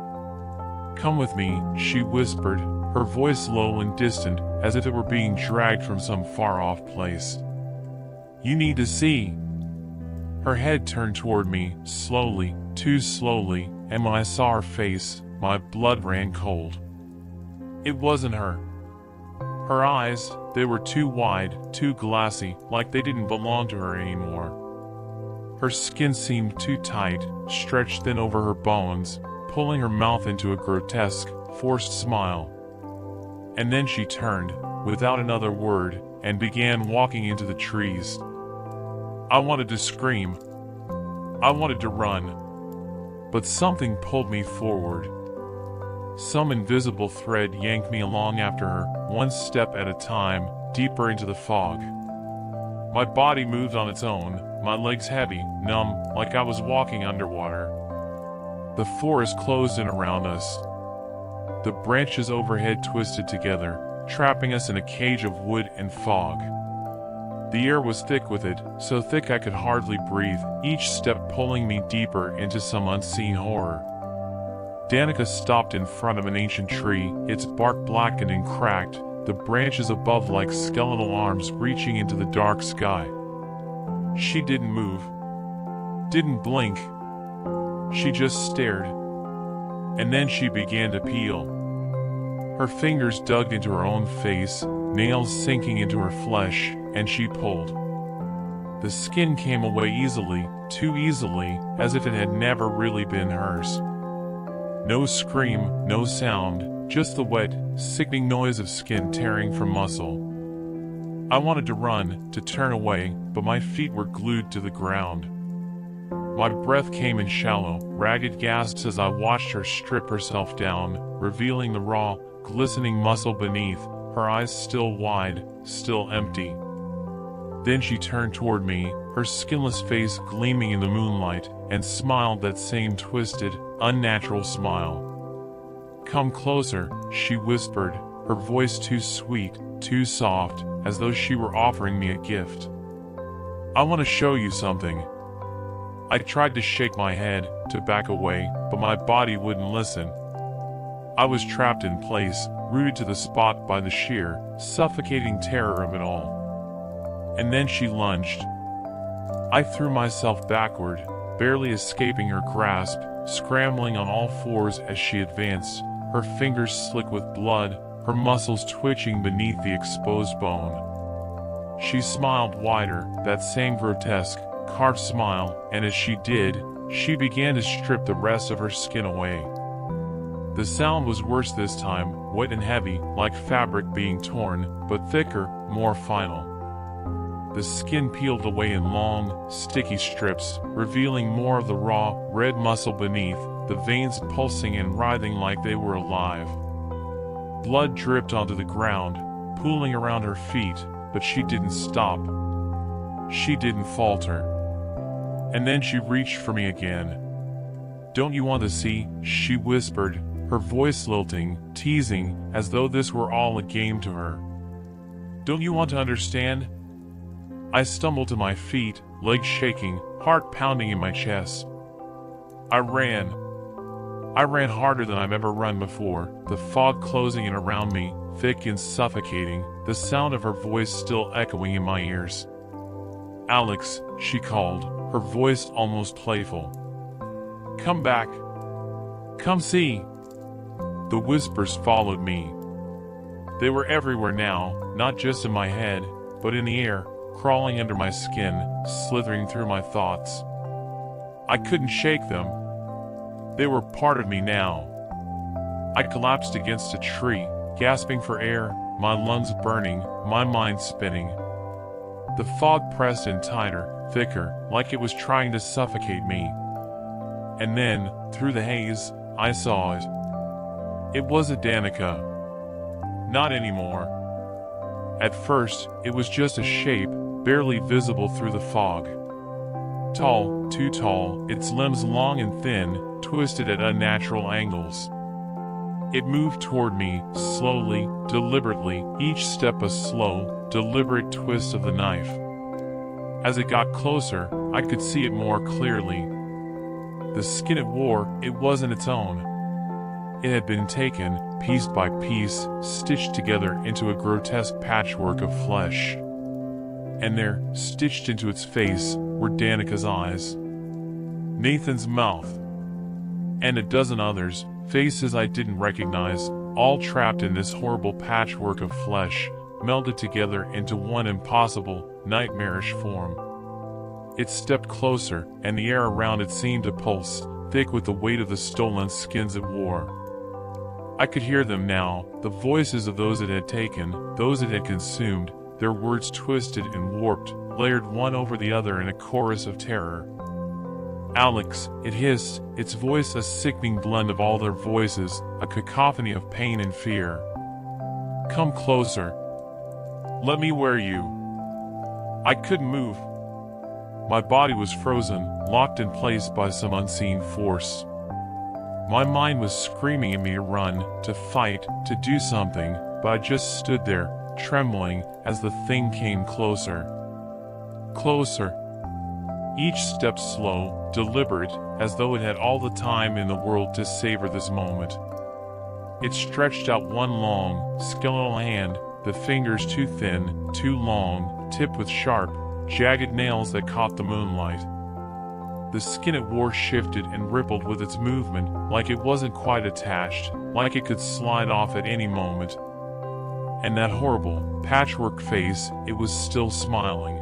Come with me, she whispered, her voice low and distant, as if it were being dragged from some far-off place. You need to see. Her head turned toward me, slowly, too slowly, and when I saw her face, my blood ran cold. It wasn't her. Her eyes, they were too wide, too glassy, like they didn't belong to her anymore. Her skin seemed too tight, stretched thin over her bones, pulling her mouth into a grotesque, forced smile. And then she turned, without another word, and began walking into the trees. I wanted to scream. I wanted to run. But something pulled me forward. Some invisible thread yanked me along after her, one step at a time, deeper into the fog. My body moved on its own, my legs heavy, numb, like I was walking underwater. The forest closed in around us. The branches overhead twisted together, trapping us in a cage of wood and fog. The air was thick with it, so thick I could hardly breathe, each step pulling me deeper into some unseen horror. Danica stopped in front of an ancient tree, its bark blackened and cracked, the branches above like skeletal arms reaching into the dark sky. She didn't move. Didn't blink. She just stared. And then she began to peel. Her fingers dug into her own face, nails sinking into her flesh, and she pulled. The skin came away easily, too easily, as if it had never really been hers. No scream, no sound, just the wet, sickening noise of skin tearing from muscle. I wanted to run, to turn away, but my feet were glued to the ground. My breath came in shallow, ragged gasps as I watched her strip herself down, revealing the raw, glistening muscle beneath, her eyes still wide, still empty. Then she turned toward me, her skinless face gleaming in the moonlight, and smiled that same twisted, unnatural smile. "Come closer," she whispered, her voice too sweet, too soft, as though she were offering me a gift. "I want to show you something." I tried to shake my head, to back away, but my body wouldn't listen. I was trapped in place, rooted to the spot by the sheer, suffocating terror of it all. And then she lunged. I threw myself backward, barely escaping her grasp, scrambling on all fours as she advanced, her fingers slick with blood, her muscles twitching beneath the exposed bone. She smiled wider, that same grotesque, carved smile, and as she did, she began to strip the rest of her skin away. The sound was worse this time, wet and heavy, like fabric being torn, but thicker, more final. The skin peeled away in long, sticky strips, revealing more of the raw, red muscle beneath, the veins pulsing and writhing like they were alive. Blood dripped onto the ground, pooling around her feet, but she didn't stop. She didn't falter. And then she reached for me again. "Don't you want to see?" she whispered, her voice lilting, teasing, as though this were all a game to her. "Don't you want to understand?" I stumbled to my feet, legs shaking, heart pounding in my chest. I ran harder than I've ever run before, the fog closing in around me, thick and suffocating, the sound of her voice still echoing in my ears. "Alex," she called, her voice almost playful. "Come back. Come see." The whispers followed me. They were everywhere now, not just in my head, but in the air, crawling under my skin, slithering through my thoughts. I couldn't shake them. They were part of me now. I collapsed against a tree, gasping for air, my lungs burning, my mind spinning. The fog pressed in tighter, thicker, like it was trying to suffocate me. And then, through the haze, I saw it. It wasn't Danica. Not anymore. At first, it was just a shape, barely visible through the fog. Tall, too tall, its limbs long and thin, twisted at unnatural angles. It moved toward me, slowly, deliberately, each step a slow, deliberate twist of the knife. As it got closer, I could see it more clearly. The skin it wore, it wasn't its own. It had been taken, piece by piece, stitched together into a grotesque patchwork of flesh. And there, stitched into its face, were Danica's eyes, Nathan's mouth, and a dozen others, faces I didn't recognize, all trapped in this horrible patchwork of flesh, melded together into one impossible, nightmarish form. It stepped closer, and the air around it seemed to pulse, thick with the weight of the stolen skins it wore. I could hear them now, the voices of those it had taken, those it had consumed, their words twisted and warped, layered one over the other in a chorus of terror. "Alex," it hissed, its voice a sickening blend of all their voices, a cacophony of pain and fear. "Come closer. Let me wear you." I couldn't move. My body was frozen, locked in place by some unseen force. My mind was screaming at me to run, to fight, to do something, but I just stood there, trembling, as the thing came closer. Closer. Each step slow, deliberate, as though it had all the time in the world to savor this moment. It stretched out one long, skeletal hand, the fingers too thin, too long, tipped with sharp, jagged nails that caught the moonlight. The skin it wore shifted and rippled with its movement, like it wasn't quite attached, like it could slide off at any moment. And that horrible, patchwork face, it was still smiling.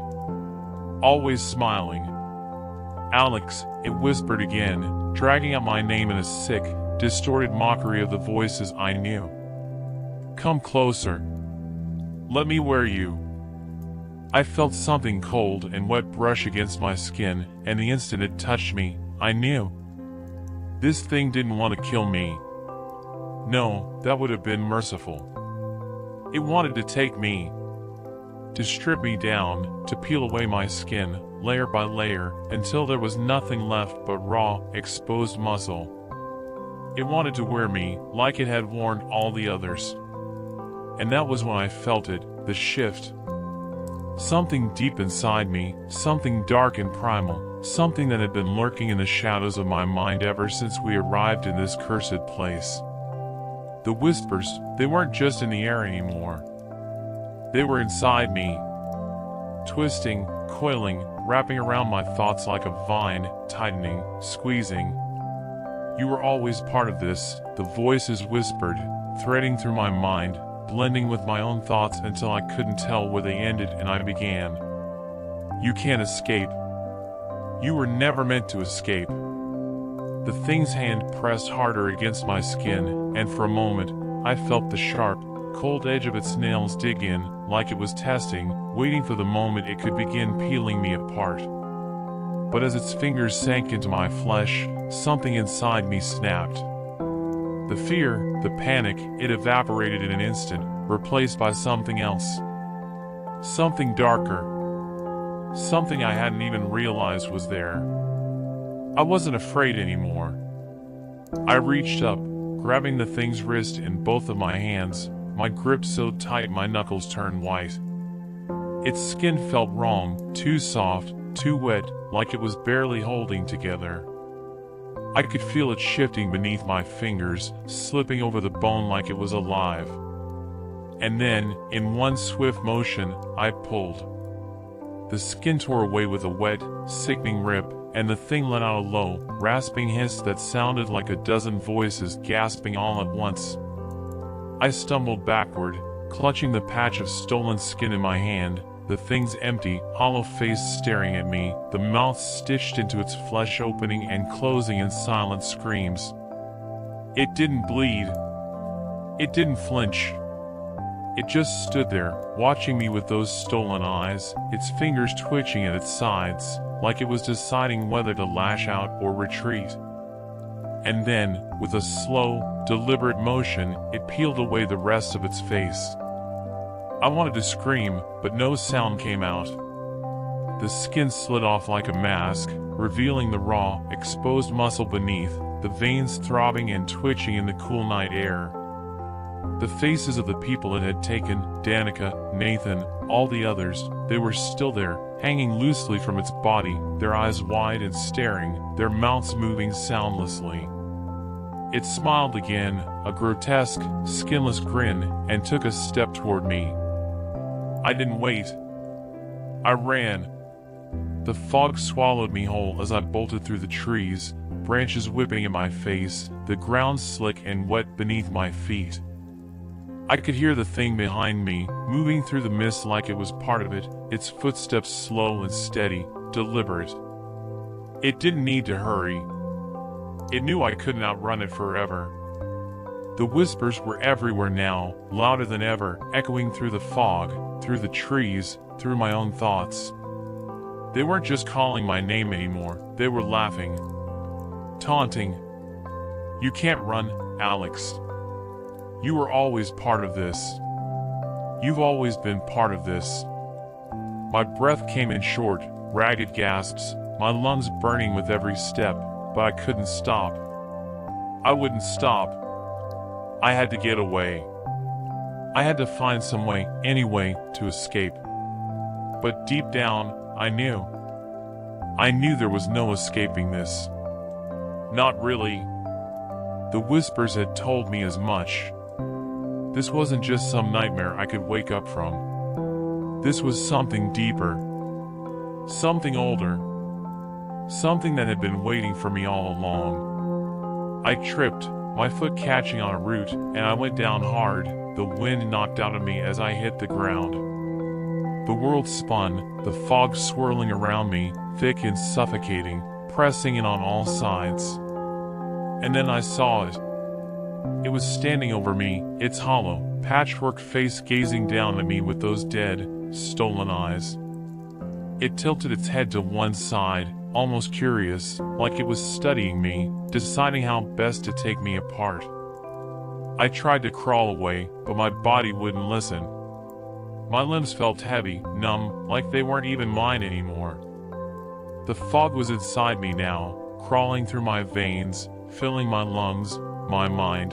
Always smiling. "Alex," it whispered again, dragging out my name in a sick, distorted mockery of the voices I knew. "Come closer. Let me wear you." I felt something cold and wet brush against my skin, and the instant it touched me, I knew. This thing didn't want to kill me. No, that would have been merciful. It wanted to take me, to strip me down, to peel away my skin, layer by layer, until there was nothing left but raw, exposed muscle. It wanted to wear me, like it had worn all the others. And that was when I felt it, the shift. Something deep inside me, something dark and primal, something that had been lurking in the shadows of my mind ever since we arrived in this cursed place. The whispers, they weren't just in the air anymore. They were inside me, twisting, coiling, wrapping around my thoughts like a vine, tightening, squeezing. "You were always part of this," the voices whispered, threading through my mind, blending with my own thoughts until I couldn't tell where they ended and I began. "You can't escape. You were never meant to escape." The thing's hand pressed harder against my skin, and for a moment, I felt the sharp, cold edge of its nails dig in, like it was testing, waiting for the moment it could begin peeling me apart. But as its fingers sank into my flesh, something inside me snapped. The fear, the panic, it evaporated in an instant, replaced by something else. Something darker. Something I hadn't even realized was there. I wasn't afraid anymore. I reached up, grabbing the thing's wrist in both of my hands, my grip so tight my knuckles turned white. Its skin felt wrong, too soft, too wet, like it was barely holding together. I could feel it shifting beneath my fingers, slipping over the bone like it was alive. And then, in one swift motion, I pulled. The skin tore away with a wet, sickening rip, and the thing let out a low, rasping hiss that sounded like a dozen voices gasping all at once. I stumbled backward, clutching the patch of stolen skin in my hand, the thing's empty, hollow face staring at me, the mouth stitched into its flesh opening and closing in silent screams. It didn't bleed. It didn't flinch. It just stood there, watching me with those stolen eyes, its fingers twitching at its sides, like it was deciding whether to lash out or retreat. And then, with a slow, deliberate motion, it peeled away the rest of its face. I wanted to scream, but no sound came out. The skin slid off like a mask, revealing the raw, exposed muscle beneath, the veins throbbing and twitching in the cool night air. The faces of the people it had taken, Danica, Nathan, all the others, they were still there, hanging loosely from its body, their eyes wide and staring, their mouths moving soundlessly. It smiled again, a grotesque, skinless grin, and took a step toward me. I didn't wait. I ran. The fog swallowed me whole as I bolted through the trees, branches whipping in my face, the ground slick and wet beneath my feet. I could hear the thing behind me, moving through the mist like it was part of it, its footsteps slow and steady, deliberate. It didn't need to hurry. It knew I couldn't outrun it forever. The whispers were everywhere now, louder than ever, echoing through the fog, through the trees, through my own thoughts. They weren't just calling my name anymore, they were laughing. Taunting. "You can't run, Alex. You were always part of this. You've always been part of this." My breath came in short, ragged gasps, my lungs burning with every step, but I couldn't stop. I wouldn't stop. I had to get away. I had to find some way, any way, to escape. But deep down, I knew. I knew there was no escaping this. Not really. The whispers had told me as much. This wasn't just some nightmare I could wake up from. This was something deeper. Something older. something that had been waiting for me all along. I tripped, my foot catching on a root, and I went down hard. The wind knocked out of me as I hit the ground. The world spun, the fog swirling around me, thick and suffocating, pressing in on all sides. And then I saw it. It was standing over me, its hollow, patchwork face gazing down at me with those dead, stolen eyes. It tilted its head to one side, almost curious, like it was studying me, deciding how best to take me apart. I tried to crawl away, but my body wouldn't listen. My limbs felt heavy, numb, like they weren't even mine anymore. The fog was inside me now, crawling through my veins, filling my lungs, my mind.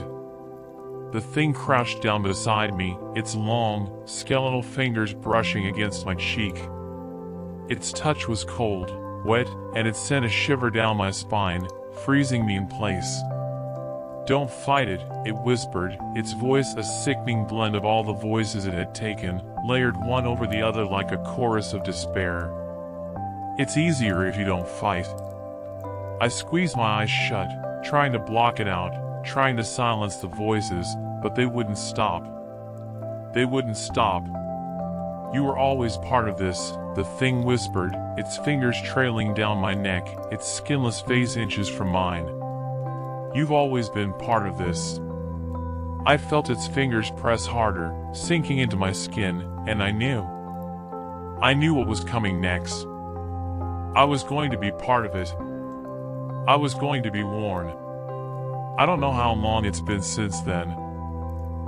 The thing crouched down beside me, its long, skeletal fingers brushing against my cheek. Its touch was cold, wet, and it sent a shiver down my spine, freezing me in place. "Don't fight it," it whispered, its voice a sickening blend of all the voices it had taken, layered one over the other like a chorus of despair. "It's easier if you don't fight." I squeezed my eyes shut, trying to block it out, trying to silence the voices, but they wouldn't stop. They wouldn't stop. "You were always part of this," the thing whispered, its fingers trailing down my neck, its skinless face inches from mine. "You've always been part of this." I felt its fingers press harder, sinking into my skin, and I knew. I knew what was coming next. I was going to be part of it. I was going to be worn. I don't know how long it's been since then.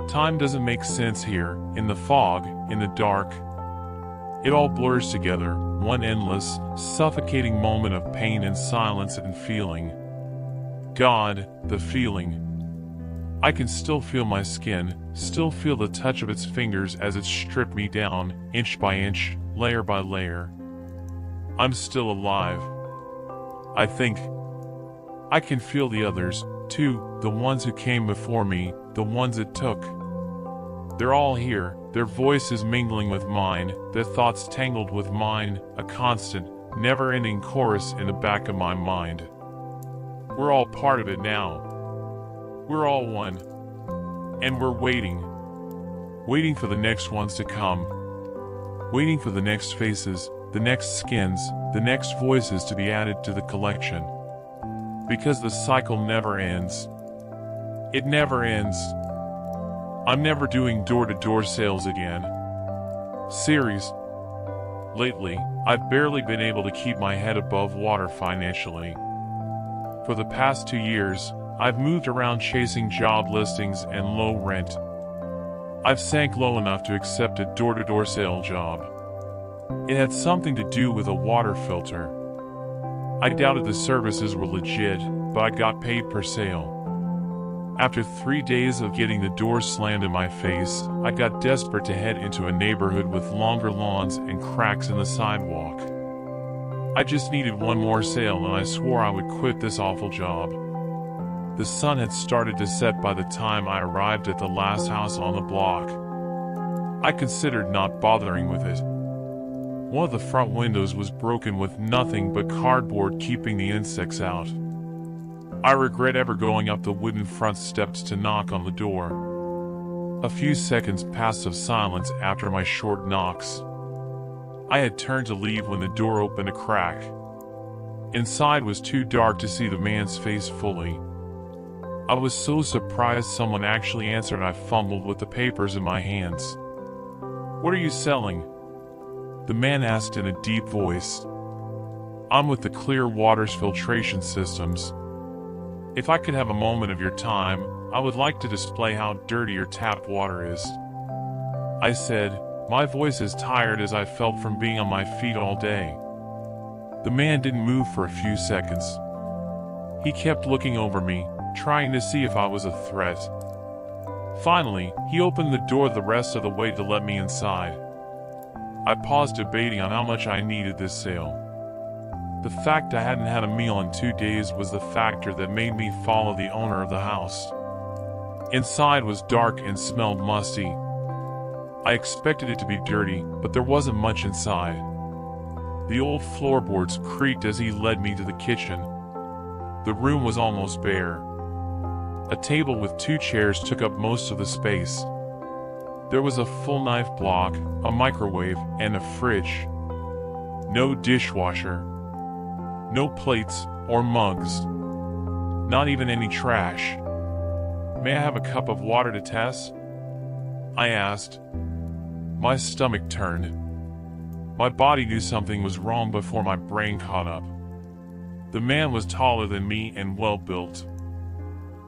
Time doesn't make sense here, in the fog, in the dark. It all blurs together, one endless, suffocating moment of pain and silence and feeling. God, the feeling. I can still feel my skin, still feel the touch of its fingers as it stripped me down, inch by inch, layer by layer. I'm still alive. I think. I can feel the others, too, the ones who came before me, the ones it took. They're all here, their voices mingling with mine, their thoughts tangled with mine, a constant, never-ending chorus in the back of my mind. We're all part of it now. We're all one. And we're waiting. Waiting for the next ones to come. Waiting for the next faces, the next skins, the next voices to be added to the collection. Because the cycle never ends. It never ends. I'm never doing door-to-door sales again. Series. Lately, I've barely been able to keep my head above water financially. For the past 2 years, I've moved around chasing job listings and low rent. I've sank low enough to accept a door-to-door sale job. It had something to do with a water filter. I doubted the services were legit, but I got paid per sale. After 3 days of getting the door slammed in my face, I got desperate to head into a neighborhood with longer lawns and cracks in the sidewalk. I just needed one more sale and I swore I would quit this awful job. The sun had started to set by the time I arrived at the last house on the block. I considered not bothering with it. One of the front windows was broken with nothing but cardboard keeping the insects out. I regret ever going up the wooden front steps to knock on the door. A few seconds passed of silence after my short knocks. I had turned to leave when the door opened a crack. Inside was too dark to see the man's face fully. I was so surprised someone actually answered. I fumbled with the papers in my hands. "What are you selling?" The man asked in a deep voice. "I'm with the Clear Waters Filtration Systems. If I could have a moment of your time, I would like to display how dirty your tap water is," I said, my voice as tired as I felt from being on my feet all day. The man didn't move for a few seconds. He kept looking over me, trying to see if I was a threat. Finally, he opened the door the rest of the way to let me inside. I paused, debating on how much I needed this sale. The fact I hadn't had a meal in 2 days was the factor that made me follow the owner of the house. Inside was dark and smelled musty. I expected it to be dirty, but there wasn't much inside. The old floorboards creaked as he led me to the kitchen. The room was almost bare. A table with 2 chairs took up most of the space. There was a full knife block, a microwave, and a fridge. No dishwasher. No plates or mugs. Not even any trash. "May I have a cup of water to Tess?" I asked. My stomach turned. My body knew something was wrong before my brain caught up. The man was taller than me and well-built.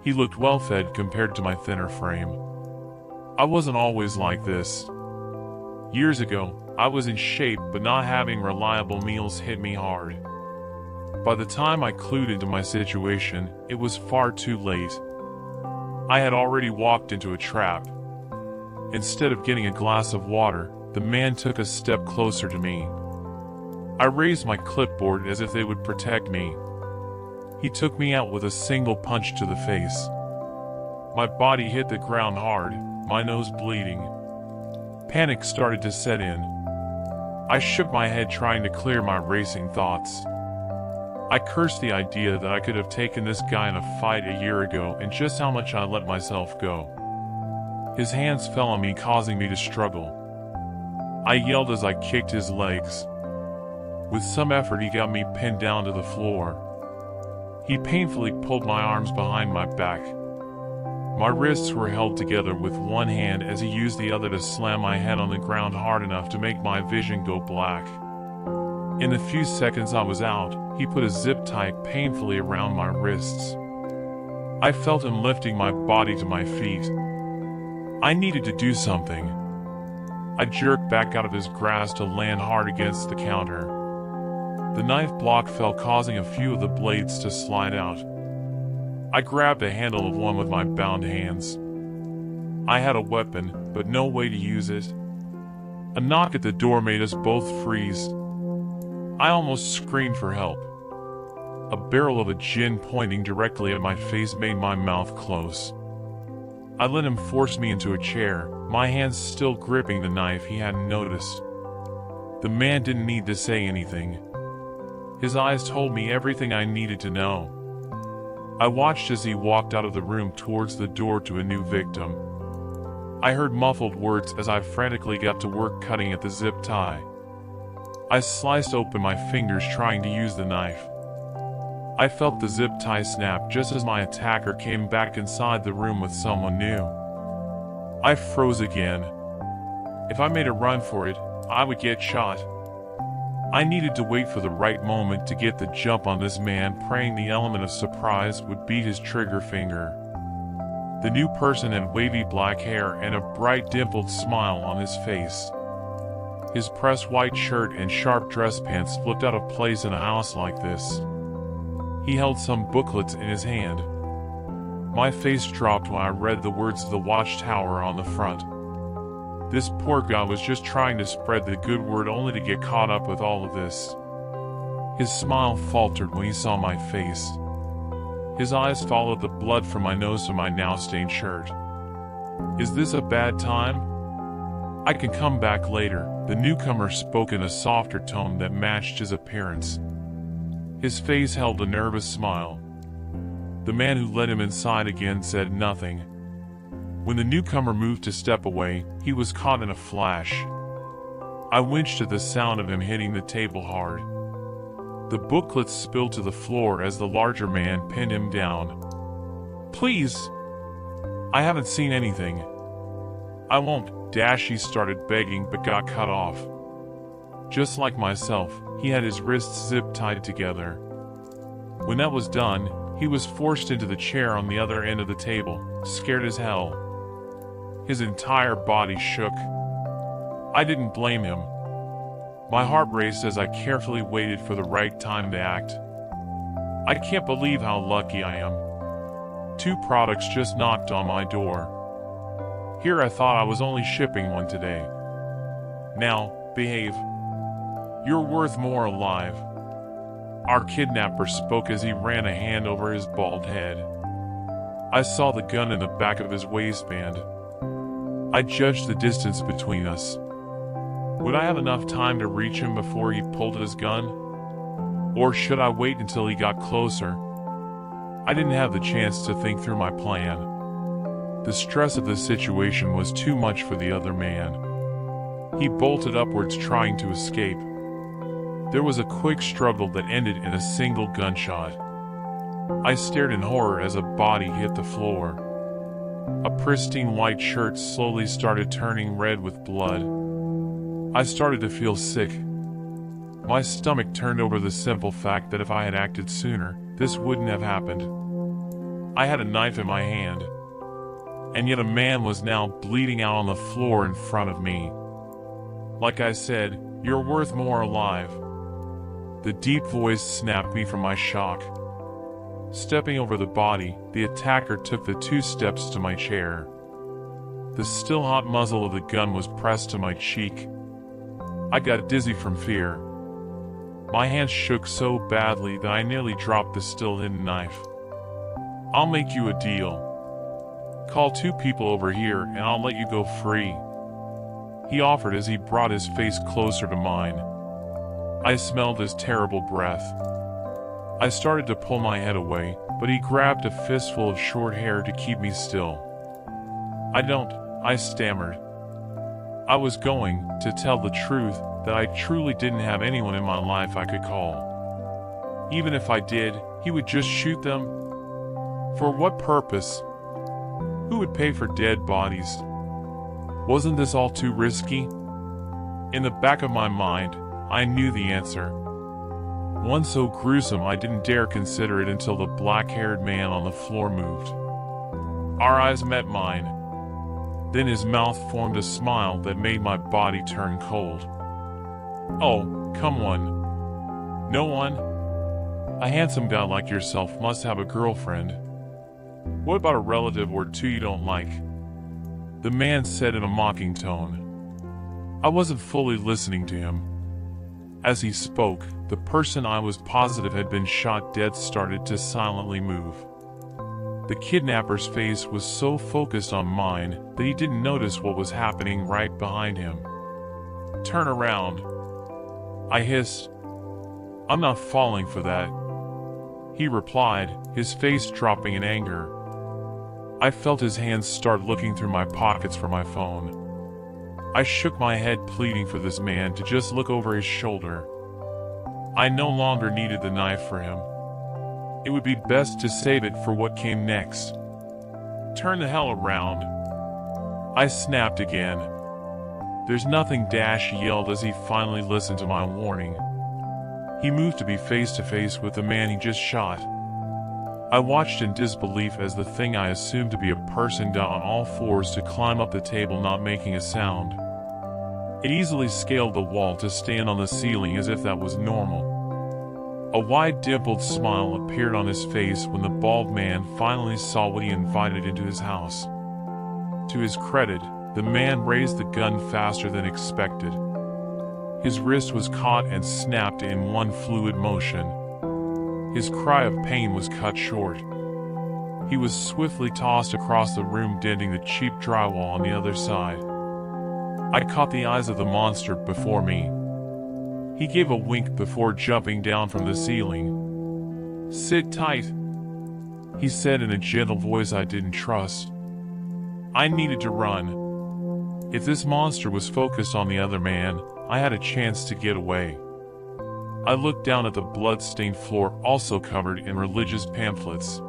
He looked well-fed compared to my thinner frame. I wasn't always like this. Years ago, I was in shape, but not having reliable meals hit me hard. By the time I clued into my situation, it was far too late. I had already walked into a trap. Instead of getting a glass of water, the man took a step closer to me. I raised my clipboard as if they would protect me. He took me out with a single punch to the face. My body hit the ground hard, my nose bleeding. Panic started to set in. I shook my head trying to clear my racing thoughts. I cursed the idea that I could have taken this guy in a fight a year ago and just how much I let myself go. His hands fell on me, causing me to struggle. I yelled as I kicked his legs. With some effort, he got me pinned down to the floor. He painfully pulled my arms behind my back. My wrists were held together with one hand as he used the other to slam my head on the ground hard enough to make my vision go black. In the few seconds I was out, he put a zip tie painfully around my wrists. I felt him lifting my body to my feet. I needed to do something. I jerked back out of his grasp to land hard against the counter. The knife block fell, causing a few of the blades to slide out. I grabbed the handle of one with my bound hands. I had a weapon, but no way to use it. A knock at the door made us both freeze. I almost screamed for help. A barrel of a gin pointing directly at my face made my mouth close. I let him force me into a chair, my hands still gripping the knife he hadn't noticed. The man didn't need to say anything. His eyes told me everything I needed to know. I watched as he walked out of the room towards the door to a new victim. I heard muffled words as I frantically got to work cutting at the zip tie. I sliced open my fingers trying to use the knife. I felt the zip tie snap just as my attacker came back inside the room with someone new. I froze again. If I made a run for it, I would get shot. I needed to wait for the right moment to get the jump on this man, praying the element of surprise would beat his trigger finger. The new person had wavy black hair and a bright dimpled smile on his face. His pressed white shirt and sharp dress pants looked out of place in a house like this. He held some booklets in his hand. My face dropped when I read the words of the watchtower on the front. This poor guy was just trying to spread the good word only to get caught up with all of this. His smile faltered when he saw my face. His eyes followed the blood from my nose to my now-stained shirt. "Is this a bad time?" "I can come back later," the newcomer spoke in a softer tone that matched his appearance. His face held a nervous smile. The man who led him inside again said nothing. When the newcomer moved to step away, he was caught in a flash. I winced at the sound of him hitting the table hard. The booklets spilled to the floor as the larger man pinned him down. "Please! I haven't seen anything." "I won't," Dashi started begging but got cut off. Just like myself, he had his wrists zip-tied together. When that was done, he was forced into the chair on the other end of the table, scared as hell. His entire body shook. I didn't blame him. My heart raced as I carefully waited for the right time to act. I can't believe how lucky I am. 2 products just knocked on my door. Here I thought I was only shipping one today. Now, behave. You're worth more alive. Our kidnapper spoke as he ran a hand over his bald head. I saw the gun in the back of his waistband. I judged the distance between us. Would I have enough time to reach him before he pulled his gun? Or should I wait until he got closer? I didn't have the chance to think through my plan. The stress of the situation was too much for the other man. He bolted upwards, trying to escape. There was a quick struggle that ended in a single gunshot. I stared in horror as a body hit the floor. A pristine white shirt slowly started turning red with blood. I started to feel sick. My stomach turned over the simple fact that if I had acted sooner, this wouldn't have happened. I had a knife in my hand, and yet a man was now bleeding out on the floor in front of me. Like I said, you're worth more alive. The deep voice snapped me from my shock. Stepping over the body, the attacker took the 2 steps to my chair. The still hot muzzle of the gun was pressed to my cheek. I got dizzy from fear. My hands shook so badly that I nearly dropped the still hidden knife. I'll make you a deal. Call 2 people over here and I'll let you go free, he offered as he brought his face closer to mine. I smelled his terrible breath. I started to pull my head away, but he grabbed a fistful of short hair to keep me still. I stammered. I was going to tell the truth that I truly didn't have anyone in my life I could call. Even if I did, he would just shoot them. For what purpose? Who would pay for dead bodies? Wasn't this all too risky? In the back of my mind, I knew the answer. One so gruesome I didn't dare consider it until the black-haired man on the floor moved. Our eyes met mine. Then his mouth formed a smile that made my body turn cold. Oh, come on. No one? A handsome guy like yourself must have a girlfriend. What about a relative or 2 you don't like? The man said in a mocking tone. I wasn't fully listening to him. As he spoke, the person I was positive had been shot dead started to silently move. The kidnapper's face was so focused on mine that he didn't notice what was happening right behind him. Turn around, I hissed. I'm not falling for that, he replied, his face dropping in anger. I felt his hands start looking through my pockets for my phone. I shook my head, pleading for this man to just look over his shoulder. I no longer needed the knife for him. It would be best to save it for what came next. Turn the hell around, I snapped again. There's nothing, he yelled as he finally listened to my warning. He moved to be face to face with the man he just shot. I watched in disbelief as the thing I assumed to be a person got on all fours to climb up the table, not making a sound. It easily scaled the wall to stand on the ceiling as if that was normal. A wide dimpled smile appeared on his face when the bald man finally saw what he invited into his house. To his credit, the man raised the gun faster than expected. His wrist was caught and snapped in one fluid motion. His cry of pain was cut short. He was swiftly tossed across the room, denting the cheap drywall on the other side. I caught the eyes of the monster before me. He gave a wink before jumping down from the ceiling. Sit tight, he said in a gentle voice I didn't trust. I needed to run. If this monster was focused on the other man, I had a chance to get away. I looked down at the blood-stained floor, also covered in religious pamphlets.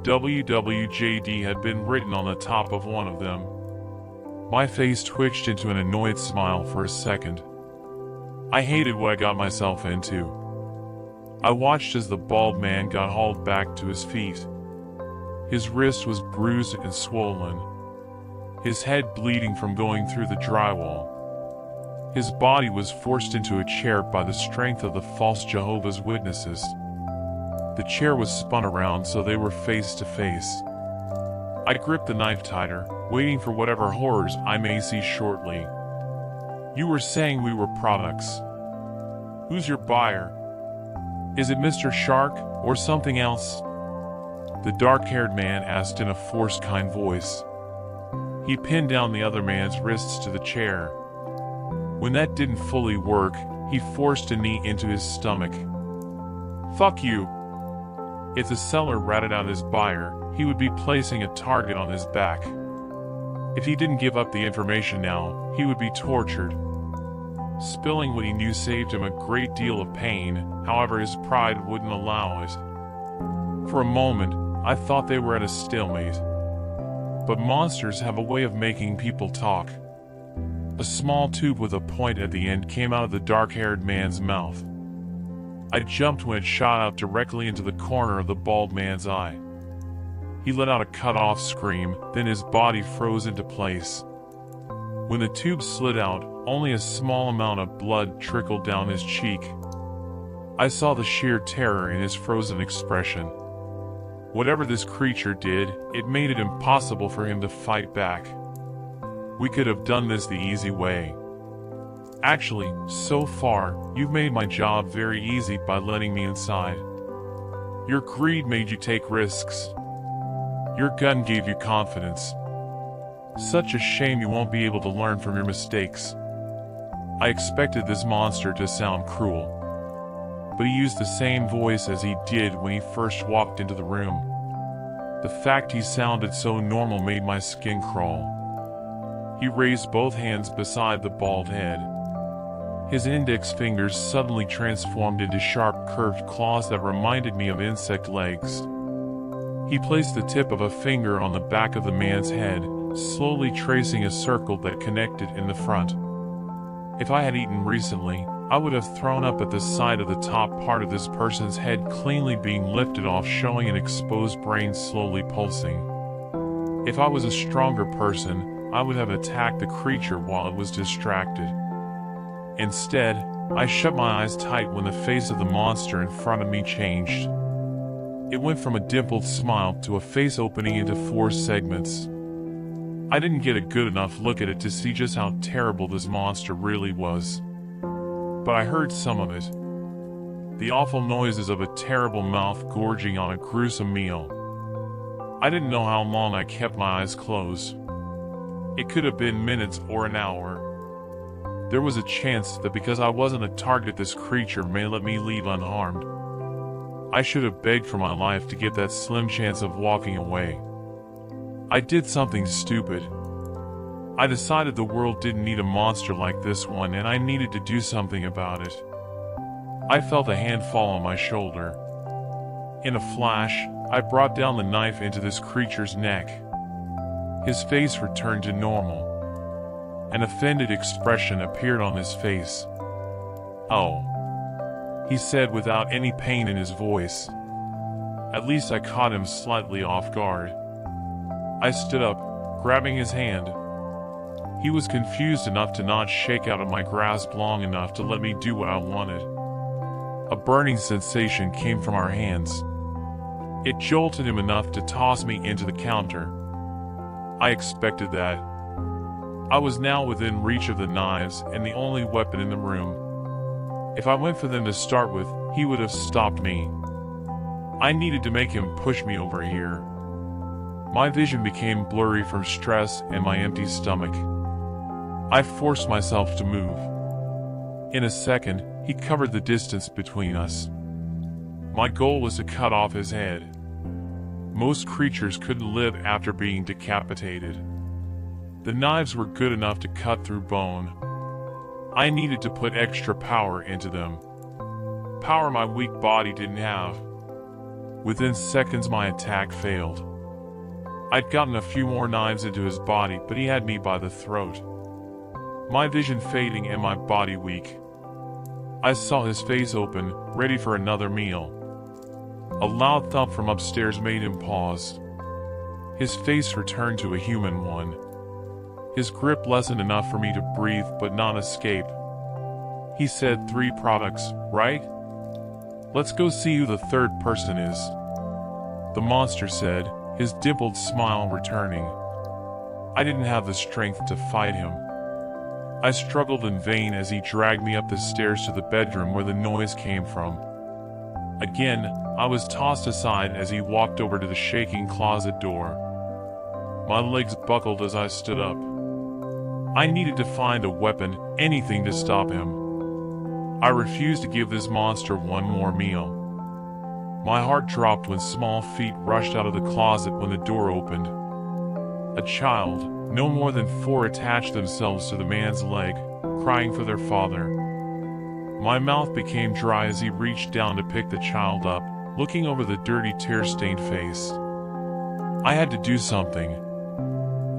WWJD had been written on the top of one of them. My face twitched into an annoyed smile for a second. I hated what I got myself into. I watched as the bald man got hauled back to his feet. His wrist was bruised and swollen, his head bleeding from going through the drywall. His body was forced into a chair by the strength of the false Jehovah's Witnesses. The chair was spun around so they were face to face. I gripped the knife tighter, waiting for whatever horrors I may see shortly. You were saying we were products. Who's your buyer? Is it Mr. Shark or something else? The dark-haired man asked in a forced, kind voice. He pinned down the other man's wrists to the chair. When that didn't fully work, he forced a knee into his stomach. "Fuck you." If the seller ratted out his buyer, he would be placing a target on his back. If he didn't give up the information now, he would be tortured. Spilling what he knew saved him a great deal of pain, however his pride wouldn't allow it. For a moment, I thought they were at a stalemate. But monsters have a way of making people talk. A small tube with a point at the end came out of the dark-haired man's mouth. I jumped when it shot out directly into the corner of the bald man's eye. He let out a cut-off scream, then his body froze into place. When the tube slid out, only a small amount of blood trickled down his cheek. I saw the sheer terror in his frozen expression. Whatever this creature did, it made it impossible for him to fight back. We could have done this the easy way. Actually, so far, you've made my job very easy by letting me inside. Your greed made you take risks. Your gun gave you confidence. Such a shame you won't be able to learn from your mistakes. I expected this monster to sound cruel, but he used the same voice as he did when he first walked into the room. The fact he sounded so normal made my skin crawl. He raised both hands beside the bald head. His index fingers suddenly transformed into sharp curved claws that reminded me of insect legs. He placed the tip of a finger on the back of the man's head, slowly tracing a circle that connected in the front. If I had eaten recently, I would have thrown up at the sight of the top part of this person's head cleanly being lifted off, showing an exposed brain slowly pulsing. If I was a stronger person, I would have attacked the creature while it was distracted. Instead, I shut my eyes tight when the face of the monster in front of me changed. It went from a dimpled smile to a face opening into 4 segments. I didn't get a good enough look at it to see just how terrible this monster really was. But I heard some of it. The awful noises of a terrible mouth gorging on a gruesome meal. I didn't know how long I kept my eyes closed. It could have been minutes or an hour. There was a chance that because I wasn't a target, this creature may let me leave unharmed. I should have begged for my life to get that slim chance of walking away. I did something stupid. I decided the world didn't need a monster like this one, and I needed to do something about it. I felt a hand fall on my shoulder. In a flash, I brought down the knife into this creature's neck. His face returned to normal. An offended expression appeared on his face. "Oh," he said without any pain in his voice. At least I caught him slightly off guard. I stood up, grabbing his hand. He was confused enough to not shake out of my grasp long enough to let me do what I wanted. A burning sensation came from our hands. It jolted him enough to toss me into the counter. I expected that. I was now within reach of the knives and the only weapon in the room. If I went for them to start with, he would have stopped me. I needed to make him push me over here. My vision became blurry from stress and my empty stomach. I forced myself to move. In a second, he covered the distance between us. My goal was to cut off his head. Most creatures couldn't live after being decapitated. The knives were good enough to cut through bone. I needed to put extra power into them. Power my weak body didn't have. Within seconds, my attack failed. I'd gotten a few more knives into his body, but he had me by the throat. My vision fading and my body weak. I saw his face open, ready for another meal. A loud thump from upstairs made him pause. His face returned to a human one. His grip lessened enough for me to breathe but not escape. He said, 3 products, right? Let's go see who the third person is. The monster said, his dimpled smile returning. I didn't have the strength to fight him. I struggled in vain as he dragged me up the stairs to the bedroom where the noise came from. Again, I was tossed aside as he walked over to the shaking closet door. My legs buckled as I stood up. I needed to find a weapon, anything to stop him. I refused to give this monster one more meal. My heart dropped when small feet rushed out of the closet when the door opened. A child, no more than 4, attached themselves to the man's leg, crying for their father. My mouth became dry as he reached down to pick the child up, looking over the dirty, tear-stained face. I had to do something.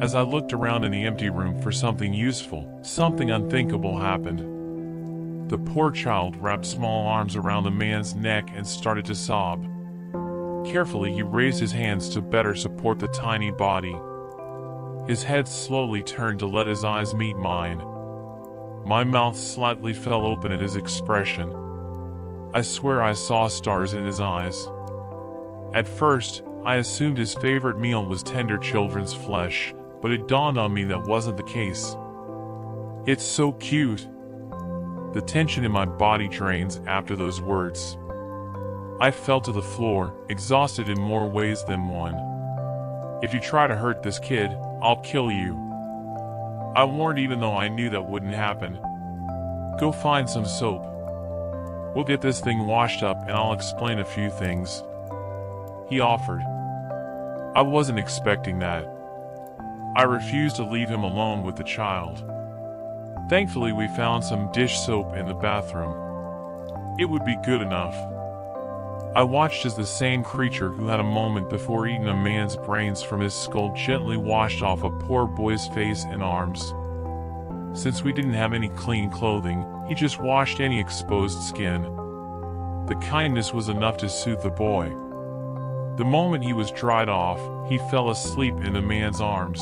As I looked around in the empty room for something useful, something unthinkable happened. The poor child wrapped small arms around the man's neck and started to sob. Carefully, he raised his hands to better support the tiny body. His head slowly turned to let his eyes meet mine. My mouth slightly fell open at his expression. I swear I saw stars in his eyes. At first, I assumed his favorite meal was tender children's flesh, but it dawned on me that wasn't the case. It's so cute. The tension in my body drains after those words. I fell to the floor, exhausted in more ways than one. If you try to hurt this kid, I'll kill you. I warned even though I knew that wouldn't happen. Go find some soap. We'll get this thing washed up and I'll explain a few things. He offered. I wasn't expecting that. I refused to leave him alone with the child. Thankfully, we found some dish soap in the bathroom. It would be good enough. I watched as the same creature who had a moment before eating a man's brains from his skull gently washed off a poor boy's face and arms. Since we didn't have any clean clothing, he just washed any exposed skin. The kindness was enough to soothe the boy. The moment he was dried off, he fell asleep in the man's arms.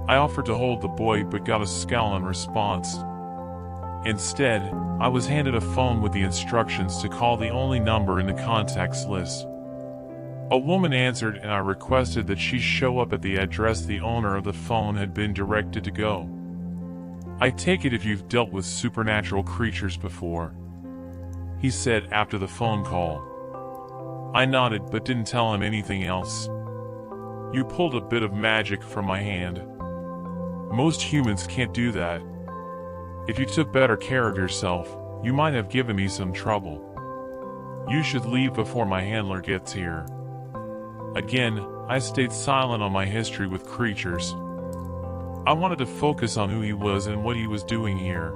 I offered to hold the boy but got a scowl in response. Instead, I was handed a phone with the instructions to call the only number in the contacts list. A woman answered and I requested that she show up at the address the owner of the phone had been directed to go. I take it if you've dealt with supernatural creatures before, he said after the phone call. I nodded but didn't tell him anything else. You pulled a bit of magic from my hand. Most humans can't do that. If you took better care of yourself, you might have given me some trouble. You should leave before my handler gets here. Again, I stayed silent on my history with creatures. I wanted to focus on who he was and what he was doing here.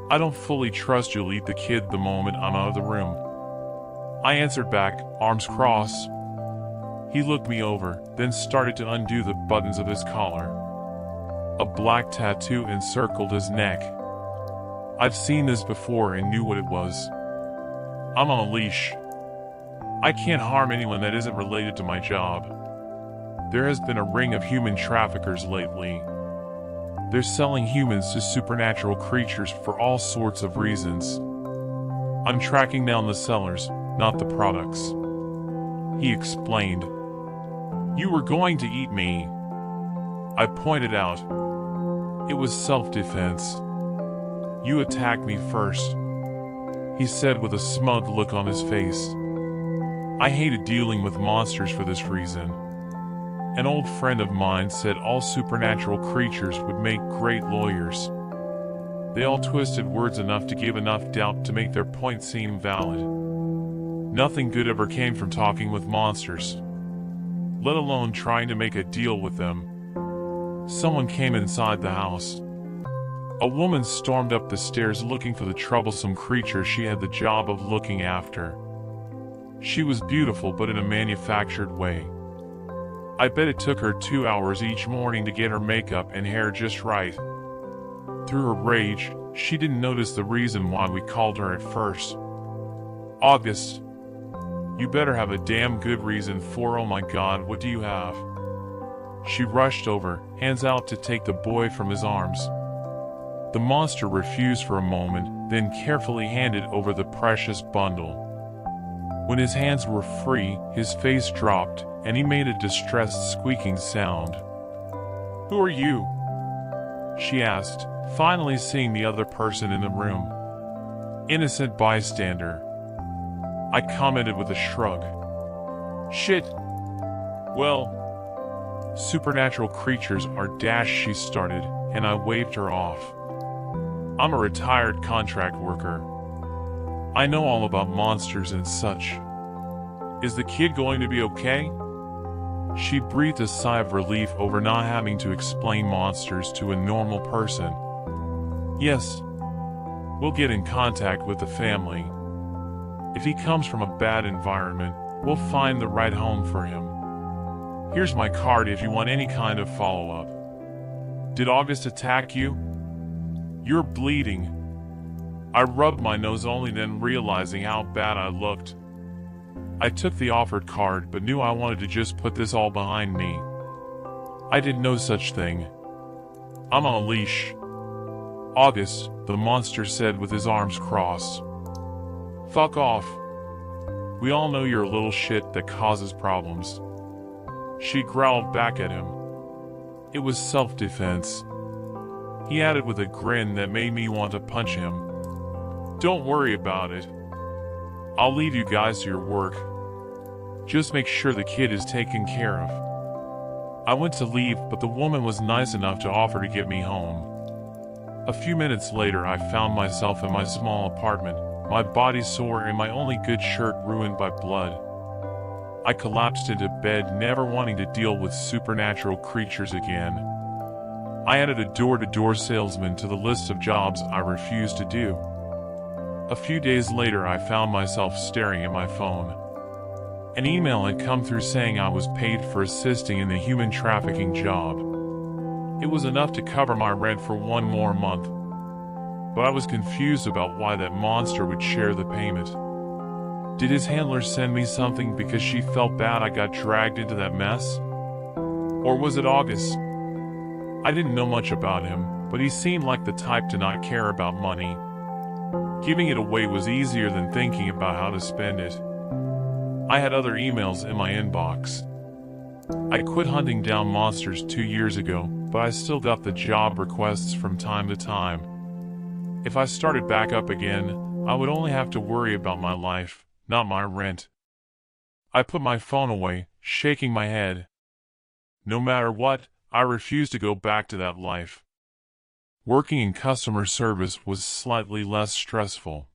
I don't fully trust you'll eat the kid the moment I'm out of the room. I answered back, arms crossed. He looked me over, then started to undo the buttons of his collar. A black tattoo encircled his neck. I've seen this before and knew what it was. I'm on a leash. I can't harm anyone that isn't related to my job. There has been a ring of human traffickers lately. They're selling humans to supernatural creatures for all sorts of reasons. I'm tracking down the sellers, not the products. He explained. You were going to eat me. I pointed out. It was self-defense. You attacked me first, he said with a smug look on his face. I hated dealing with monsters for this reason. An old friend of mine said all supernatural creatures would make great lawyers. They all twisted words enough to give enough doubt to make their point seem valid. Nothing good ever came from talking with monsters, let alone trying to make a deal with them. Someone came inside the house. A woman stormed up the stairs looking for the troublesome creature she had the job of looking after. She was beautiful but in a manufactured way. I bet it took her 2 hours each morning to get her makeup and hair just right. Through her rage, she didn't notice the reason why we called her at first. August. You better have a damn good reason for, oh my god, what do you have? She rushed over, hands out to take the boy from his arms. The monster refused for a moment, then carefully handed over the precious bundle. When his hands were free, his face dropped, and he made a distressed squeaking sound. Who are you? She asked, finally seeing the other person in the room. Innocent bystander. I commented with a shrug. Shit. Well, supernatural creatures are dash, she started, and I waved her off. I'm a retired contract worker. I know all about monsters and such. Is the kid going to be okay? She breathed a sigh of relief over not having to explain monsters to a normal person. Yes. We'll get in contact with the family. If he comes from a bad environment, we'll find the right home for him. Here's my card if you want any kind of follow-up. Did August attack you? You're bleeding. I rubbed my nose only then realizing how bad I looked. I took the offered card but knew I wanted to just put this all behind me. I did no such thing. I'm on a leash. August, the monster said with his arms crossed. Fuck off. We all know you're a little shit that causes problems. She growled back at him. It was self-defense. He added with a grin that made me want to punch him. Don't worry about it. I'll leave you guys to your work. Just make sure the kid is taken care of. I went to leave, but the woman was nice enough to offer to get me home. A few minutes later, I found myself in my small apartment, my body sore and my only good shirt ruined by blood. I collapsed into bed, never wanting to deal with supernatural creatures again. I added a door-to-door salesman to the list of jobs I refused to do. A few days later, I found myself staring at my phone. An email had come through saying I was paid for assisting in the human trafficking job. It was enough to cover my rent for one more month. But I was confused about why that monster would share the payment. Did his handler send me something because she felt bad I got dragged into that mess? Or was it August? I didn't know much about him, but he seemed like the type to not care about money. Giving it away was easier than thinking about how to spend it. I had other emails in my inbox. I quit hunting down monsters 2 years ago, but I still got the job requests from time to time. If I started back up again, I would only have to worry about my life, not my rent. I put my phone away, shaking my head. No matter what, I refused to go back to that life. Working in customer service was slightly less stressful.